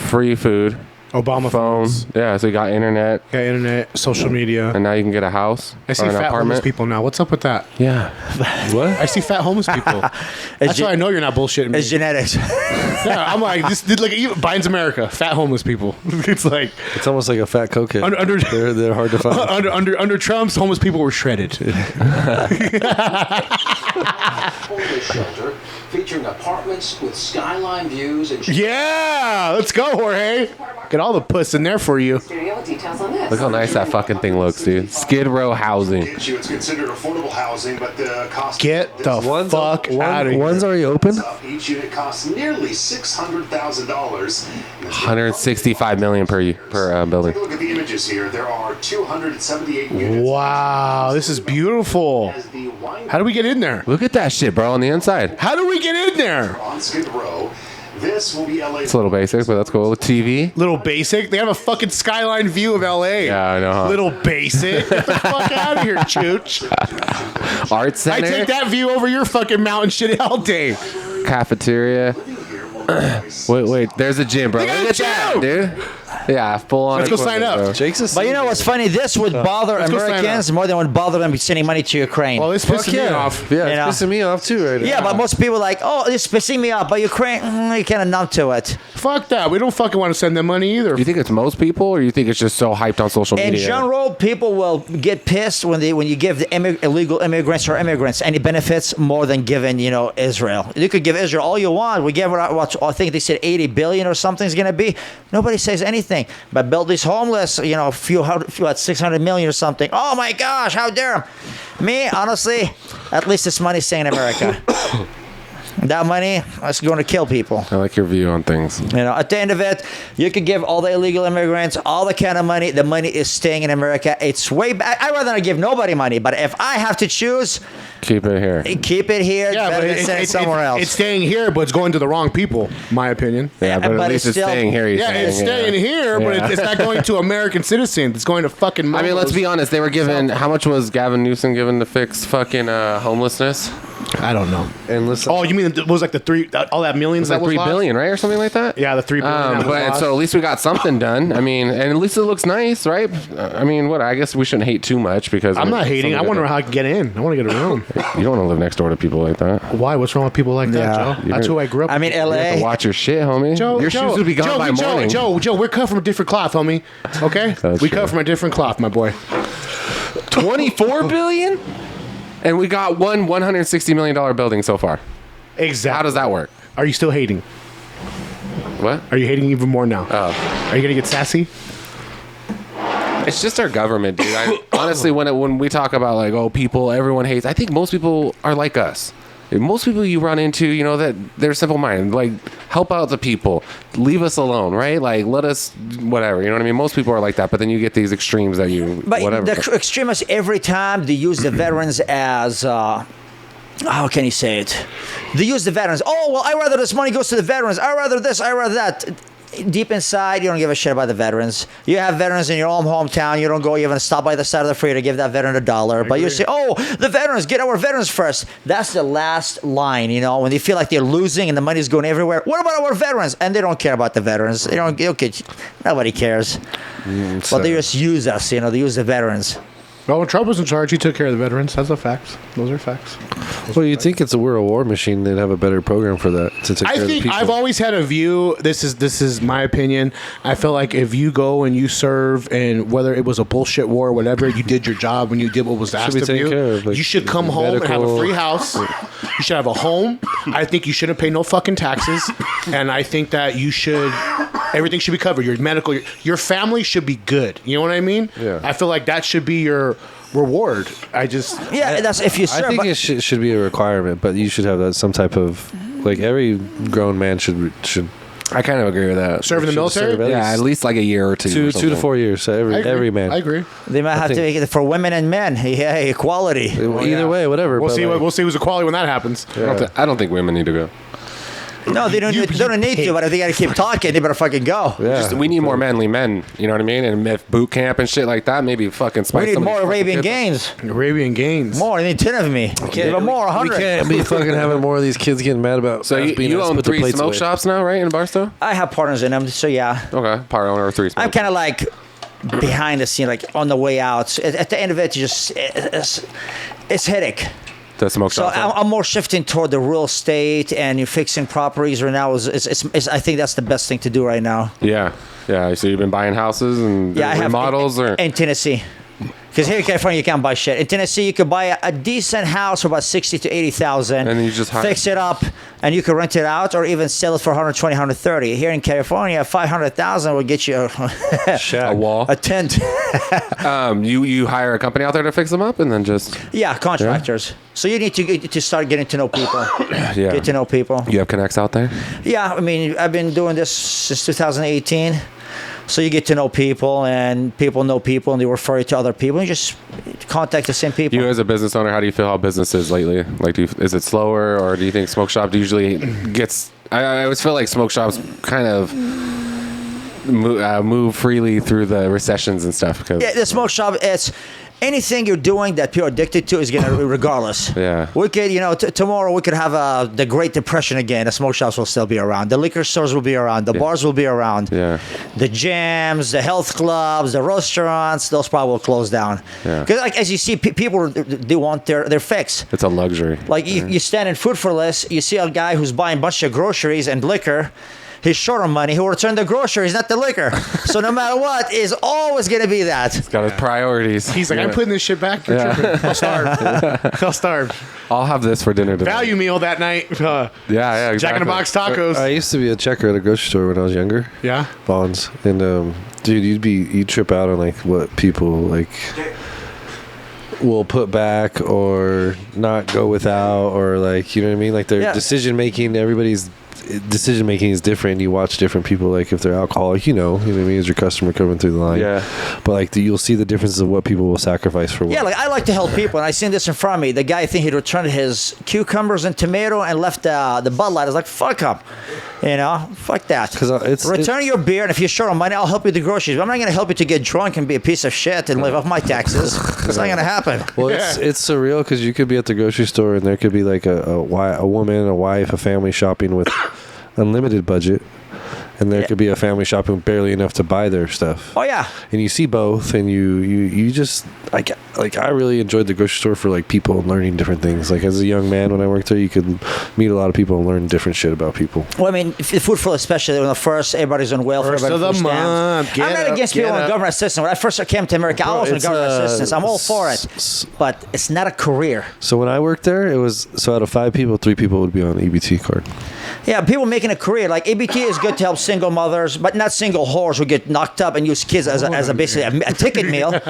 free food, Obama phone. phones. Yeah, so you got internet, Got internet, social media. and now you can get a house I see or an fat homeless apartment. people now. What's up with that? Yeah. What? I see fat homeless people. That's why I know you're not bullshitting me. It's genetics. Yeah, I'm like, this like even Biden's America. Fat homeless people. It's like It's almost like a fat cokehead. Under- they're hard to find. under Trump's, homeless people were shredded. Homeless shelter featuring apartments with skyline views and Yeah, let's go, Jorge. Get all the puss in there for you. Studio details on this. Look how nice that fucking thing looks, dude. Skid Row housing. It's considered affordable housing, but the cost. Get the One's fuck out of here. One's already open. Each unit costs nearly $600,000. 165 million per building. Take a look at the images here. There are 278 units. Wow, this is beautiful. As the wine How do we get in there? Look at that shit, bro, on the inside. How do we get in there? on Skid Row. This will be LA's. It's a little basic, but that's cool. With TV. Little basic. They have a fucking skyline view of LA. Yeah, I know, huh? Little basic. Get the fuck out of here, Chooch. Art I center. take that view over your fucking mountain shit all day. Cafeteria. Wait. There's a gym, bro. They got Look at a that, gym! dude. Yeah, full on. Let's go sign equipment, up. bro. Jake's a But you know what's funny? This would bother Let's go sign Americans more than would bother them sending money to Ukraine. Well, it's pissing me off. Yeah, You know? it's pissing me off too right now. yeah, but most people are like, oh, it's pissing me off. But Ukraine, you kind of numb to it. Fuck that. We don't fucking want to send them money either. You think it's most people, or you think it's just so hyped on social In media? general, people will get pissed when you give the illegal immigrants or immigrants any benefits more than giving Israel. You could give Israel all you want. We give her what I think they said 80 billion or something is going to be. Nobody says anything. But build these homeless, a few at 600 million or something. Oh my gosh, how dare them? Me, honestly, at least this money's staying in America. That money is going to kill people. I like your view on things. At the end of it, you could give all the illegal immigrants all the kind of money. The money is staying in America. It's way back. I'd rather not give nobody money, but if I have to choose, Keep it here. keep it here. Yeah, better but than send it somewhere else. It's staying here, but it's going to the wrong people, my opinion. Yeah, but but at least it's it's still- staying here. Yeah, it's staying here, but Yeah. it's not going to American citizens. It's going to fucking. I mean, let's be honest. They were given. How much was Gavin Newsom given to fix fucking homelessness? I don't know. And listen, Oh, you mean it was like the three? All that millions It's like that was $3 lost? billion, right, or something like that? Yeah, the 3 billion. that was But lost. so at least we got something done. I mean, and at least it looks nice, right? I mean, what? I guess we shouldn't hate too much because I'm not hating. I wonder how I can get in. I want to get a room. You don't want to live next door to people like that. Why? What's wrong with people like that, Yeah. Joe? That's who I grew up. I mean, with. You have to LA. watch your shit, homie. Joe, your shoes would be gone by morning. Joe, we're cut from a different cloth, homie. Okay, That's we true. cut from a different cloth, my boy. 24 billion, and we got one $160 million building so far. Exactly. How does that work? Are you still hating? What? Are you hating even more now? Oh. Are you gonna get sassy? It's just our government, dude. Honestly, when we talk about like, oh, people, everyone hates. I think most people are like us. Most people you run into, that they're simple-minded. Like, help out the people, leave us alone, right? Like, let us, whatever. You know what I mean? Most people are like that, but then you get these extremes that you, But whatever. the extremists, every time they use the veterans as, how can you say it? They use the veterans. Oh, well, I'd rather this money goes to the veterans. I'd rather this, I'd rather that. deep inside, you don't give a shit about the veterans. You have veterans in your own hometown. You don't go even stop by the side of the freeway to give that veteran $1. But you say, oh, the veterans, get our veterans first. That's the last line, you know, when they feel like they're losing and the money's going everywhere. What about our veterans? And they don't care about the veterans. They don't, okay, nobody cares. But they just use us, you know, they use the veterans. Well, when Trump was in charge, he took care of the veterans. That's a fact. Those are facts. Well, you'd think it's a we're a war machine. They'd have a better program for that to take care of the people. I've always had a view. This is my opinion. I feel like if you go and you serve, and whether it was a bullshit war or whatever, you did your job when you did what was asked of you. Like, you should come home and have a free house. You should have a home. I think you shouldn't pay no fucking taxes, and I think that you should. Everything should be covered. Your medical, your family should be good. You know what I mean? Yeah. I feel like that should be your reward. That's if you serve. I think it should be a requirement, but you should have that some type of like every grown man should. I kind of agree with that. Serve in the military? Yeah, at least like a year or two. 2 to 4 years. So every man. I agree. They might have to make it for women and men. Yeah, equality. Either way, whatever. We'll see. We'll see who's equality when that happens. Yeah. I don't think women need to go. No, they don't need to, but if they got to keep talking, they better fucking go. Yeah. We need more manly men, you know what I mean? And if boot camp and shit like that, maybe fucking spice We need some of more these fucking Arabian kids gains. Arabian gains. More. They need 10 of me. Even more, 100. We can't be fucking having more of these kids getting mad about. So you own 3 smoke shops now, right, in Barstow? I have partners in them, so yeah. Okay, part owner of 3 smoke I'm kind of like behind the scene, like on the way out. At the end of it, it's headache. The smoke So shops. I'm more shifting toward the real estate and you're fixing properties right now. I think that's the best thing to do right now. Yeah. So you've been buying houses and I have remodels in Tennessee. Because here in California, you can't buy shit. In Tennessee, you could buy a decent house for about 60 to 80,000. And you just fix it up, and you could rent it out, or even sell it for 120, 130. Here in California, 500,000 will get you a wall, a tent. You hire a company out there to fix them up, and then just contractors. Yeah. So you need to start getting to know people. Get to know people. You have connects out there? Yeah, I mean, I've been doing this since 2018. So you get to know people, and people know people, and they refer you to other people. And you just contact the same people. You as a business owner, how do you feel how business is lately? Like, is it slower, or do you think smoke shop usually gets? I always feel like smoke shops kind of move freely through the recessions and stuff. Because the smoke shop, it's anything you're doing that people are addicted to is going to, regardless. Yeah. We could, tomorrow we could have the Great Depression again. The smoke shops will still be around. The liquor stores will be around. The bars will be around. Yeah. The gyms, the health clubs, the restaurants, those probably will close down. Yeah. Because as you see, people, they want their fix. It's a luxury. Like you stand in Food for Less, you see a guy who's buying a bunch of groceries and liquor. He's short on money. He'll return the groceries, not the liquor. So no matter what, it's always going to be that. He's got his priorities. He's like, I'm putting this shit back. You're tripping. I'll starve. I'll have this for dinner tonight. Value meal that night. Exactly. Jack in the Box tacos. I used to be a checker at a grocery store when I was younger. Yeah. Bonds. And dude, you'd trip out on like what people like will put back or not go without, or like, you know what I mean? Like their decision making, everybody's decision making is different. You watch different people, like if they're alcoholic, you know what I mean, as your customer coming through the line. Yeah. But like you'll see the differences of what people will sacrifice for what. Yeah, like I like to help people, and I seen this in front of me. The guy, I think he returned his cucumbers and tomato and left the Bud Light. I was like, fuck him. You know, fuck that. Because return your beer, and if you're short on money, I'll help you with the groceries. But I'm not going to help you to get drunk and be a piece of shit and live off my taxes. It's not going to happen. Well, it's surreal because you could be at the grocery store and there could be like a woman, a wife, a family shopping with unlimited budget, and there could be a family shopping barely enough to buy their stuff. Oh yeah. And you see both, and you just like I really enjoyed the grocery store for like people and learning different things. Like as a young man when I worked there, you could meet a lot of people and learn different shit about people. Well, I mean, Food for especially when the first everybody's on welfare. First of the month. I'm not against people on government assistance. When I first came to America, I was on government assistance. I'm all for it, but it's not a career. So when I worked there, it was out of 5 people, 3 people would be on the EBT card. Yeah, people making a career. Like ABT is good to help single mothers, but not single whores who get knocked up and use kids as a basically a ticket meal.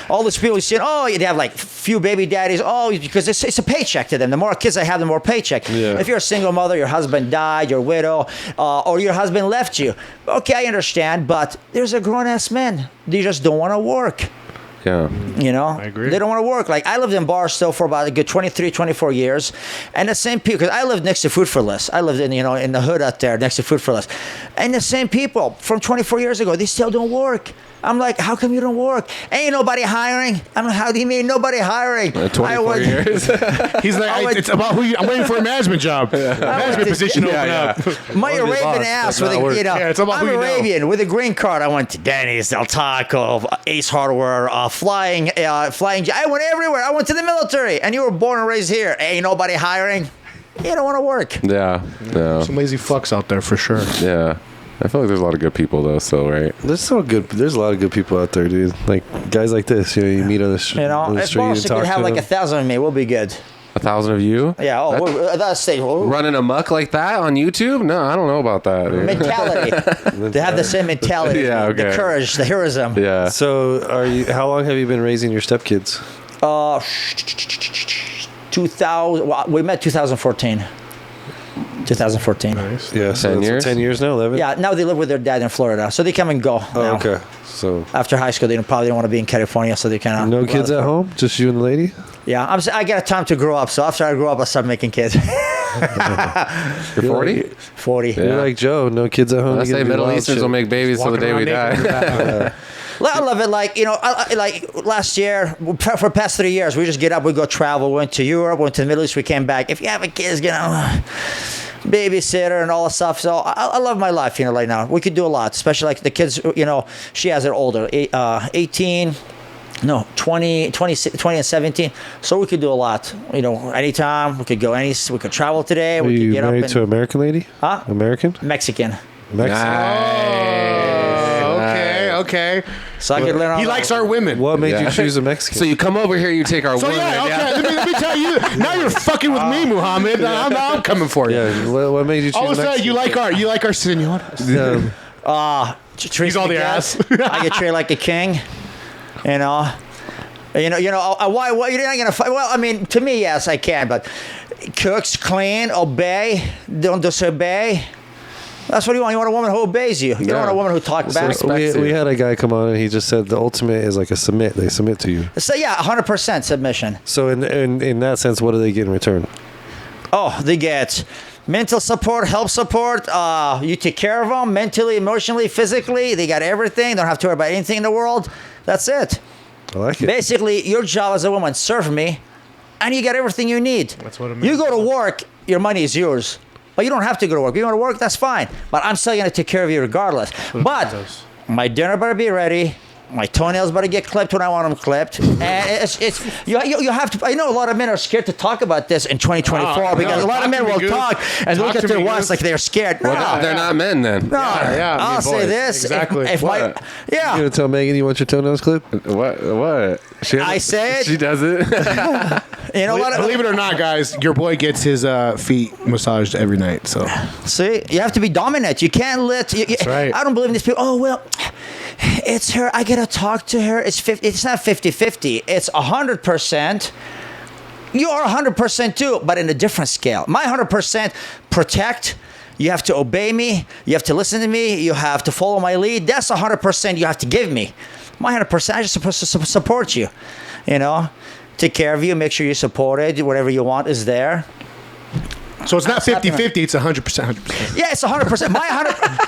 All these people you see, they have like few baby daddies. Because it's a paycheck to them. The more kids they have, the more paycheck. Yeah. If you're a single mother, your husband died, you're a widow, or your husband left you. Okay, I understand, but there's a grown ass man. They just don't want to work. Yeah. You know, I agree. They don't want to work. Like I lived in Barstow for about a good 23, 24 years, and the same people. Because I lived next to Food for Less. I lived in the hood out there next to Food for Less, and the same people from 24 years ago. They still don't work. I'm like, how come you don't work? Ain't nobody hiring. I'm like, how do you mean nobody hiring? 24 years. He's like, it's about who you. I'm waiting for a management job, management position open up. My One of the Arabian boss, ass but with not work. Yeah, it's about I'm who you know. Arabian with a green card. I went to Denny's, Del Taco, Ace Hardware, flying. I went everywhere. I went to the military, and you were born and raised here. Ain't nobody hiring. You don't want to work. Yeah. Yeah. Some lazy fucks out there for sure. Yeah. I feel like there's a lot of good people though, still, right? There's a lot of good people out there, dude. Like guys like this, you meet on the, on the If street and Boston talk could have to like them. 1,000 of me, we'll be good. 1,000 of you? Yeah. Oh, that's stage. Running amok like that on YouTube? No, I don't know about that. Dude. Mentality. They have the same mentality. Yeah, okay. The courage, the heroism. Yeah. So, how long have you been raising your stepkids? 2000. Well, we met 2014. 2014. Nice. Yeah, so 10 that's years? 10 years now, 11? Yeah. Now they live with their dad in Florida, so they come and go. Oh, now. okay. So, After high school, they probably don't want to be in California, so they kind of. no kids at home? Just you and the lady? Yeah, I got time to grow up. So after I grow up, I start making kids. You're 40? 40. Yeah. You're like Joe, no kids at home. I you gotta say do Middle wild Easterns shit. will make babies till the day we die. I love it. Like, like last year, for the past 3 years, we just get up, we go travel. We went to Europe, went to the Middle East, we came back. If you have a kid, babysitter and all that stuff. So I love my life, right now. We could do a lot, especially like the kids, she has it older, 18, no, 20 and 17. So we could do a lot, anytime. We could go we could travel today. Are We could you get up married and, to an American lady? Huh? American? Mexican. Okay. So I could learn all He that. likes our women. What made you choose a Mexican? So you come over here, you take our So woman. yeah, okay. Let me tell you. Now you're fucking with me, Muhammad. I'm coming for you. yeah, what made you choose All of a sudden, you like our senoras. Treats He's all me the good. ass. I get treated like a king. Why you're not gonna fight? Well, I mean, to me, yes, I can, but cooks, clean, obey, don't disobey. That's what you want. You want a woman who obeys you. You don't want a woman who talks back. we had a guy come on and he just said the ultimate is like a submit. They submit to you. So yeah, 100% submission. So in that sense, what do they get in return? Oh, they get mental support, help support. You take care of them mentally, emotionally, physically. They got everything. Don't have to worry about anything in the world. That's it. I like it. Basically, your job as a woman, serve me, and you get everything you need. That's what it You means. go to work, your money is yours. But you don't have to go to work. You want to work, that's fine. But I'm still going to take care of you regardless. But my dinner better be ready. My toenails better get clipped when I want them clipped. And you have to. I know a lot of men are scared to talk about this in 2024 because a lot of men will talk and look at their wives like they're scared. Well, they're not men then. No, yeah, I'll say boys. this. Exactly. If What? You gonna tell Megan you want your toenails clipped? What? I said- She does it. a lot of Believe it or not, guys, your boy gets his feet massaged every night. So See, you have to be dominant. You can't let. That's right. I don't believe in these people. Oh well, it's her. I gotta talk to her. It's 50. It's not 50-50. It's 100%. You are 100% too, but in a different scale. My 100% protect. You have to obey me. You have to listen to me. You have to follow my lead. That's 100% you have to give me. My 100%, I'm just supposed to support you. Take care of you. Make sure you're supported. Whatever you want is there. So it's not 50-50, it's 100%. Yeah, it's 100%. My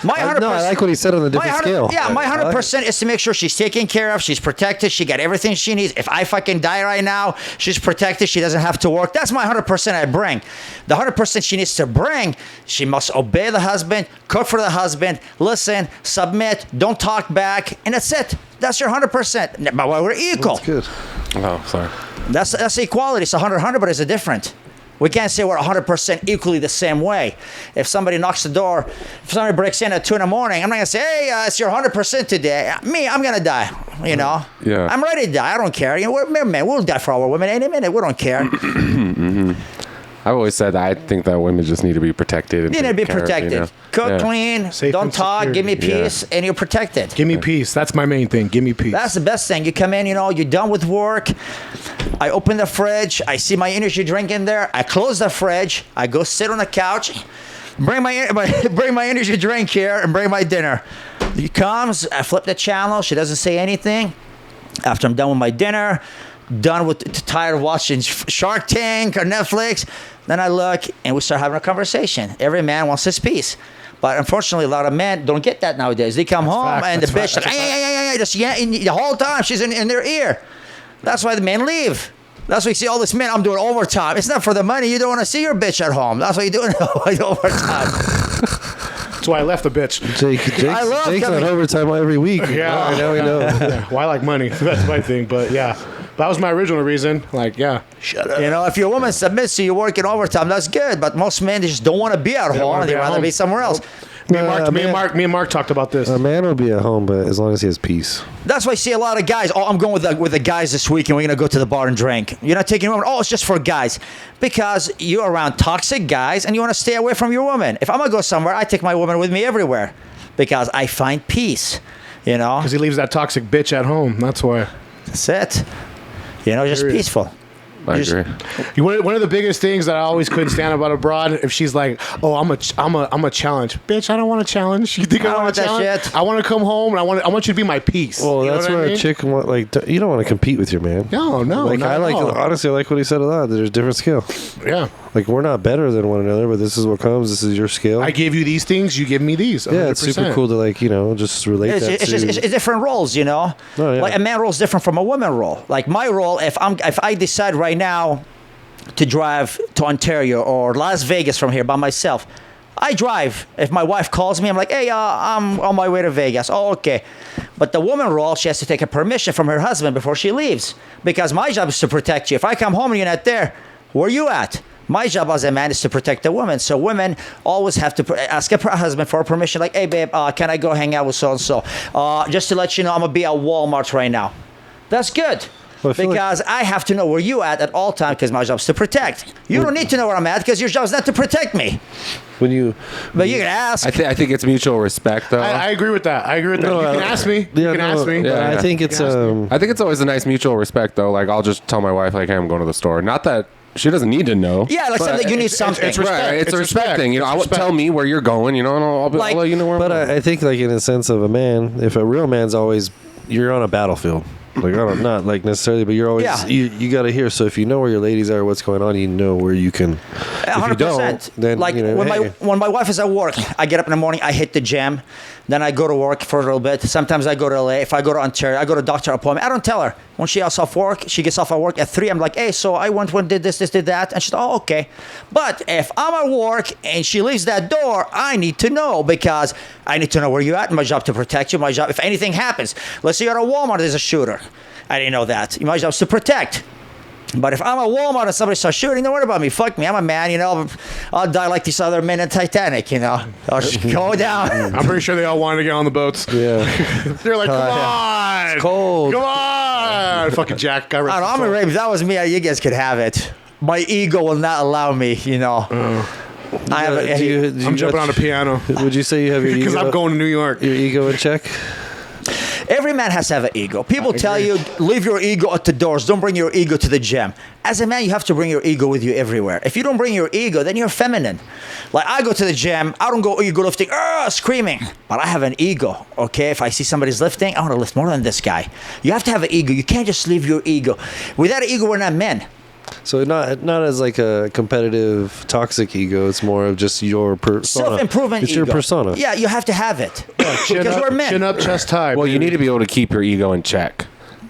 100%. No, I like what he said on the different scale. Yeah, my I like 100% is to make sure she's taken care of, she's protected, she got everything she needs. If I fucking die right now, she's protected, she doesn't have to work. That's my 100% I bring. The 100% she needs to bring, she must obey the husband, cook for the husband, listen, submit, don't talk back, and that's it. That's your 100%. But we're equal. That's good. Oh, sorry. That's equality. It's 100, but it's a different. We can't say we're 100% equally the same way. If somebody knocks the door, if somebody breaks in at 2 a.m, I'm not gonna say, "Hey, it's your 100% today." Me, I'm gonna die. Yeah. I'm ready to die. I don't care. We're men. We'll die for our women any minute. We don't care. I've always said that I think that women just need to be protected. And You need to be taken care of, protected. Cook, Yeah. clean, Safe don't and talk, secure. give me Yeah. peace, and you're protected. Give me peace. That's my main thing. Give me peace. That's the best thing. You come in, you're done with work. I open the fridge. I see my energy drink in there. I close the fridge. I go sit on the couch. Bring my energy drink here and bring my dinner. He comes. I flip the channel. She doesn't say anything. After I'm done with my dinner, done with tired of watching Shark Tank or Netflix, then I look and we start having a conversation. Every man wants his piece. But unfortunately, a lot of men don't get that nowadays. They come home and the bitch, just the whole time she's in their ear. That's why the men leave. That's why you see all this men, I'm doing overtime. It's not for the money. You don't want to see your bitch at home. That's why you're doing overtime. That's why I left the bitch. Jake's on overtime every week. Yeah, I know, we know. Yeah. Well, I like money. That's my thing. But yeah, that was my original reason. Like, yeah, shut up. You know, if your woman submits to you working overtime, that's good. But most men just don't want to be at home. They'd rather be somewhere else. Me and Mark talked about this. A man will be at home, but as long as he has peace. That's why I see a lot of guys. Oh, I'm going with the guys this week, and we're gonna go to the bar and drink. You're not taking women. Oh, it's just for guys, because you're around toxic guys, and you want to stay away from your woman. If I'm gonna go somewhere, I take my woman with me everywhere, because I find peace. You know, because he leaves that toxic bitch at home. That's why. That's it. You know, just peaceful. I agree. One of the biggest things that I always couldn't stand about abroad, if she's like, "Oh, I'm a challenge, bitch. I don't want to challenge. You think I want to challenge? That shit. I want to come home and I want you to be my peace." Well, you know that's what where I mean? a chick you don't want to compete with your man. No, Like not I like at all. honestly, I like what he said a lot. There's different skill. Yeah, Like we're not better than one another, but this is what comes. This is your skill. I give you these things, you give me these. 100%. Yeah, it's super cool to just relate that to. It's different roles, you know. Oh, yeah. Like a man role is different from a woman role. Like my role, if I decide right now to drive to Ontario or Las Vegas from here by myself, I drive. If my wife calls me, I'm like, hey, I'm on my way to Vegas. Oh, okay. But the woman role, she has to take a permission from her husband before she leaves, because my job is to protect you. If I come home and you're not there, where are you at? My job as a man is to protect the woman. So women always have to ask a husband for permission. Like, hey, babe, can I go hang out with so-and-so? Just to let you know, I'm going to be at Walmart right now. That's good. Because I have to know where you at all times, because my job is to protect. You don't need to know where I'm at, because your job is not to protect me. But you can ask. I think it's mutual respect, though. I agree with that. You can ask me. You can ask me. Yeah, I think it's I think it's always a nice mutual respect, though. Like I'll just tell my wife, like, hey, I'm going to the store. Not that she doesn't need to know. Yeah, like something you need something. It's respect. Right, it's a respect thing. You know, Respect. tell me where you're going. You know, and I'll let you know where. But I'm going. I think like in a sense of a man, if a real man's always you're on a battlefield. Like I don't not like necessarily, but you're always you got to hear. So if you know where your ladies are, what's going on, you know where you can. 100%. If you don't, then like when my wife is at work, I get up in the morning, I hit the gym, then I go to work for a little bit. Sometimes I go to LA. If I go to Ontario, I go to doctor appointment. I don't tell her when she gets off work. She gets off at work at 3. I'm like, hey, so I went did this, did that, and she's like, oh, okay. But if I'm at work and she leaves that door, I need to know, because I need to know where you're at. My job to protect you. My job, if anything happens, let's say you're at Walmart, there's a shooter. I didn't know that. My job is to protect. But if I'm at Walmart and somebody starts shooting, don't worry about me. Fuck me. I'm a man, you know. I'll die like these other men in Titanic, you know. I'll just go down. I'm pretty sure they all wanted to get on the boats. Yeah. They're like, come on. It's cold. Come on. Fucking Jack. I don't know. I'm a rape. If that was me, you guys could have it. My ego will not allow me, you know. I'm jumping on a piano. Would you say you have your ego? Because I'm going to New York. Your ego in check? Every man has to have an ego. People tell you, leave your ego at the doors. Don't bring your ego to the gym. As a man, you have to bring your ego with you everywhere. If you don't bring your ego, then you're feminine. Like, I go to the gym. I don't go ego lifting, screaming. But I have an ego, okay? If I see somebody's lifting, I want to lift more than this guy. You have to have an ego. You can't just leave your ego. Without an ego, we're not men. So not as like a competitive, toxic ego. It's more of just your persona. Self-improvement It's ego. your persona. Yeah, you have to have it. Because we're men. Chin up, chest high. Well, you need to be able to keep your ego in check,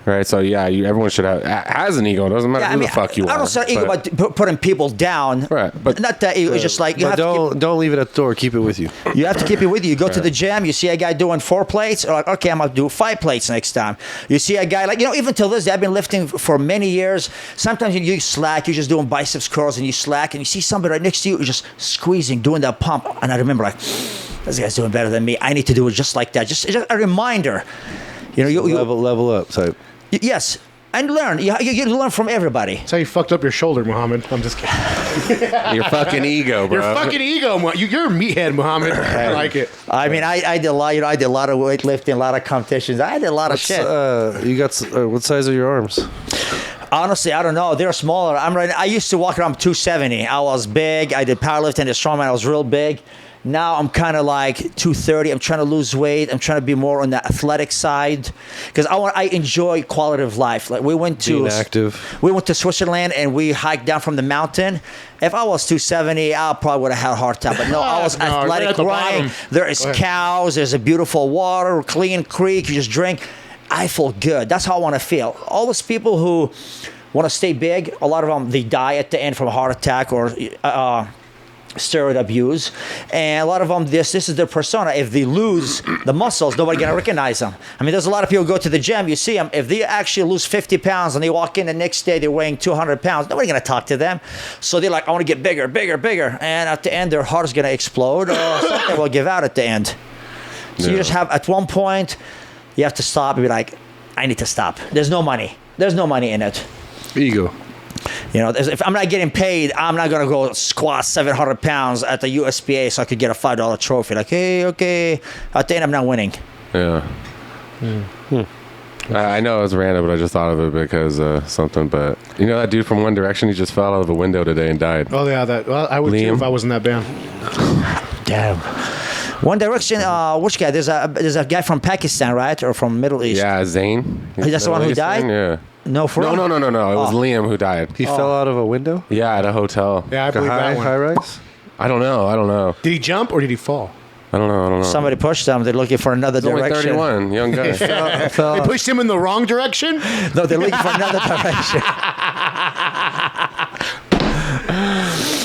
right? So yeah, everyone should has an ego. It doesn't matter who the fuck you are. I don't say ego about putting people down. Right, but not that ego. It's just like you But have don't leave it at the door. Keep it with you. You have to keep it with you. You go to the gym, you see a guy doing 4 plates, or like, okay, I'm going to do 5 plates next time. You see a guy, like, you know, even till this day, I've been lifting for many years. Sometimes you slack, you're just doing biceps curls and you slack, and you see somebody right next to you just squeezing, doing that pump. And I remember, like, this guy's doing better than me. I need to do it just like that. Just a reminder. You know, you level up type. Yes. And learn. You learn from everybody. That's how you fucked up your shoulder, Muhammad. I'm just kidding. your fucking ego, bro. Your fucking ego. You're a meathead, Muhammad. I like it. I mean, I did a lot. You know, I did a lot of weightlifting, a lot of competitions. I did a lot of shit. You got what size are your arms? Honestly, I don't know. They're smaller. I used to walk around 270. I was big. I did powerlifting, did strongman. I was real big. Now I'm kind of like 230. I'm trying to lose weight. I'm trying to be more on the athletic side because I enjoy quality of life. Like we went to Being active. We went to Switzerland and we hiked down from the mountain. If I was 270, I probably would have had a heart attack. But no, I was No, right athletic. at the Right? bottom. There is Go ahead. cows. There's a beautiful water, clean creek. You just drink. I feel good. That's how I want to feel. All those people who want to stay big, a lot of them, they die at the end from a heart attack or steroid abuse. And a lot of them, this is their persona. If they lose the muscles, nobody going to recognize them. I mean, there's a lot of people who go to the gym, you see them. If they actually lose 50 pounds and they walk in the next day, they're weighing 200 pounds, nobody's going to talk to them. So they're like, I want to get bigger, bigger, bigger. And at the end, their heart is going to explode or something will give out at the end. So you just have, at one point, you have to stop and be like, I need to stop. There's no money. There's no money in it. Ego. You know, if I'm not getting paid, I'm not gonna go squat 700 pounds at the USPA so I could get a $5 trophy. Like, hey, okay. At the end, I'm not winning. Yeah. I know it was random, but I just thought of it because something. But you know that dude from One Direction? He just fell out of a window today and died. Oh yeah, that. Well, I would too Liam? if I was in that band. Damn. One Direction. Which guy? There's a guy from Pakistan, right, or from Middle East? Yeah, Zayn. That's the one who died? Yeah. No, for real? No. It was Liam who died. He fell out of a window? Yeah, at a hotel. Yeah, I believe that one. High rise? I don't know. Did he jump or did he fall? I don't know. Somebody pushed them. They're looking for another He's only direction. 31, young guy. They pushed him in the wrong direction. No, they're looking for another direction.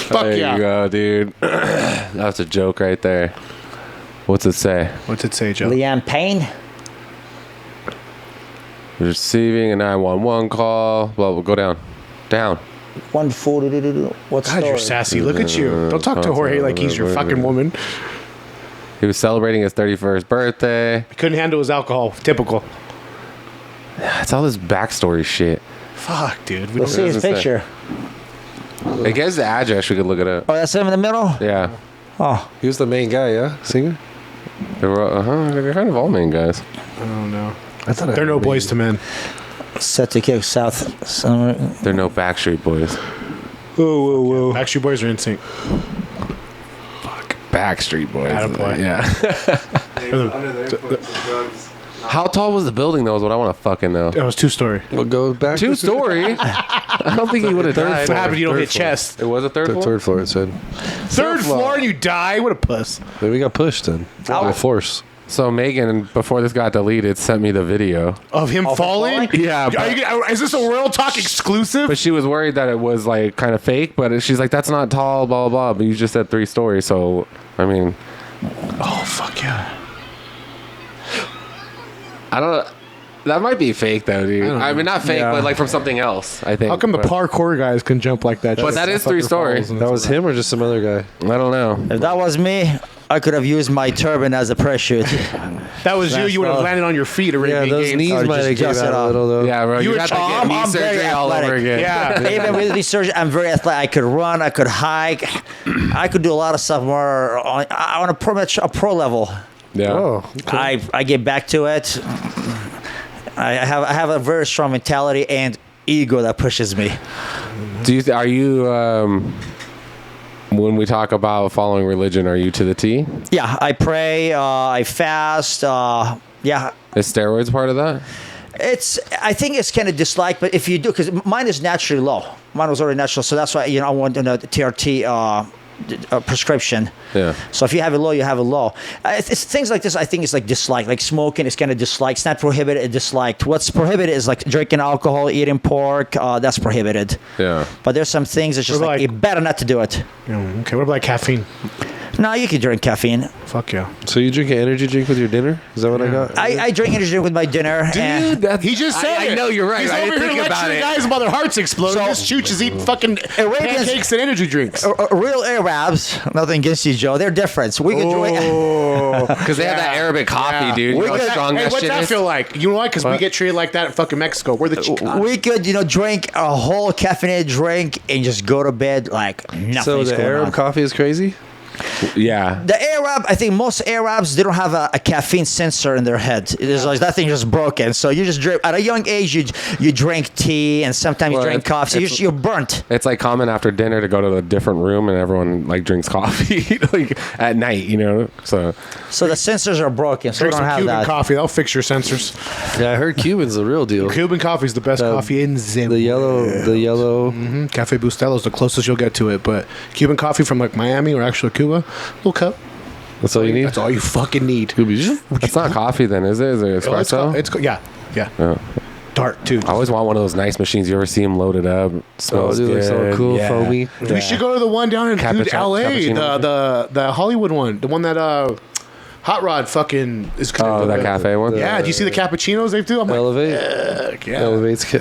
Fuck There yeah. you go, dude. That's a joke right there. What's it say? What's it say, Joe? Leanne Payne. Receiving a 911 call. Well, we'll go down. 140. What's God, you're sassy. Look at you. Don't talk to Jorge like he's your fucking woman. He was celebrating his 31st birthday. He couldn't handle his alcohol. Typical. It's all this backstory shit. Fuck, dude. Let's see his does it say? picture. I guess the address we could look it up. Oh, that's him in the middle? Yeah. Oh, He was the main guy, yeah? Singer? They're kind of all main guys. I don't know. I thought They're no boys to men. set to kick South. Summer. They're no Backstreet Boys. Whoa. Backstreet Boys are in sync. Backstreet Boys. Attaboy. Yeah. Under the influence of drugs. How tall was the building, though, is what I want to fucking know. It was 2-story. We'll go back. 2-story? I don't think he would have died. What happened? You don't Third hit floor. chest. It was a third floor? Third floor, it said. Third floor and you die? What a puss. Then we got pushed then. By force. So Megan, before this got deleted, sent me the video. Of him falling? Yeah, Is this a Royal Talk exclusive? but she was worried that it was like kind of fake. But she's like, "That's not tall, blah blah blah." But you just said 3 stories, so I mean, Oh, fuck yeah. I don't. That might be fake though, dude. I mean, not fake, Yeah. but like from something else. I think. How come the But- parkour guys can jump like that? But that is 3 stories. That was him or just some other guy? I don't know. If that was me, I could have used my turban as a parachute. That was you. You would have That's landed on your feet already. Yeah, those knees Or might just have gave adjust it out a up. little though. Yeah, bro. You were got to tall. get knee I'm very surgery all over athletic. again. Yeah. Even with research, I'm very athletic. I could run, I could hike, I could do a lot of stuff more on a pro level. Yeah. Oh, okay. I get back to it. I have a very strong mentality and ego that pushes me. Are you? When we talk about following religion, are you to the T? Yeah, I pray, I fast. Yeah, Is steroids part of that? I think it's kind of disliked, but if you do, because mine is naturally low. Mine was already natural, so that's why I want the TRT prescription. Yeah. So if you have it low, you have it low. It's things like this. I think it's like disliked. Like smoking is kind of disliked. It's not prohibited. It's disliked. What's prohibited is like drinking alcohol, eating pork. That's prohibited. Yeah. But there's some things that's just What like about you better not to do it. Okay, what about caffeine? No, you can drink caffeine. Fuck yeah. So you drink an energy drink with your dinner? Is that what I got? I drink energy drink with my dinner. and He just said it. I know you're right. He's I over didn't here think about lecturing it. guys about their hearts exploding. This chooch is eating fucking Arabians- pancakes and energy drinks. Real Arabs, nothing against you, Joe. They're different. We can drink. Because they have that Arabic coffee, dude. You know how strong Hey, that what's shit that is? feel like? You know why? Because we get treated like that in fucking Mexico. We're the Chicans. We could, drink a whole caffeinated drink and just go to bed like nothing's So the going Arab on. coffee is crazy? Yeah. The Arab, I think most Arabs, they don't have a caffeine sensor in their head. It is like that thing just broken. So you just drink at a young age. You drink tea and sometimes you drink coffee. So you're burnt. It's like common after dinner to go to a different room and everyone like drinks coffee like at night, you know. So the sensors are broken. So we Drink don't some have Cuban that. coffee. That'll fix your sensors. Yeah, I heard Cuban's the real deal. Cuban coffee is the best coffee in the The yellow. Cafe Bustelo is the closest you'll get to it. But Cuban coffee from like Miami or actually Cuba, little cup. That's all you need. That's all you fucking need. it's not coffee then, is it? Is it espresso? Yeah. Dark too. I always want one of those nice machines. You ever see them loaded up? Smells dude, good. looks all cool, foamy. We should go to the one down in Cappuccino. the Hollywood one, the one that Hot Rod fucking is connected Oh, that with. cafe one? Yeah, do you see the cappuccinos they do? I'm like, Elevate. yeah. Elevate's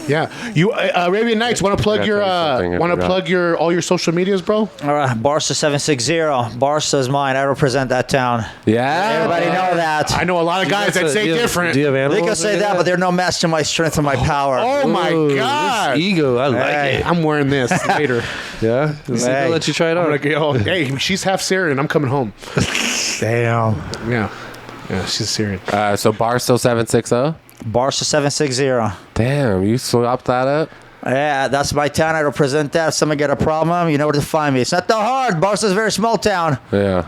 Yeah, you Arabian Nights want to plug Yeah, your something I want to forgot. plug your all your social medias, bro? All right, Barca 760. Barca is mine. I represent that town. Yeah. Everybody know that. I know a lot of guys that say different. Do you have animals? They can say that, but they're no match to my strength and my power. Oh my god! This ego, I like Hey. it. I'm wearing this later. Yeah, Hey. I'll let you try it I'm on. gonna go. Hey, she's half Syrian. I'm coming home. Damn. Yeah, she's Syrian. So Barstow 760. Barca 760. Damn, you swapped that up. Yeah, that's my town. I represent that. If someone got a problem, you know where to find me. It's not that hard. Barca's a very small town. Yeah.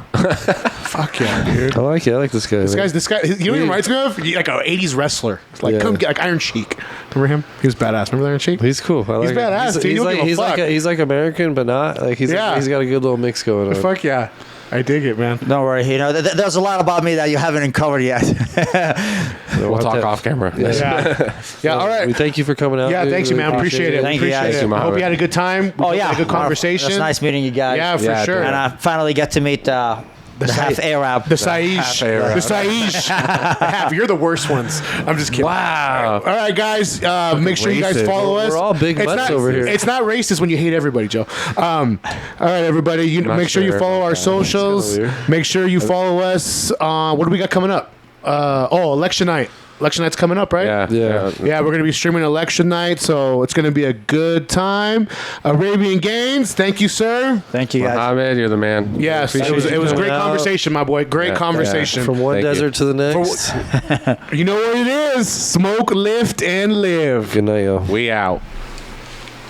Fuck yeah, dude. I like it. I like this guy. This guy. You know what he reminds me of? Like an '80s wrestler. Like Yeah. come get like Iron Sheik. Remember him? He was badass. Remember Iron Sheik? He's cool. I like He's him. badass, dude. He's You don't like give a fuck. he's like American, but not like he's Yeah. he's got a good little mix going on. Fuck yeah. I dig it, man. Don't worry. You know, there's a lot about me that you haven't uncovered yet. We'll talk off camera. Yeah. Yeah. All We right. thank you for coming out. Yeah. dude. Thanks, you, man. Appreciate it. Thank you, Appreciate guys. it. I hope you had a good time. Oh, yeah. Had a good conversation. It's nice meeting you guys. Yeah, for Yeah, sure. And I finally get to meet the half Arab. The Saish. The Saish. Half. You're the worst ones. I'm just kidding. Wow. All right, guys. Make sure you guys racist. follow us. We're all big It's butts not- over here. It's not racist when you hate everybody, Joe. All right, everybody. You Not make sure you sure. follow our socials. weird. Make sure you follow us. What do we got coming up? Election night. Election night's coming up, right? Yeah. Yeah, we're going to be streaming election night, so it's going to be a good time. Arabian Gains, thank you, sir. Thank you, guys. Mohammed, you're the man. Yes, Appreciate it you was coming great out. conversation, my boy. Great Yeah, conversation. From one Thank you. desert to the next. You know what it is. Smoke, lift, and live. Good night, y'all. We out.